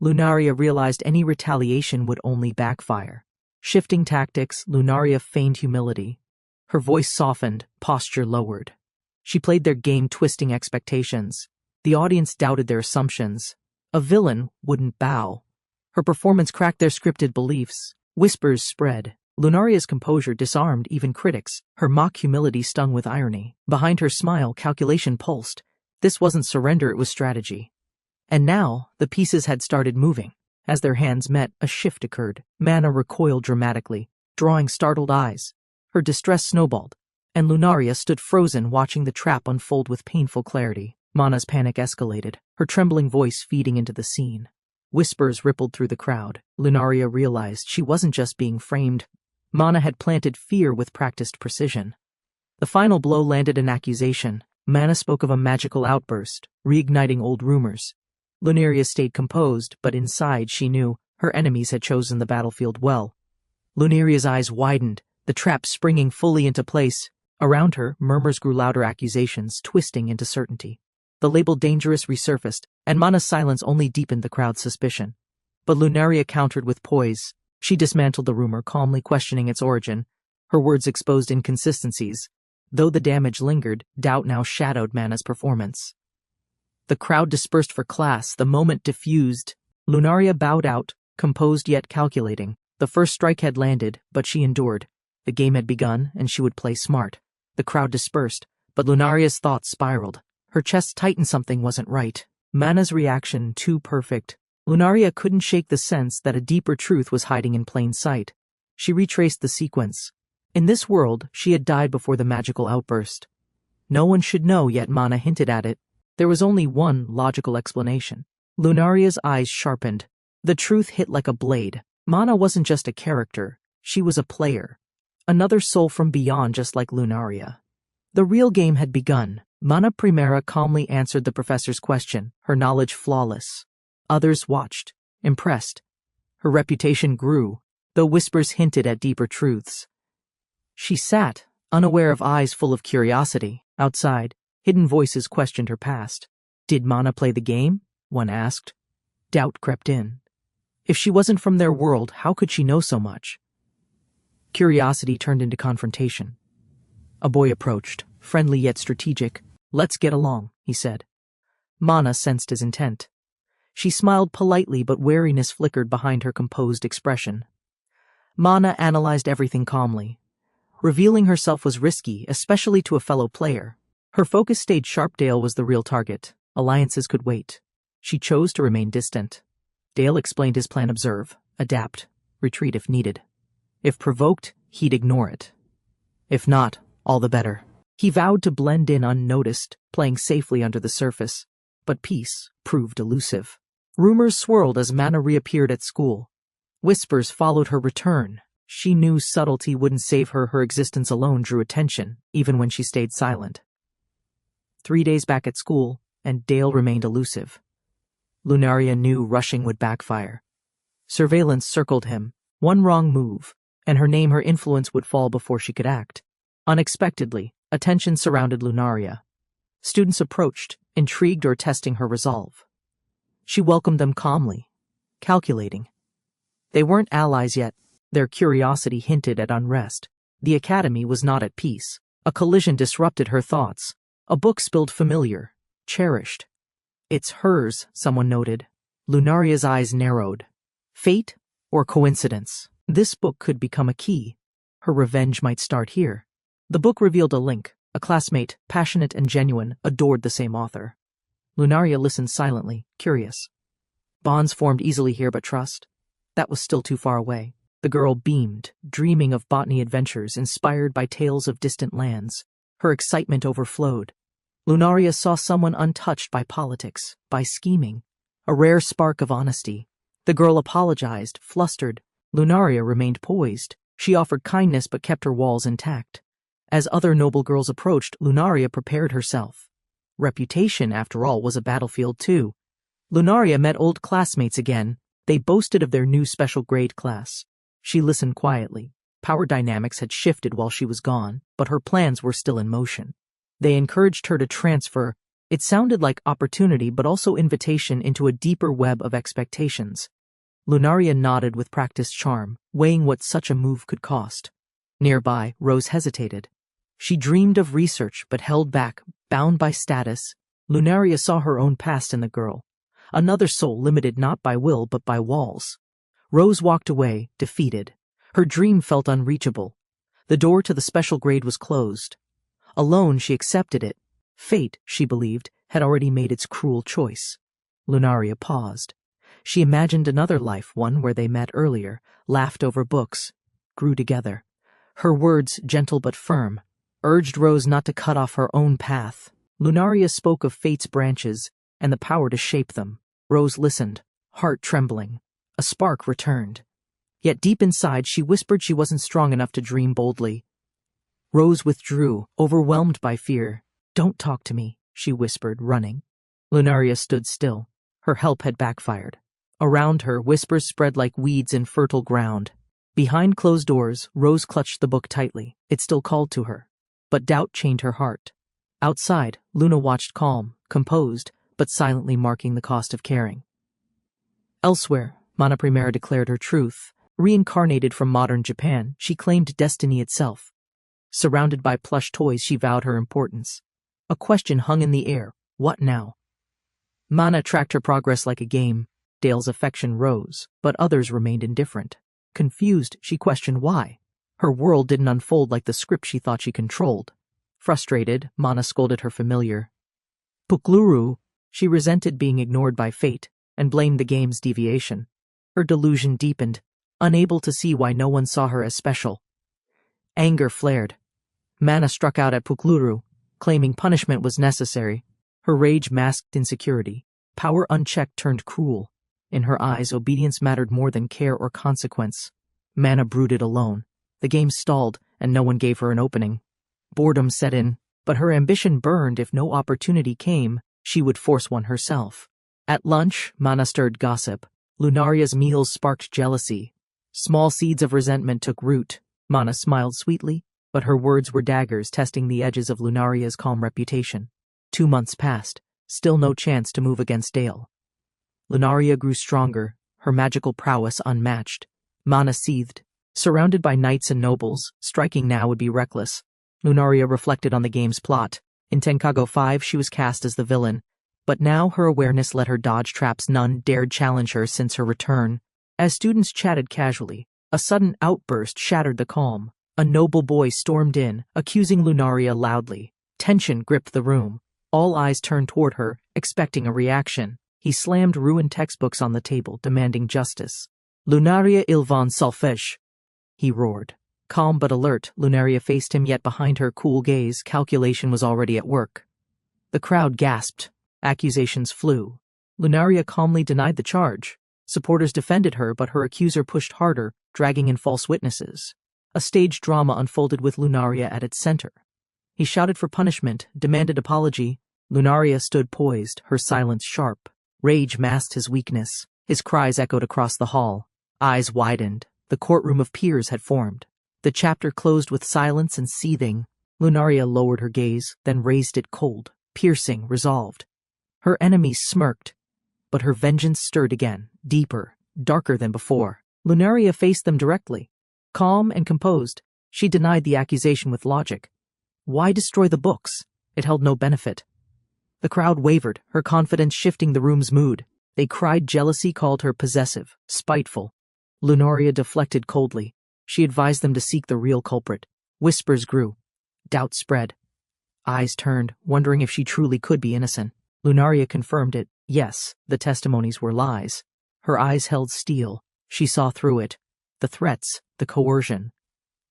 Lunaria realized any retaliation would only backfire. Shifting tactics, Lunaria feigned humility. Her voice softened, posture lowered. She played their game, twisting expectations. The audience doubted their assumptions. A villain wouldn't bow. Her performance cracked their scripted beliefs. Whispers spread. Lunaria's composure disarmed even critics. Her mock humility stung with irony. Behind her smile, calculation pulsed. This wasn't surrender, it was strategy. And now, the pieces had started moving. As their hands met, a shift occurred. Mana recoiled dramatically, drawing startled eyes. Her distress snowballed, and Lunaria stood frozen, watching the trap unfold with painful clarity. Mana's panic escalated, her trembling voice feeding into the scene. Whispers rippled through the crowd. Lunaria realized she wasn't just being framed. Mana had planted fear with practiced precision. The final blow landed an accusation. Mana spoke of a magical outburst, reigniting old rumors. Lunaria stayed composed, but inside she knew her enemies had chosen the battlefield well. Lunaria's eyes widened, the trap springing fully into place. Around her, murmurs grew louder, accusations twisting into certainty. The label dangerous resurfaced, and Mana's silence only deepened the crowd's suspicion. But Lunaria countered with poise. She dismantled the rumor, calmly questioning its origin. Her words exposed inconsistencies. Though the damage lingered, doubt now shadowed Mana's performance. The crowd dispersed for class, the moment diffused. Lunaria bowed out, composed yet calculating. The first strike had landed, but she endured. The game had begun, and she would play smart. The crowd dispersed, but Lunaria's thoughts spiraled. Her chest tightened, something wasn't right. Mana's reaction, too perfect. Lunaria couldn't shake the sense that a deeper truth was hiding in plain sight. She retraced the sequence. In this world, she had died before the magical outburst. No one should know, yet Mana hinted at it. There was only one logical explanation. Lunaria's eyes sharpened. The truth hit like a blade. Mana wasn't just a character. She was a player. Another soul from beyond, just like Lunaria. The real game had begun. Mana Primera calmly answered the professor's question, her knowledge flawless. Others watched, impressed. Her reputation grew, though whispers hinted at deeper truths. She sat, unaware of eyes full of curiosity. Outside, hidden voices questioned her past. Did Mana play the game? One asked. Doubt crept in. If she wasn't from their world, how could she know so much? Curiosity turned into confrontation. A boy approached. friendly yet strategic. "Let's get along," he said. Mana sensed his intent. She smiled politely, but wariness flickered behind her composed expression. Mana analyzed everything calmly. Revealing herself was risky, especially to a fellow player. Her focus stayed sharp. Dale was the real target. Alliances could wait. She chose to remain distant. Dale explained his plan: observe, adapt, retreat if needed. If provoked, he'd ignore it. If not, all the better. He vowed to blend in unnoticed, playing safely under the surface. But peace proved elusive. Rumors swirled as Mana reappeared at school. Whispers followed her return. She knew subtlety wouldn't save her. Her existence alone drew attention, even when she stayed silent. 3 days back at school, and Dale remained elusive. Lunaria knew rushing would backfire. Surveillance circled him. One wrong move, and her influence would fall before she could act. Unexpectedly, attention surrounded Lunaria. Students approached, intrigued or testing her resolve. She welcomed them calmly, calculating. They weren't allies yet. Their curiosity hinted at unrest. The academy was not at peace. A collision disrupted her thoughts. A book spilled familiar, cherished. "It's hers," someone noted. Lunaria's eyes narrowed. Fate or coincidence? This book could become a key. Her revenge might start here. The book revealed a link. A classmate, passionate and genuine, adored the same author. Lunaria listened silently, curious. Bonds formed easily here, but trust? That was still too far away. The girl beamed, dreaming of botany adventures inspired by tales of distant lands. Her excitement overflowed. Lunaria saw someone untouched by politics, by scheming. A rare spark of honesty. The girl apologized, flustered. Lunaria remained poised. She offered kindness but kept her walls intact. As other noble girls approached, Lunaria prepared herself. Reputation, after all, was a battlefield too. Lunaria met old classmates again. They boasted of their new special grade class. She listened quietly. Power dynamics had shifted while she was gone, but her plans were still in motion. They encouraged her to transfer. It sounded like opportunity, but also invitation into a deeper web of expectations. Lunaria nodded with practiced charm, weighing what such a move could cost. Nearby, Rose hesitated. She dreamed of research, but held back, bound by status. Lunaria saw her own past in the girl. Another soul limited not by will, but by walls. Rose walked away, defeated. Her dream felt unreachable. The door to the special grade was closed. Alone, she accepted it. Fate, she believed, had already made its cruel choice. Lunaria paused. She imagined another life, one where they met earlier, laughed over books, grew together. Her words, gentle but firm, urged Rose not to cut off her own path. Lunaria spoke of fate's branches and the power to shape them. Rose listened, heart trembling. A spark returned. Yet deep inside, she whispered she wasn't strong enough to dream boldly. Rose withdrew, overwhelmed by fear. "Don't talk to me," she whispered, running. Lunaria stood still. Her help had backfired. Around her, whispers spread like weeds in fertile ground. Behind closed doors, Rose clutched the book tightly. It still called to her. But doubt chained her heart. Outside, Luna watched calm, composed, but silently marking the cost of caring. Elsewhere, Mana Primera declared her truth. Reincarnated from modern Japan, she claimed destiny itself. Surrounded by plush toys, she vowed her importance. A question hung in the air. What now? Mana tracked her progress like a game. Dale's affection rose, but others remained indifferent. Confused, she questioned why. Her world didn't unfold like the script she thought she controlled. Frustrated, Mana scolded her familiar. Pukluru, she resented being ignored by fate and blamed the game's deviation. Her delusion deepened, unable to see why no one saw her as special. Anger flared. Mana struck out at Pukluru, claiming punishment was necessary. Her rage masked insecurity. Power unchecked turned cruel. In her eyes, obedience mattered more than care or consequence. Mana brooded alone. The game stalled, and no one gave her an opening. Boredom set in, but her ambition burned. If no opportunity came, she would force one herself. At lunch, Mana stirred gossip. Lunaria's meals sparked jealousy. Small seeds of resentment took root. Mana smiled sweetly, but her words were daggers testing the edges of Lunaria's calm reputation. 2 months passed, still no chance to move against Dale. Lunaria grew stronger, her magical prowess unmatched. Mana seethed. Surrounded by knights and nobles, striking now would be reckless. Lunaria reflected on the game's plot. In Tenkago 5 she was cast as the villain, but now her awareness let her dodge traps none dared challenge her since her return. As students chatted casually, a sudden outburst shattered the calm. A noble boy stormed in, accusing Lunaria loudly. Tension gripped the room. All eyes turned toward her, expecting a reaction. He slammed ruined textbooks on the table, demanding justice. "Lunaria il van solfège," he roared. Calm but alert, Lunaria faced him, yet behind her cool gaze, calculation was already at work. The crowd gasped. Accusations flew. Lunaria calmly denied the charge. Supporters defended her, but her accuser pushed harder, dragging in false witnesses. A staged drama unfolded with Lunaria at its center. He shouted for punishment, demanded apology. Lunaria stood poised, her silence sharp. Rage masked his weakness. His cries echoed across the hall. Eyes widened. The courtroom of peers had formed. The chapter closed with silence and seething. Lunaria lowered her gaze, then raised it cold, piercing, resolved. Her enemies smirked, but her vengeance stirred again, deeper, darker than before. Lunaria faced them directly. Calm and composed, she denied the accusation with logic. Why destroy the books? It held no benefit. The crowd wavered, her confidence shifting the room's mood. They cried jealousy, called her possessive, spiteful. Lunaria deflected coldly. She advised them to seek the real culprit. Whispers grew. Doubt spread. Eyes turned, wondering if she truly could be innocent. Lunaria confirmed it. Yes, the testimonies were lies. Her eyes held steel. She saw through it. The threats, the coercion.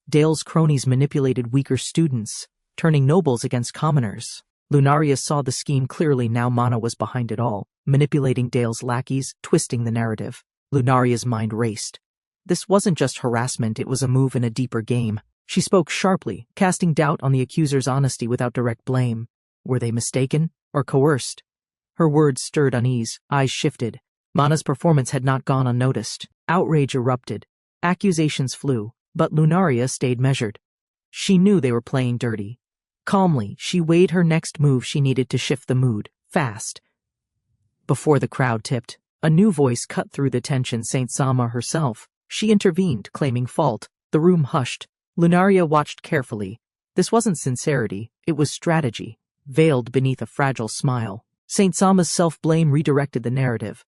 Dale's cronies manipulated weaker students, turning nobles against commoners. Lunaria saw the scheme clearly. Now Mana was behind it all, manipulating Dale's lackeys, twisting the narrative. Lunaria's mind raced. This wasn't just harassment, it was a move in a deeper game. She spoke sharply, casting doubt on the accuser's honesty without direct blame. Were they mistaken or coerced? Her words stirred unease, eyes shifted. Mana's performance had not gone unnoticed. Outrage erupted. Accusations flew, but Lunaria stayed measured. She knew they were playing dirty. Calmly, she weighed her next move. She needed to shift the mood, fast. Before the crowd tipped, a new voice cut through the tension. Saint Sama herself. She intervened, claiming fault. The room hushed. Lunaria watched carefully. This wasn't sincerity, it was strategy, veiled beneath a fragile smile. Saint Sama's self-blame redirected the narrative.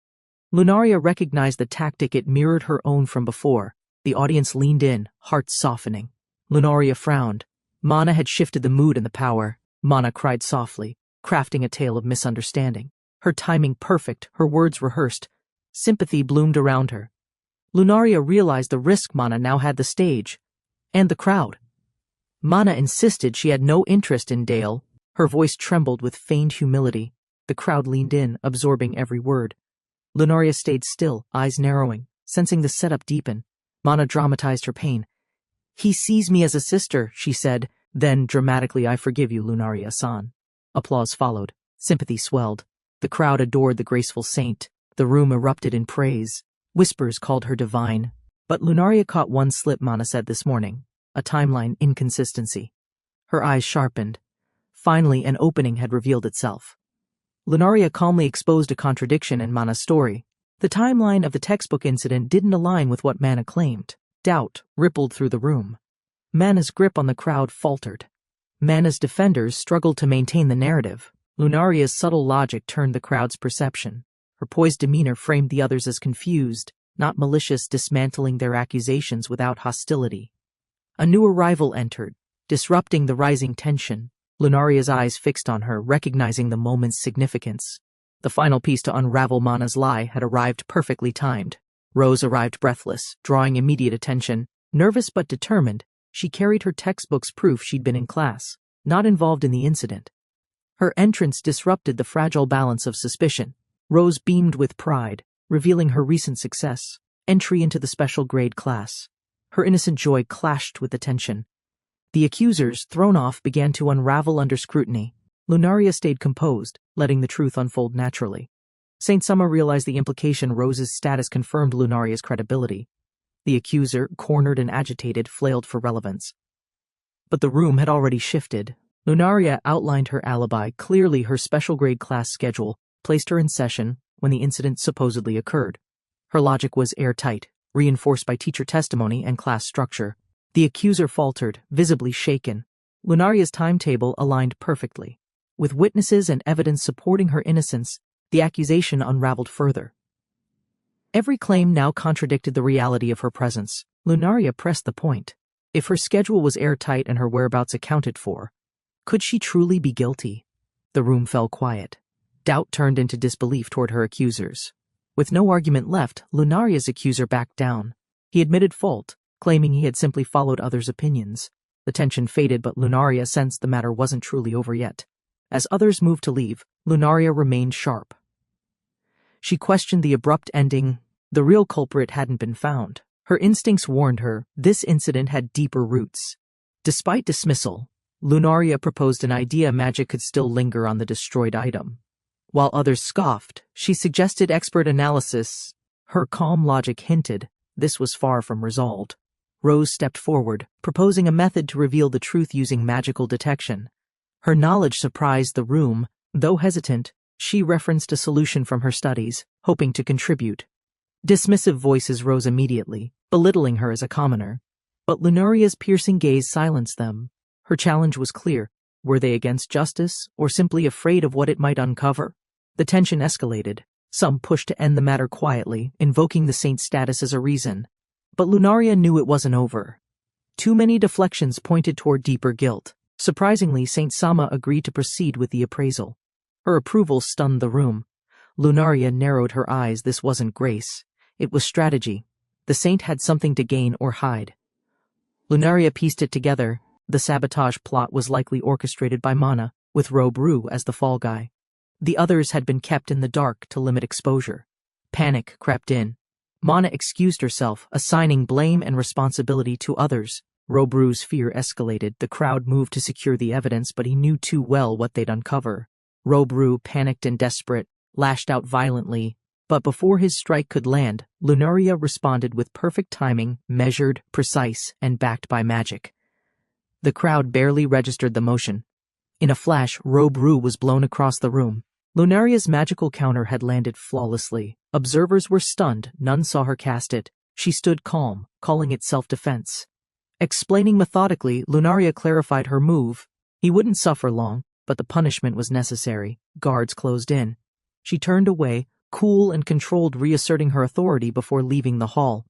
Lunaria recognized the tactic. It mirrored her own from before. The audience leaned in, hearts softening. Lunaria frowned. Mana had shifted the mood and the power. Mana cried softly, crafting a tale of misunderstanding. Her timing perfect, her words rehearsed. Sympathy bloomed around her. Lunaria realized the risk. Mana now had the stage. And the crowd. Mana insisted she had no interest in Dale. Her voice trembled with feigned humility. The crowd leaned in, absorbing every word. Lunaria stayed still, eyes narrowing, sensing the setup deepen. Mana dramatized her pain. "He sees me as a sister," she said. Then, dramatically, "I forgive you, Lunaria-san." Applause followed. Sympathy swelled. The crowd adored the graceful saint. The room erupted in praise. Whispers called her divine. But Lunaria caught one slip. Mana said this morning. A timeline inconsistency. Her eyes sharpened. Finally, an opening had revealed itself. Lunaria calmly exposed a contradiction in Mana's story. The timeline of the textbook incident didn't align with what Mana claimed. Doubt rippled through the room. Mana's grip on the crowd faltered. Mana's defenders struggled to maintain the narrative. Lunaria's subtle logic turned the crowd's perception. Her poised demeanor framed the others as confused, not malicious, dismantling their accusations without hostility. A new arrival entered, disrupting the rising tension. Lunaria's eyes fixed on her, recognizing the moment's significance. The final piece to unravel Mana's lie had arrived, perfectly timed. Rose arrived breathless, drawing immediate attention. Nervous but determined, she carried her textbook's proof she'd been in class, not involved in the incident. Her entrance disrupted the fragile balance of suspicion. Rose beamed with pride, revealing her recent success, entry into the special grade class. Her innocent joy clashed with the tension. The accusers, thrown off, began to unravel under scrutiny. Lunaria stayed composed, letting the truth unfold naturally. Saint Sama realized the implication. Rose's status confirmed Lunaria's credibility. The accuser, cornered and agitated, flailed for relevance. But the room had already shifted. Lunaria outlined her alibi, clearly her special grade class schedule, placed her in session when the incident supposedly occurred. Her logic was airtight, reinforced by teacher testimony and class structure. The accuser faltered, visibly shaken. Lunaria's timetable aligned perfectly. With witnesses and evidence supporting her innocence, the accusation unraveled further. Every claim now contradicted the reality of her presence. Lunaria pressed the point. If her schedule was airtight and her whereabouts accounted for, could she truly be guilty? The room fell quiet. Doubt turned into disbelief toward her accusers. With no argument left, Lunaria's accuser backed down. He admitted fault, claiming he had simply followed others' opinions. The tension faded, but Lunaria sensed the matter wasn't truly over yet. As others moved to leave, Lunaria remained sharp. She questioned the abrupt ending. The real culprit hadn't been found. Her instincts warned her this incident had deeper roots. Despite dismissal, Lunaria proposed an idea: magic could still linger on the destroyed item. While others scoffed, she suggested expert analysis. Her calm logic hinted this was far from resolved. Rose stepped forward, proposing a method to reveal the truth using magical detection. Her knowledge surprised the room. Though hesitant, she referenced a solution from her studies, hoping to contribute. Dismissive voices rose immediately, belittling her as a commoner. But Lunaria's piercing gaze silenced them. Her challenge was clear. Were they against justice, or simply afraid of what it might uncover? The tension escalated. Some pushed to end the matter quietly, invoking the saint's status as a reason. But Lunaria knew it wasn't over. Too many deflections pointed toward deeper guilt. Surprisingly, Saint Sama agreed to proceed with the appraisal. Her approval stunned the room. Lunaria narrowed her eyes. This wasn't grace. It was strategy. The saint had something to gain or hide. Lunaria pieced it together. The sabotage plot was likely orchestrated by Mana, with Robru as the fall guy. The others had been kept in the dark to limit exposure. Panic crept in. Mana excused herself, assigning blame and responsibility to others. Robru's fear escalated. The crowd moved to secure the evidence, but he knew too well what they'd uncover. Robru, panicked and desperate, lashed out violently. But before his strike could land, Lunaria responded with perfect timing, measured, precise, and backed by magic. The crowd barely registered the motion. In a flash, Robru was blown across the room. Lunaria's magical counter had landed flawlessly. Observers were stunned. None saw her cast it. She stood calm, calling it self-defense. Explaining methodically, Lunaria clarified her move. He wouldn't suffer long, but the punishment was necessary. Guards closed in. She turned away, cool and controlled, reasserting her authority before leaving the hall.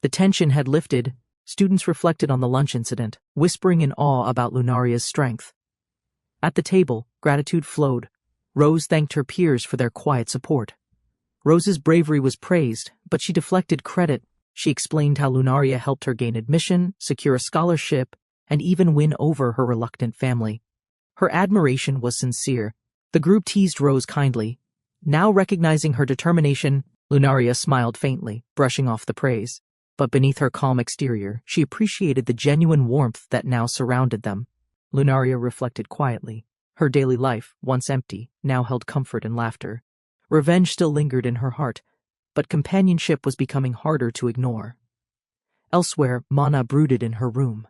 The tension had lifted. Students reflected on the lunch incident, whispering in awe about Lunaria's strength. At the table, gratitude flowed. Rose thanked her peers for their quiet support. Rose's bravery was praised, but she deflected credit. She explained how Lunaria helped her gain admission, secure a scholarship, and even win over her reluctant family. Her admiration was sincere. The group teased Rose kindly. Now recognizing her determination, Lunaria smiled faintly, brushing off the praise. But beneath her calm exterior, she appreciated the genuine warmth that now surrounded them. Lunaria reflected quietly. Her daily life, once empty, now held comfort and laughter. Revenge still lingered in her heart, but companionship was becoming harder to ignore. Elsewhere, Mana brooded in her room.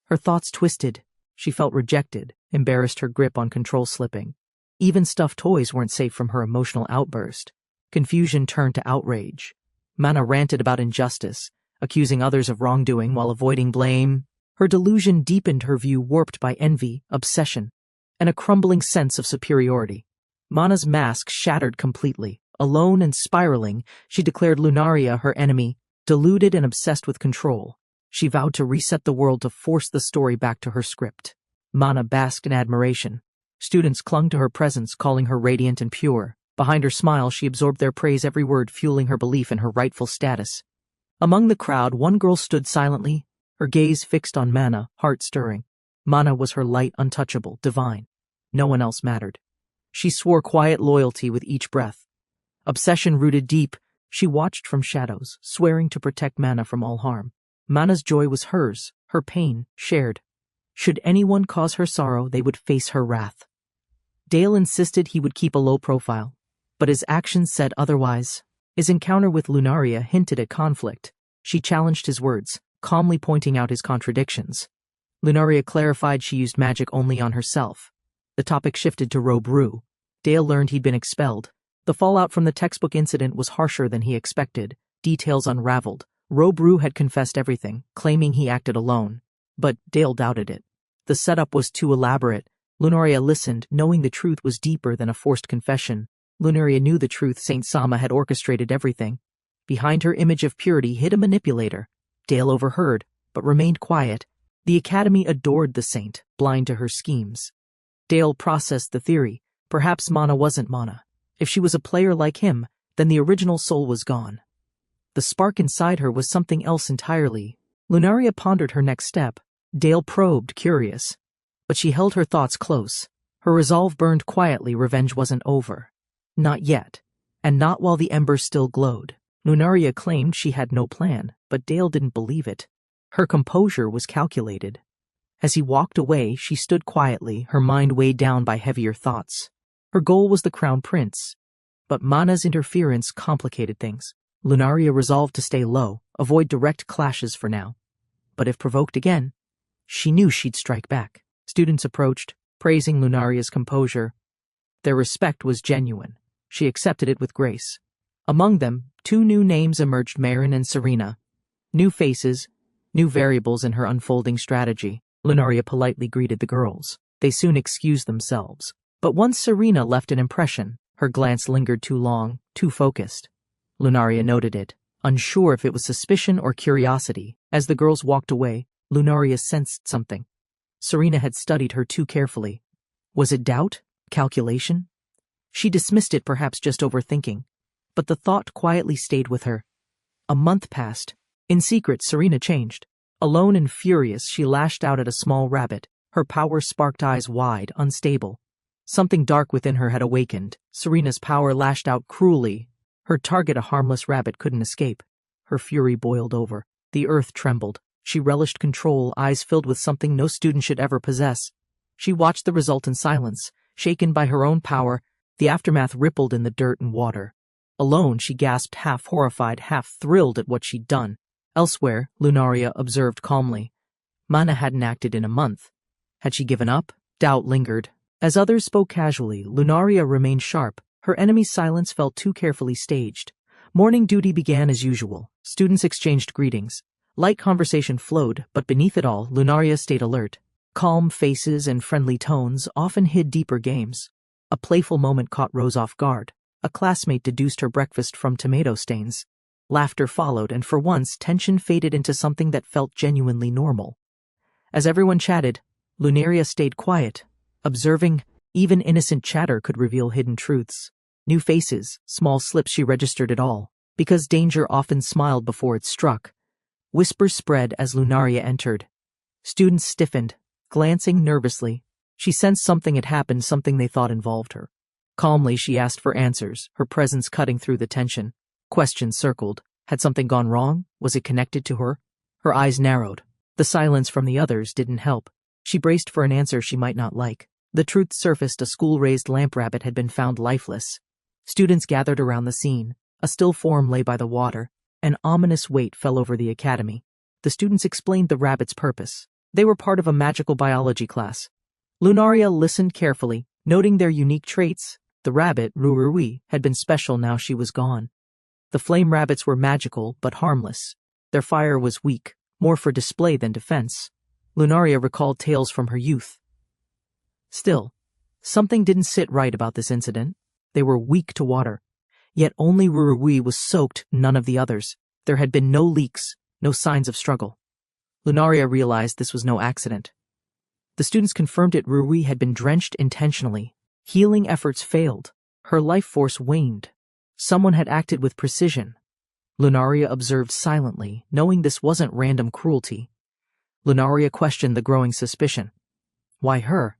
Her thoughts twisted. She felt rejected, embarrassed, her grip on control slipping. Even stuffed toys weren't safe from her emotional outburst. Confusion turned to outrage. Mana ranted about injustice, accusing others of wrongdoing while avoiding blame. Her delusion deepened, her view warped by envy, obsession, and a crumbling sense of superiority. Mana's mask shattered completely. Alone and spiraling, she declared Lunaria her enemy, deluded and obsessed with control. She vowed to reset the world, to force the story back to her script. Mana basked in admiration. Students clung to her presence, calling her radiant and pure. Behind her smile, she absorbed their praise, every word fueling her belief in her rightful status. Among the crowd, one girl stood silently, her gaze fixed on Mana, heart stirring. Mana was her light, untouchable, divine. No one else mattered. She swore quiet loyalty with each breath. Obsession rooted deep, she watched from shadows, swearing to protect Mana from all harm. Mana's joy was hers, her pain shared. Should anyone cause her sorrow, they would face her wrath. Dale insisted he would keep a low profile, but his actions said otherwise. His encounter with Lunaria hinted at conflict. She challenged his words, calmly pointing out his contradictions. Lunaria clarified she used magic only on herself. The topic shifted to Robru. Dale learned he'd been expelled. The fallout from the textbook incident was harsher than he expected. Details unraveled. Robru had confessed everything, claiming he acted alone. But Dale doubted it. The setup was too elaborate. Lunaria listened, knowing the truth was deeper than a forced confession. Lunaria knew the truth. Saint Sama had orchestrated everything. Behind her image of purity hid a manipulator. Dale overheard, but remained quiet. The Academy adored the saint, blind to her schemes. Dale processed the theory. Perhaps Mana wasn't Mana. If she was a player like him, then the original soul was gone. The spark inside her was something else entirely. Lunaria pondered her next step. Dale probed, curious. But she held her thoughts close. Her resolve burned quietly. Revenge wasn't over. Not yet. And not while the embers still glowed. Lunaria claimed she had no plan, but Dale didn't believe it. Her composure was calculated. As he walked away, she stood quietly, her mind weighed down by heavier thoughts. Her goal was the crown prince. But Mana's interference complicated things. Lunaria resolved to stay low, avoid direct clashes for now. But if provoked again, she knew she'd strike back. Students approached, praising Lunaria's composure. Their respect was genuine. She accepted it with grace. Among them, 2 new names emerged: Marin and Serena. New faces, new variables in her unfolding strategy. Lunaria politely greeted the girls. They soon excused themselves. But once Serena left an impression, her glance lingered too long, too focused. Lunaria noted it, unsure if it was suspicion or curiosity. As the girls walked away, Lunaria sensed something. Serena had studied her too carefully. Was it doubt? Calculation? She dismissed it, perhaps just overthinking. But the thought quietly stayed with her. A month passed. In secret, Serena changed. Alone and furious, she lashed out at a small rabbit, her power-sparked eyes wide, unstable. Something dark within her had awakened. Serena's power lashed out cruelly. Her target, a harmless rabbit, couldn't escape. Her fury boiled over. The earth trembled. She relished control, eyes filled with something no student should ever possess. She watched the result in silence, shaken by her own power. The aftermath rippled in the dirt and water. Alone, she gasped, half horrified, half thrilled at what she'd done. Elsewhere, Lunaria observed calmly. Mana hadn't acted in a month. Had she given up? Doubt lingered. As others spoke casually, Lunaria remained sharp. Her enemy's silence felt too carefully staged. Morning duty began as usual. Students exchanged greetings. Light conversation flowed, but beneath it all, Lunaria stayed alert. Calm faces and friendly tones often hid deeper games. A playful moment caught Rose off guard. A classmate deduced her breakfast from tomato stains. Laughter followed, and for once, tension faded into something that felt genuinely normal. As everyone chatted, Lunaria stayed quiet, observing. Even innocent chatter could reveal hidden truths. New faces, small slips, she registered it all, because danger often smiled before it struck. Whispers spread as Lunaria entered. Students stiffened, glancing nervously. She sensed something had happened, something they thought involved her. Calmly, she asked for answers, her presence cutting through the tension. Questions circled. Had something gone wrong? Was it connected to her? Her eyes narrowed. The silence from the others didn't help. She braced for an answer she might not like. The truth surfaced: a school-raised lamp rabbit had been found lifeless. Students gathered around the scene. A still form lay by the water. An ominous weight fell over the academy. The students explained the rabbit's purpose. They were part of a magical biology class. Lunaria listened carefully, noting their unique traits. The rabbit, Rurui, had been special now she was gone. The flame rabbits were magical, but harmless. Their fire was weak, more for display than defense. Lunaria recalled tales from her youth. Still, something didn't sit right about this incident. They were weak to water. Yet only Rurui was soaked, none of the others. There had been no leaks, no signs of struggle. Lunaria realized this was no accident. The students confirmed it. Rurui had been drenched intentionally. Healing efforts failed. Her life force waned. Someone had acted with precision. Lunaria observed silently, knowing this wasn't random cruelty. Lunaria questioned the growing suspicion. Why her?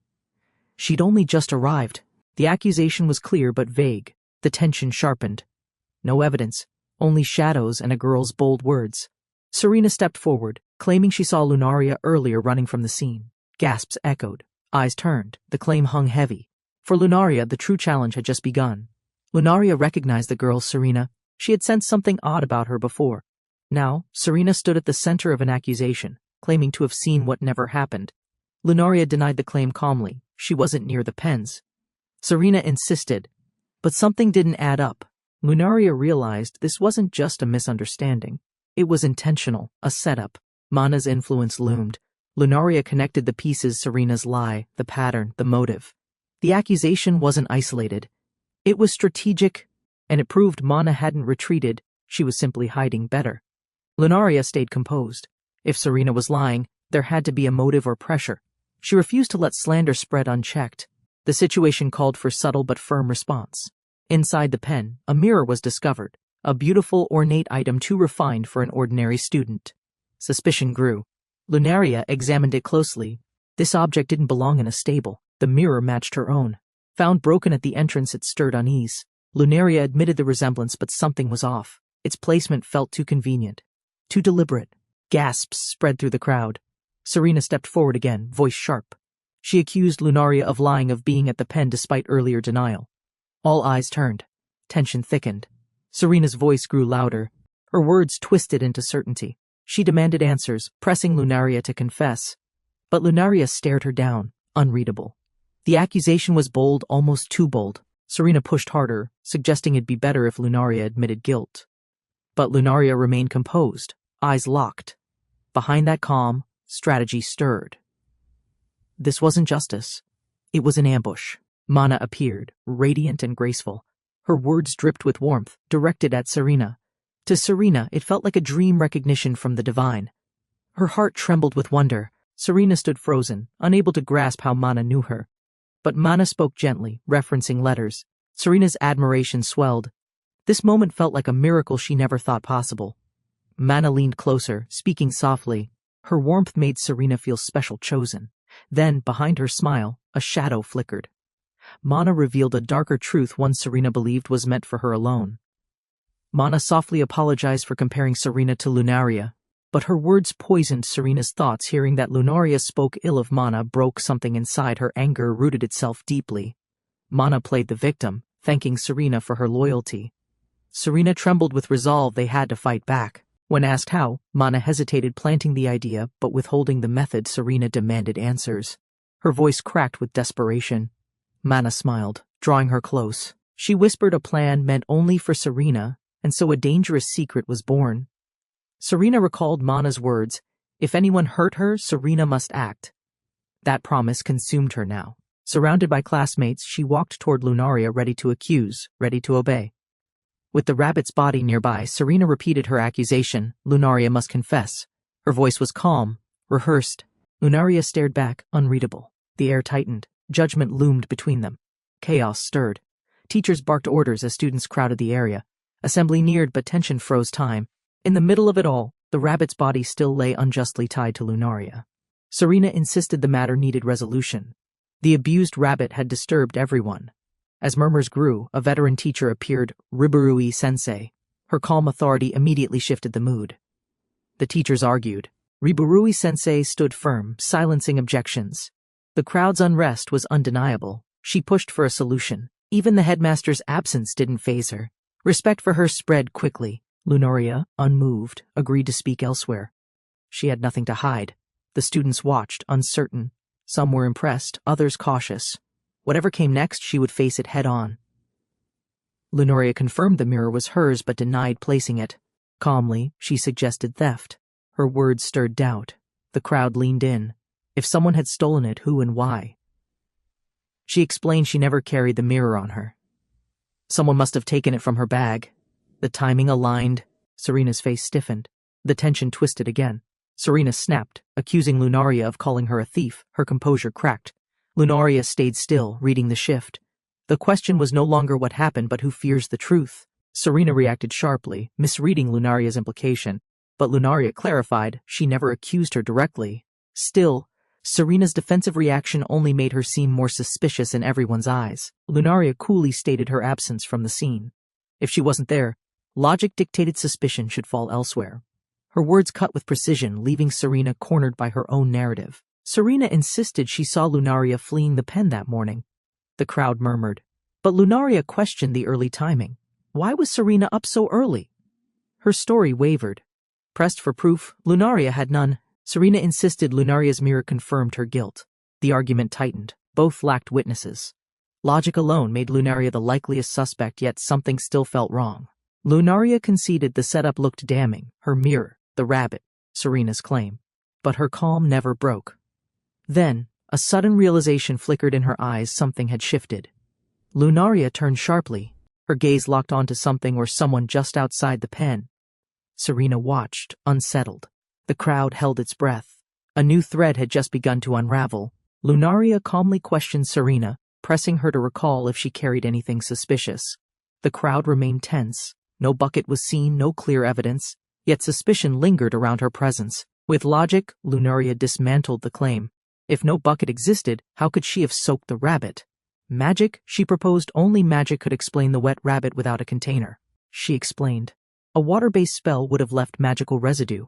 She'd only just arrived. The accusation was clear but vague. The tension sharpened. No evidence, only shadows and a girl's bold words. Serena stepped forward, claiming she saw Lunaria earlier running from the scene. Gasps echoed. Eyes turned. The claim hung heavy. For Lunaria, the true challenge had just begun. Lunaria recognized the girl Serena. She had sensed something odd about her before. Now, Serena stood at the center of an accusation, claiming to have seen what never happened. Lunaria denied the claim calmly. She wasn't near the pens. Serena insisted. But something didn't add up. Lunaria realized this wasn't just a misunderstanding. It was intentional, a setup. Mana's influence loomed. Lunaria connected the pieces: Serena's lie, the pattern, the motive. The accusation wasn't isolated. It was strategic, and it proved Mana hadn't retreated, she was simply hiding better. Lunaria stayed composed. If Serena was lying, there had to be a motive or pressure. She refused to let slander spread unchecked. The situation called for subtle but firm response. Inside the pen, a mirror was discovered, a beautiful, ornate item too refined for an ordinary student. Suspicion grew. Lunaria examined it closely. This object didn't belong in a stable. The mirror matched her own. Found broken at the entrance, it stirred unease. Lunaria admitted the resemblance, but something was off. Its placement felt too convenient, too deliberate. Gasps spread through the crowd. Serena stepped forward again, voice sharp. She accused Lunaria of lying, of being at the pen despite earlier denial. All eyes turned. Tension thickened. Serena's voice grew louder. Her words twisted into certainty. She demanded answers, pressing Lunaria to confess. But Lunaria stared her down, unreadable. The accusation was bold, almost too bold. Serena pushed harder, suggesting it'd be better if Lunaria admitted guilt. But Lunaria remained composed, eyes locked. Behind that calm, strategy stirred. This wasn't justice. It was an ambush. Mana appeared, radiant and graceful. Her words dripped with warmth, directed at Serena. To Serena, it felt like a dream recognition from the divine. Her heart trembled with wonder. Serena stood frozen, unable to grasp how Mana knew her. But Mana spoke gently, referencing letters. Serena's admiration swelled. This moment felt like a miracle she never thought possible. Mana leaned closer, speaking softly. Her warmth made Serena feel special, chosen. Then, behind her smile, a shadow flickered. Mana revealed a darker truth one Serena believed was meant for her alone. Mana softly apologized for comparing Serena to Lunaria, but her words poisoned Serena's thoughts. Hearing that Lunaria spoke ill of Mana broke something inside her. Anger rooted itself deeply. Mana played the victim, thanking Serena for her loyalty. Serena trembled with resolve. They had to fight back. When asked how, Mana hesitated, planting the idea but withholding the method. Serena demanded answers. Her voice cracked with desperation. Mana smiled, drawing her close. She whispered a plan meant only for Serena, and so a dangerous secret was born. Serena recalled Mana's words, if anyone hurt her, Serena must act. That promise consumed her now. Surrounded by classmates, she walked toward Lunaria, ready to accuse, ready to obey. With the rabbit's body nearby, Serena repeated her accusation. Lunaria must confess. Her voice was calm, rehearsed. Lunaria stared back, unreadable. The air tightened. Judgment loomed between them. Chaos stirred. Teachers barked orders as students crowded the area. Assembly neared, but tension froze time. In the middle of it all, the rabbit's body still lay unjustly tied to Lunaria. Serena insisted the matter needed resolution. The abused rabbit had disturbed everyone. As murmurs grew, a veteran teacher appeared, Riburui-sensei. Her calm authority immediately shifted the mood. The teachers argued. Riburui-sensei stood firm, silencing objections. The crowd's unrest was undeniable. She pushed for a solution. Even the headmaster's absence didn't faze her. Respect for her spread quickly. Lunaria, unmoved, agreed to speak elsewhere. She had nothing to hide. The students watched, uncertain. Some were impressed, others cautious. Whatever came next, she would face it head-on. Lunaria confirmed the mirror was hers but denied placing it. Calmly, she suggested theft. Her words stirred doubt. The crowd leaned in. If someone had stolen it, who and why? She explained she never carried the mirror on her. Someone must have taken it from her bag. The timing aligned. Serena's face stiffened. The tension twisted again. Serena snapped, accusing Lunaria of calling her a thief. Her composure cracked. Lunaria stayed still, reading the shift. The question was no longer what happened, but who fears the truth. Serena reacted sharply, misreading Lunaria's implication. But Lunaria clarified, she never accused her directly. Still, Serena's defensive reaction only made her seem more suspicious in everyone's eyes. Lunaria coolly stated her absence from the scene. If she wasn't there, logic dictated suspicion should fall elsewhere. Her words cut with precision, leaving Serena cornered by her own narrative. Serena insisted she saw Lunaria fleeing the pen that morning. The crowd murmured. But Lunaria questioned the early timing. Why was Serena up so early? Her story wavered. Pressed for proof, Lunaria had none. Serena insisted Lunaria's mirror confirmed her guilt. The argument tightened. Both lacked witnesses. Logic alone made Lunaria the likeliest suspect, yet something still felt wrong. Lunaria conceded the setup looked damning. Her mirror, the rabbit, Serena's claim. but her calm never broke. Then, a sudden realization flickered in her eyes. Something had shifted. Lunaria turned sharply, her gaze locked onto something or someone just outside the pen. Serena watched, unsettled. The crowd held its breath. A new thread had just begun to unravel. Lunaria calmly questioned Serena, pressing her to recall if she carried anything suspicious. The crowd remained tense. No bucket was seen, no clear evidence, yet suspicion lingered around her presence. With logic, Lunaria dismantled the claim. If no bucket existed, how could she have soaked the rabbit? Magic, she proposed. Only magic could explain the wet rabbit without a container. She explained. A water-based spell would have left magical residue.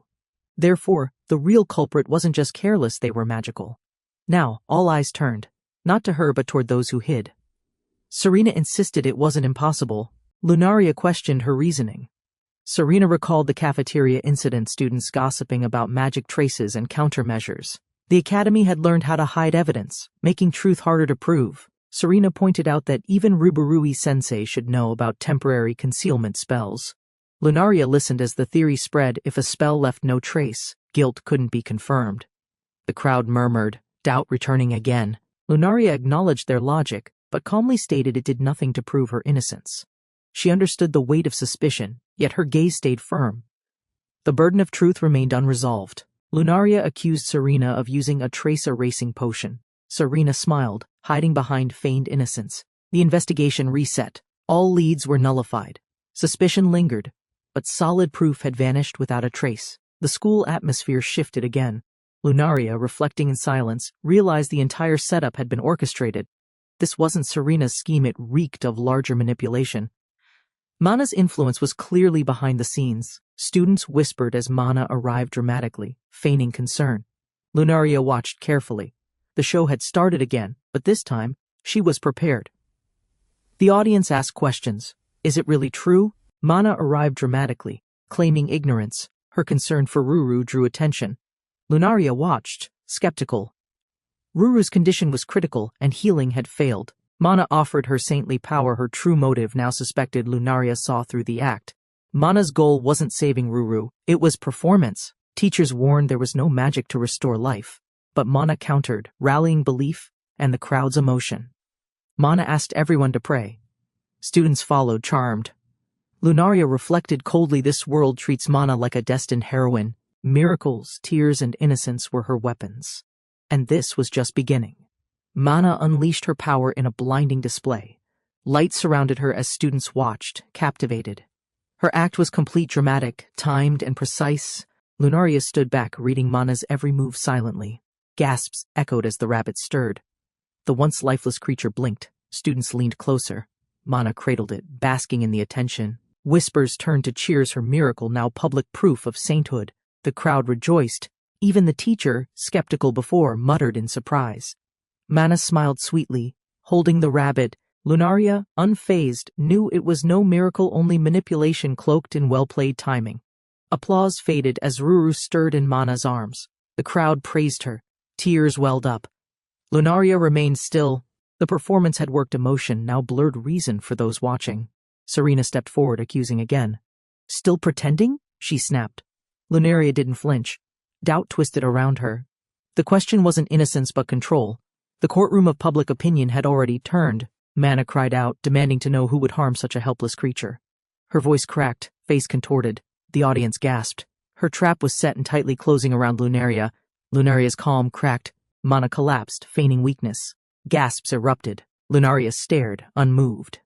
Therefore, the real culprit wasn't just careless, they were magical. Now, all eyes turned, not to her but toward those who hid. Serena insisted it wasn't impossible. Lunaria questioned her reasoning. Serena recalled the cafeteria incident, students gossiping about magic traces and countermeasures. The academy had learned how to hide evidence, making truth harder to prove. Serena pointed out that even Rubarui-sensei should know about temporary concealment spells. Lunaria listened as the theory spread: if a spell left no trace, guilt couldn't be confirmed. The crowd murmured, doubt returning again. Lunaria acknowledged their logic, but calmly stated it did nothing to prove her innocence. She understood the weight of suspicion, yet her gaze stayed firm. The burden of truth remained unresolved. Lunaria accused Serena of using a trace-erasing potion. Serena smiled, hiding behind feigned innocence. The investigation reset. All leads were nullified. Suspicion lingered, but solid proof had vanished without a trace. The school atmosphere shifted again. Lunaria, reflecting in silence, realized the entire setup had been orchestrated. This wasn't Serena's scheme, it reeked of larger manipulation. Mana's influence was clearly behind the scenes. Students whispered as Mana arrived dramatically, feigning concern. Lunaria watched carefully. The show had started again, but this time, she was prepared. The audience asked questions. Is it really true? Mana arrived dramatically, claiming ignorance. Her concern for Ruru drew attention. Lunaria watched, skeptical. Ruru's condition was critical, and healing had failed. Mana offered her saintly power. Her true motive, now suspected, Lunaria saw through the act. Mana's goal wasn't saving Ruru, it was performance. Teachers warned there was no magic to restore life. But Mana countered, rallying belief and the crowd's emotion. Mana asked everyone to pray. Students followed, charmed. Lunaria reflected coldly, this world treats Mana like a destined heroine. Miracles, tears, and innocence were her weapons. And this was just beginning. Mana unleashed her power in a blinding display. Light surrounded her as students watched, captivated. Her act was complete, dramatic, timed, and precise. Lunaria stood back, reading Mana's every move silently. Gasps echoed as the rabbit stirred. The once lifeless creature blinked. Students leaned closer. Mana cradled it, basking in the attention. Whispers turned to cheers, her miracle now public proof of sainthood. The crowd rejoiced. Even the teacher, skeptical before, muttered in surprise. Mana smiled sweetly, holding the rabbit. Lunaria, unfazed, knew it was no miracle, only manipulation cloaked in well-played timing. Applause faded as Ruru stirred in Mana's arms. The crowd praised her. Tears welled up. Lunaria remained still. The performance had worked emotion, now blurred reason for those watching. Serena stepped forward, accusing again. Still pretending? She snapped. Lunaria didn't flinch. Doubt twisted around her. The question wasn't innocence but control. The courtroom of public opinion had already turned. Mana cried out, demanding to know who would harm such a helpless creature. Her voice cracked, face contorted. The audience gasped. Her trap was set and tightly closing around Lunaria. Lunaria's calm cracked. Mana collapsed, feigning weakness. Gasps erupted. Lunaria stared, unmoved.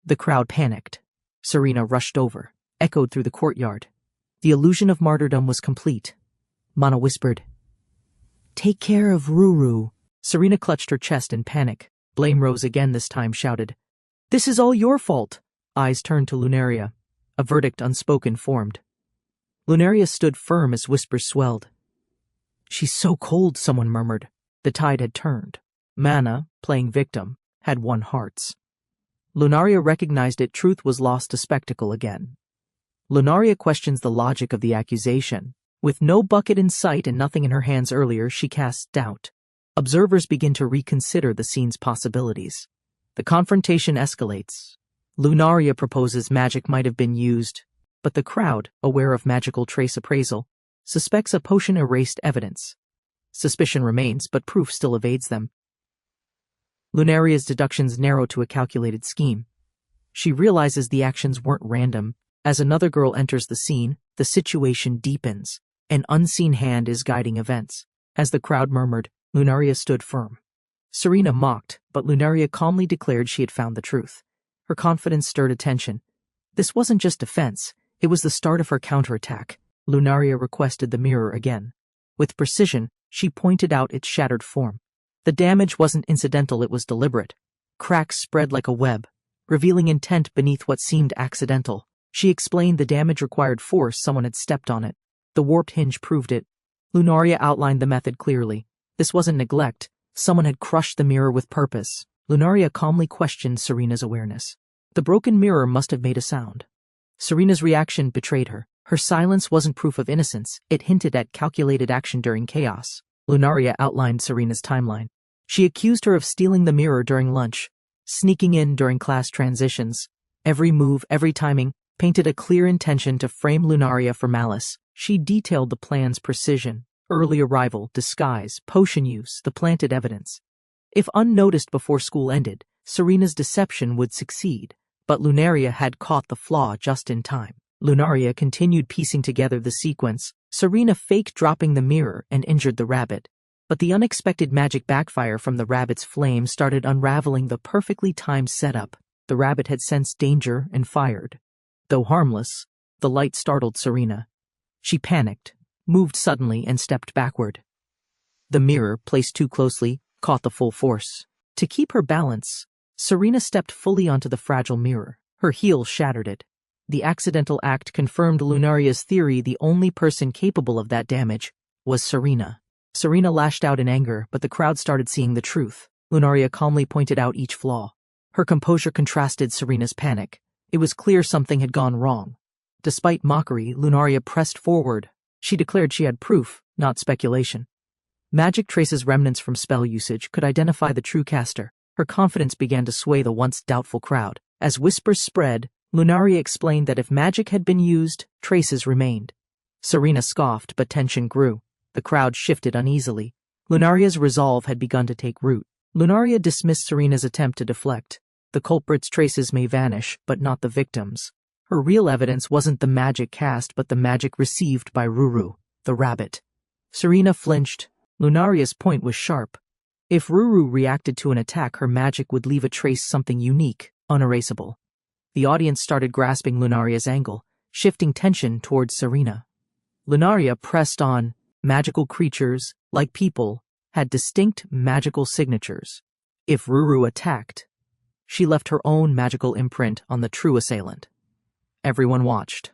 The crowd panicked. Serena rushed over, echoed through the courtyard. The illusion of martyrdom was complete. Mana whispered, "Take care of Ruru." Serena clutched her chest in panic. Blame rose again, this time shouted, "This is all your fault." Eyes turned to Lunaria. A verdict unspoken formed. Lunaria stood firm as whispers swelled. "She's so cold," someone murmured. The tide had turned. Mana, playing victim, had won hearts. Lunaria recognized it. Truth was lost to spectacle again. Lunaria questions the logic of the accusation. With no bucket in sight and nothing in her hands earlier, she casts doubt. Observers begin to reconsider the scene's possibilities. The confrontation escalates. Lunaria proposes magic might have been used, but the crowd, aware of magical trace appraisal, Suspects a potion erased evidence. Suspicion remains, but proof still evades them. Lunaria's deductions narrow to a calculated scheme. She realizes the actions weren't random. As another girl enters the scene, the situation deepens. An unseen hand is guiding events. As the crowd murmured, Lunaria stood firm. Serena mocked, but Lunaria calmly declared she had found the truth. Her confidence stirred attention. This wasn't just defense, it was the start of her counterattack. Lunaria requested the mirror again. With precision, she pointed out its shattered form. The damage wasn't incidental, it was deliberate. Cracks spread like a web, revealing intent beneath what seemed accidental. She explained the damage required force, someone had stepped on it. The warped hinge proved it. Lunaria outlined the method clearly. This wasn't neglect. Someone had crushed the mirror with purpose. Lunaria calmly questioned Serena's awareness. The broken mirror must have made a sound. Serena's reaction betrayed her. Her silence wasn't proof of innocence. It hinted at calculated action during chaos. Lunaria outlined Serena's timeline. She accused her of stealing the mirror during lunch, sneaking in during class transitions. Every move, every timing, painted a clear intention to frame Lunaria for malice. She detailed the plan's precision. Early arrival, disguise, potion use, the planted evidence. If unnoticed before school ended, Serena's deception would succeed. But Lunaria had caught the flaw just in time. Lunaria continued piecing together the sequence. Serena faked dropping the mirror and injured the rabbit. But the unexpected magic backfire from the rabbit's flame started unraveling the perfectly timed setup. The rabbit had sensed danger and fired. Though harmless, the light startled Serena. She panicked, moved suddenly, and stepped backward. The mirror, placed too closely, caught the full force. To keep her balance, Serena stepped fully onto the fragile mirror. Her heel shattered it. The accidental act confirmed Lunaria's theory: the only person capable of that damage was Serena. Serena lashed out in anger, but the crowd started seeing the truth. Lunaria calmly pointed out each flaw. Her composure contrasted Serena's panic. It was clear something had gone wrong. Despite mockery, Lunaria pressed forward. She declared she had proof, not speculation. Magic traces remnants from spell usage could identify the true caster. Her confidence began to sway the once doubtful crowd. As whispers spread, Lunaria explained that if magic had been used, traces remained. Serena scoffed, but tension grew. The crowd shifted uneasily. Lunaria's resolve had begun to take root. Lunaria dismissed Serena's attempt to deflect. The culprit's traces may vanish, but not the victims. Her real evidence wasn't the magic cast, but the magic received by Ruru, the rabbit. Serena flinched. Lunaria's point was sharp. If Ruru reacted to an attack, her magic would leave a trace, something unique, unerasable. The audience started grasping Lunaria's angle, shifting tension towards Serena. Lunaria pressed on. Magical creatures, like people, had distinct magical signatures. If Ruru attacked, she left her own magical imprint on the true assailant. Everyone watched.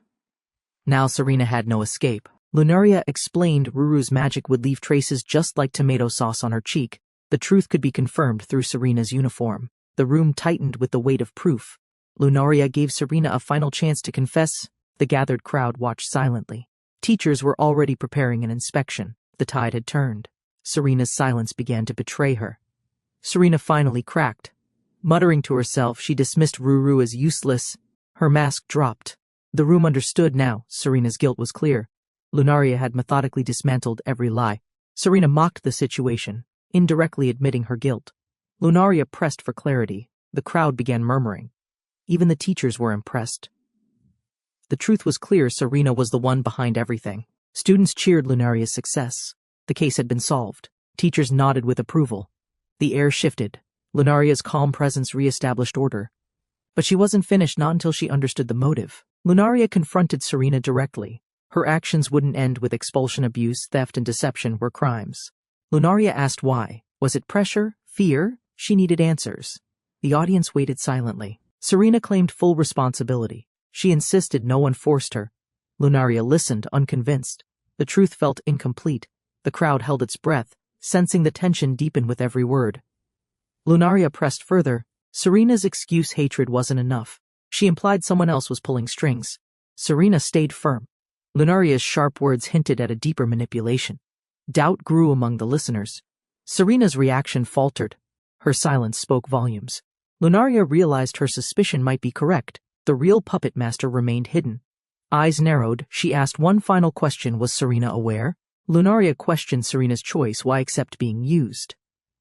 Now Serena had no escape. Lunaria explained Ruru's magic would leave traces just like tomato sauce on her cheek. The truth could be confirmed through Serena's uniform. The room tightened with the weight of proof. Lunaria gave Serena a final chance to confess. The gathered crowd watched silently. Teachers were already preparing an inspection. The tide had turned. Serena's silence began to betray her. Serena finally cracked. Muttering to herself, she dismissed Ruru as useless. Her mask dropped. The room understood now. Serena's guilt was clear. Lunaria had methodically dismantled every lie. Serena mocked the situation, indirectly admitting her guilt. Lunaria pressed for clarity. The crowd began murmuring. Even the teachers were impressed. The truth was clear: Serena was the one behind everything. Students cheered Lunaria's success. The case had been solved. Teachers nodded with approval. The air shifted. Lunaria's calm presence re-established order. But she wasn't finished, not until she understood the motive. Lunaria confronted Serena directly. Her actions wouldn't end with expulsion. Abuse, theft, and deception were crimes. Lunaria asked why. Was it pressure? Fear? She needed answers. The audience waited silently. Serena claimed full responsibility. She insisted no one forced her. Lunaria listened, unconvinced. The truth felt incomplete. The crowd held its breath, sensing the tension deepen with every word. Lunaria pressed further. Serena's excuse: hatred wasn't enough. She implied someone else was pulling strings. Serena stayed firm. Lunaria's sharp words hinted at a deeper manipulation. Doubt grew among the listeners. Serena's reaction faltered. Her silence spoke volumes. Lunaria realized her suspicion might be correct. The real puppet master remained hidden. Eyes narrowed, she asked one final question. Was Serena aware? Lunaria questioned Serena's choice. Why accept being used?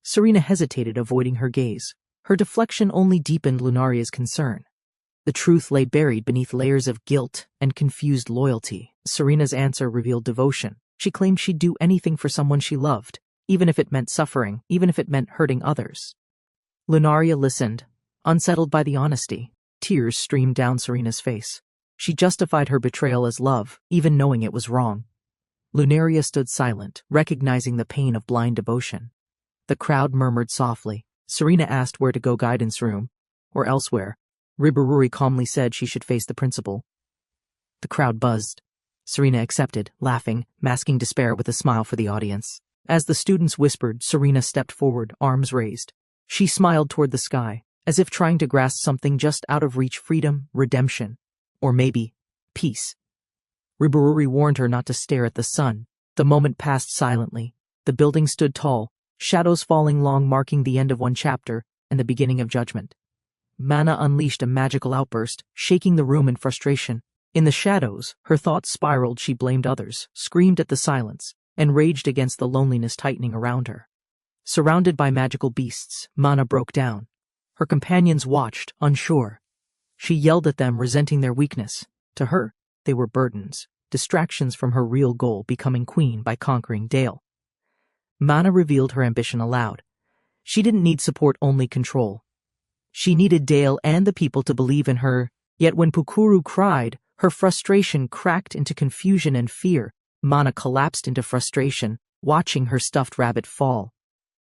Serena hesitated, avoiding her gaze. Her deflection only deepened Lunaria's concern. The truth lay buried beneath layers of guilt and confused loyalty. Serena's answer revealed devotion. She claimed she'd do anything for someone she loved, even if it meant suffering, even if it meant hurting others. Lunaria listened, unsettled by the honesty. Tears streamed down Serena's face. She justified her betrayal as love, even knowing it was wrong. Lunaria stood silent, recognizing the pain of blind devotion. The crowd murmured softly. Serena asked where to go. Guidance room, or elsewhere. Ribururi calmly said she should face the principal. The crowd buzzed. Serena accepted, laughing, masking despair with a smile for the audience. As the students whispered, Serena stepped forward, arms raised. She smiled toward the sky, as if trying to grasp something just out of reach: freedom, redemption, or maybe peace. Ribururi warned her not to stare at the sun. The moment passed silently. The building stood tall, shadows falling long, marking the end of one chapter and the beginning of judgment. Mana unleashed a magical outburst, shaking the room in frustration. In the shadows, her thoughts spiraled. She blamed others, screamed at the silence, and raged against the loneliness tightening around her. Surrounded by magical beasts, Mana broke down. Her companions watched, unsure. She yelled at them, resenting their weakness. To her, they were burdens, distractions from her real goal: becoming queen by conquering Dale. Mana revealed her ambition aloud. She didn't need support, only control. She needed Dale and the people to believe in her. Yet when Pukuru cried, her frustration cracked into confusion and fear. Mana collapsed into frustration, watching her stuffed rabbit fall.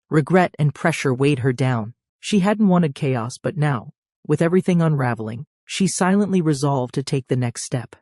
Regret and pressure weighed her down. She hadn't wanted chaos, but now, with everything unraveling, she silently resolved to take the next step.